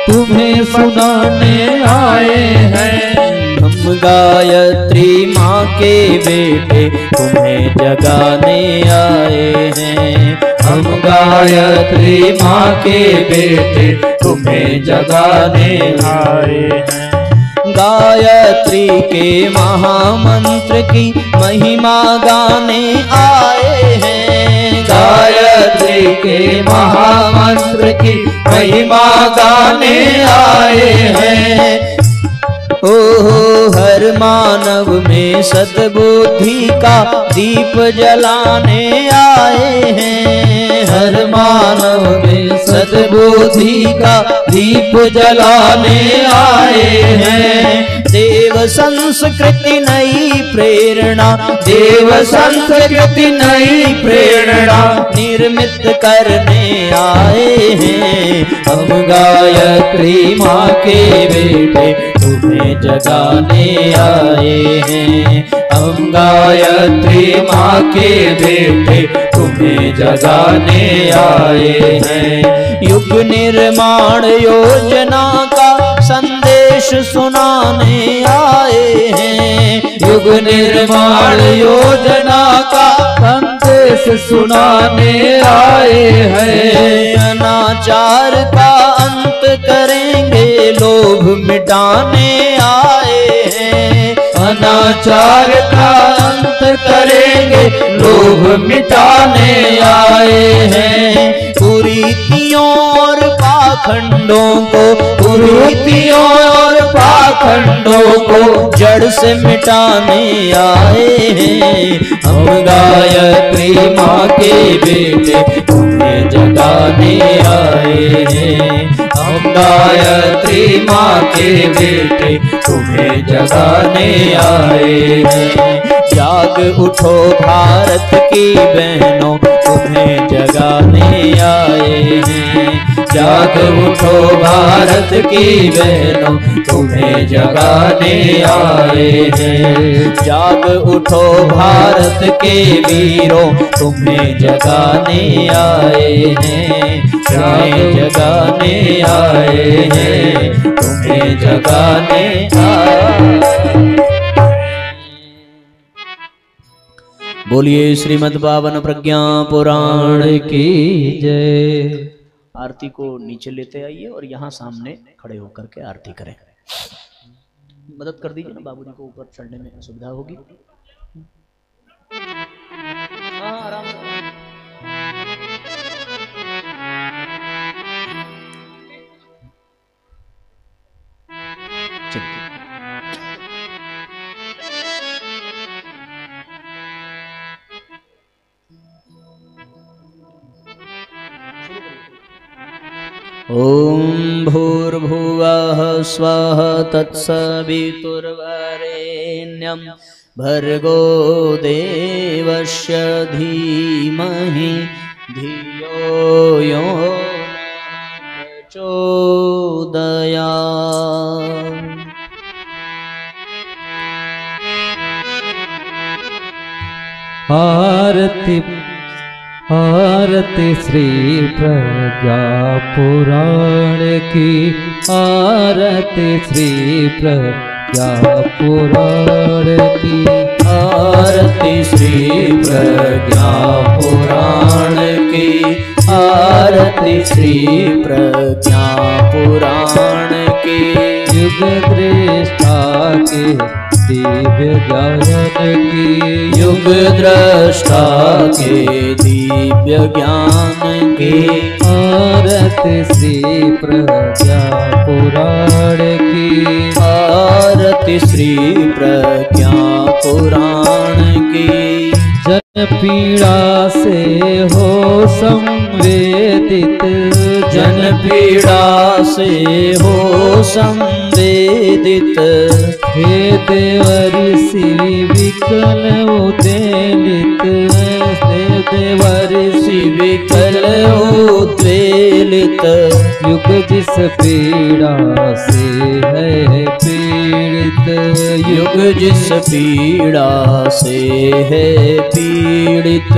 तुम्हें सुनाने आए हैं। हम गायत्री माँ के बेटे तुम्हें जगाने आए हैं। हम गायत्री माँ के बेटे तुम्हें जगाने आए हैं। गायत्री के महामंत्र की महिमा गाने आए हैं। गायत्री के महामंत्र की महिमा गाने आए हैं। ओहो हर मानव में सद्बुद्धि का दीप जलाने आए हैं। हर मानव में सद्बुद्धि का दीप जलाने आए हैं। देव संस्कृति नई प्रेरणा, देव संस्कृति नई प्रेरणा निर्मित करने आए हैं। हम गायत्री माँ के बेटे तुम्हें जगाने आए हैं। हम गायत्री माँ के बेटे तुम्हें जगाने आए हैं। युग निर्माण योजना का संदेश सुनाने आए हैं। युग निर्माण योजना का संदेश सुनाने आए हैं। अनाचार का अंत करेंगे लोभ मिटाने आए हैं। अनाचार का अंत करेंगे लोभ मिटाने आए हैं। कुरीतियों और पाखंडों को, कुरीतियों और पाखंडों को जड़ से मिटाने आए हैं। हम गायत्री माँ के बेटे तुम्हें जगाने आए हैं। हम गायत्री माँ के बेटे तुम्हें जगाने आए हैं। जाग उठो भारत की बहनों तुम्हें जगाने आए हैं। जाग उठो भारत की बहनों तुम्हें जगाने आए हैं। जाग उठो भारत के वीरों तुम्हें जगाने आए हैं। तुम्हें जगाने आए हैं। तुम्हें जगाने आए। बोलिए श्रीमद् पावन प्रज्ञा पुराण की जय। आरती को नीचे लेते आइए और यहाँ सामने खड़े होकर के आरती करें। मदद कर दीजिए ना, बाबूजी को ऊपर चढ़ने में सुविधा होगी। हाँ आराम से। ओम भूर्भुवः स्वः तत्सवितुर्वरेण्यं भर्गो देवस्य धीमहि धियो यो प्रचोदयात्। आरती आरती श्री प्रज्ञा पुराण की, आरती श्री प्रज्ञा पुराण की, आरती श्री प्रज्ञा पुराण की, आरती श्री प्रज्ञा पुराण की। युग दृष्टा के दिव्य ज्ञान की, युग दृष्टा के दिव्य ज्ञान की। आरती श्री प्रज्ञा पुराण की, आरती श्री प्रज्ञा पुराण की। जन पीड़ा से हो संवेदित, जन पीड़ा से हो संवेदित। हे देवर्षि विकल उद्वेलित, हे देवर्षि विकल उद्वेलित। युग जिस पीड़ा से है पीड़ित, युग जिस पीड़ा से है पीड़ित।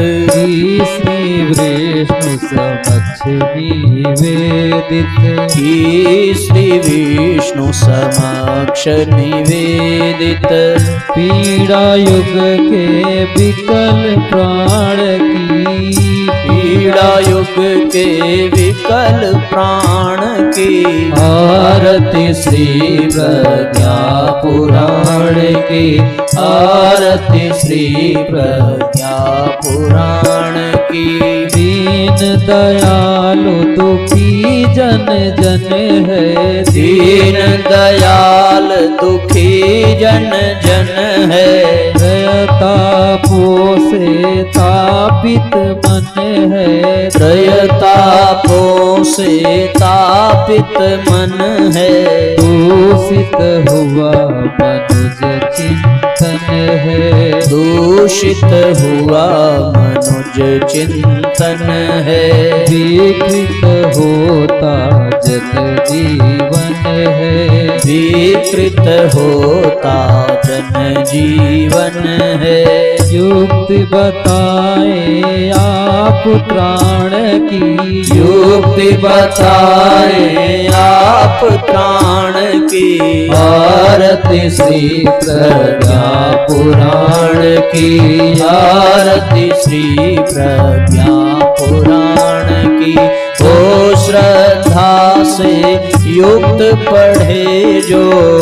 श्री विष्णु समक्ष निवेदित, श्री विष्णु समक्ष निवेदित। पीड़ा युग के विकल प्राण की, पीड़ा युग के विकल प्राण की। आरती श्री प्रज्ञा पुराण की, आरती श्री प्रज्ञा पुराण की। दीन दयालु दुखी जन जन है, दीन दयाल दुखी जन जन है। तापों से तापित मन है, त्रयतापों से तापित मन है। दूषित हुआ मनुज चिंतन है, दूषित हुआ मनुज चिंतन है। विकृत होता जन जीवन है, विकृत होता जन जीवन है। युक्ति बताए आप त्राण की, युक्ति बताए आप त्राण की। आरती श्री प्रज्ञा पुराण की, आरती श्री प्रज्ञा पुराण की। ओ श्रद्धा से युक्त पढ़े जो, ओ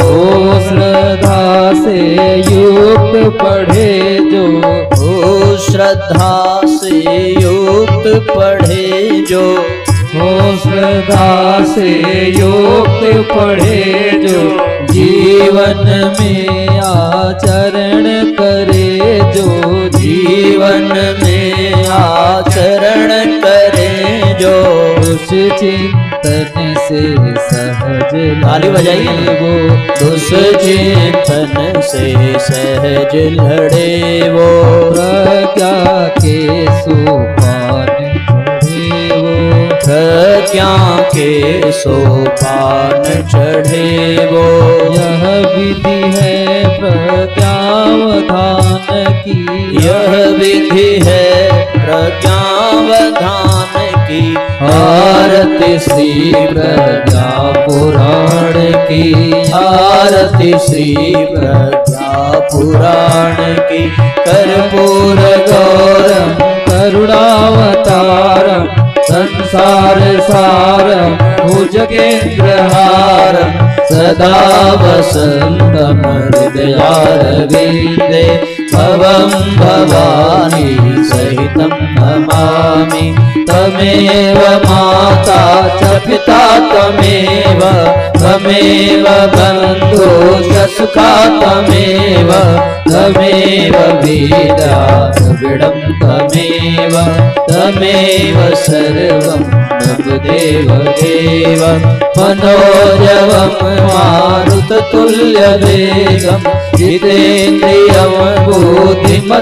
श्रद्धा से युक्त पढ़े जो, ओ श्रद्धा से युक्त पढ़े जो। ओ श्रद्धा से युक्त पढ़े जो, जीवन में आचरण करे जो, जीवन में आचरण करे जो। उस चिंतन से सहज ताली बजाइए वो, दुष्चिंतन से सहज लड़े वो। प्रज्ञा के सोपान चढ़े वो, प्रज्ञा के सोपान चढ़े वो। यह विधि है प्रज्ञावधान की, यह विधि है प्रज्ञावधान की। आरती श्री प्रज्ञा पुराण की, आरती श्री प्रज्ञा पुराण की। कर्पूर गौरम करुणावतारम संसार सारम भुजगेन्द्रहारम सदा वसन्तम हृदयारविन्दे भवं भवानी सहितं नमामि। तमेव माता च पिता त्वमेव, त्वमेव बन्धो च सुखा त्वमेव, त्वमेव वेदा द्रविडं त्वमेव, त्वमेव सर्वं नवदेव देव। मनोजवं मारुततुल्यवेगं जितेन्द्रियं बुद्धिमतावरेशं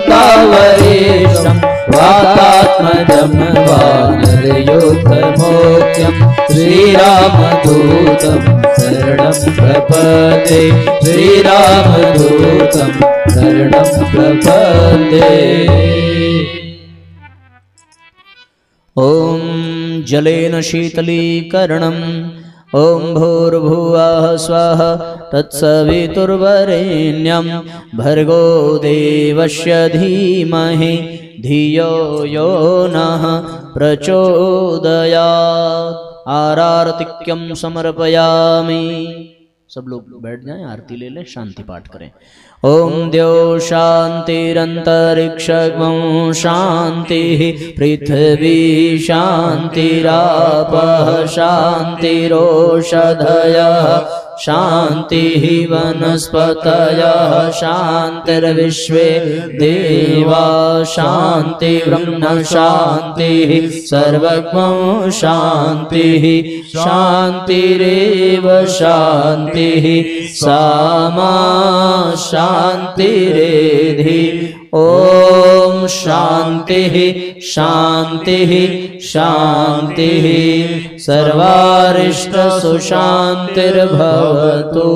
वातात्मजं वानरयूथमोक्ष्यं श्रीरामदूतं शरणं प्रपद्ये श्रीरामदूतं शरणं प्रपद्ये। ॐ जलेन शीतलीकरणम् ॐ भूर्भुवः स्वः तत्सवितुर्वरेण्यं भर्गो देवस्य धीमहि धियो यो नः प्रचोदयात्। आरार्तिक्यं समर्पयामि। सब लोग बैठ जाएं, आरती ले लें, शांति पाठ करें। ओम द्यो शांतिरंतरिक्षं शांतिः पृथ्वी शांतिरापः शांतिरोषधयः शांतिः वनस्पतयः शांतिर्विश्वे देवा शांतिर्ब्रह्म शांतिः सर्वज्ञं शांतिः शांतिरेव शांतिः सामा शांतिरेधि। ओम शांतिः शांतिः शांतिः सर्वारिष्ट सुशांतिर्भवतु।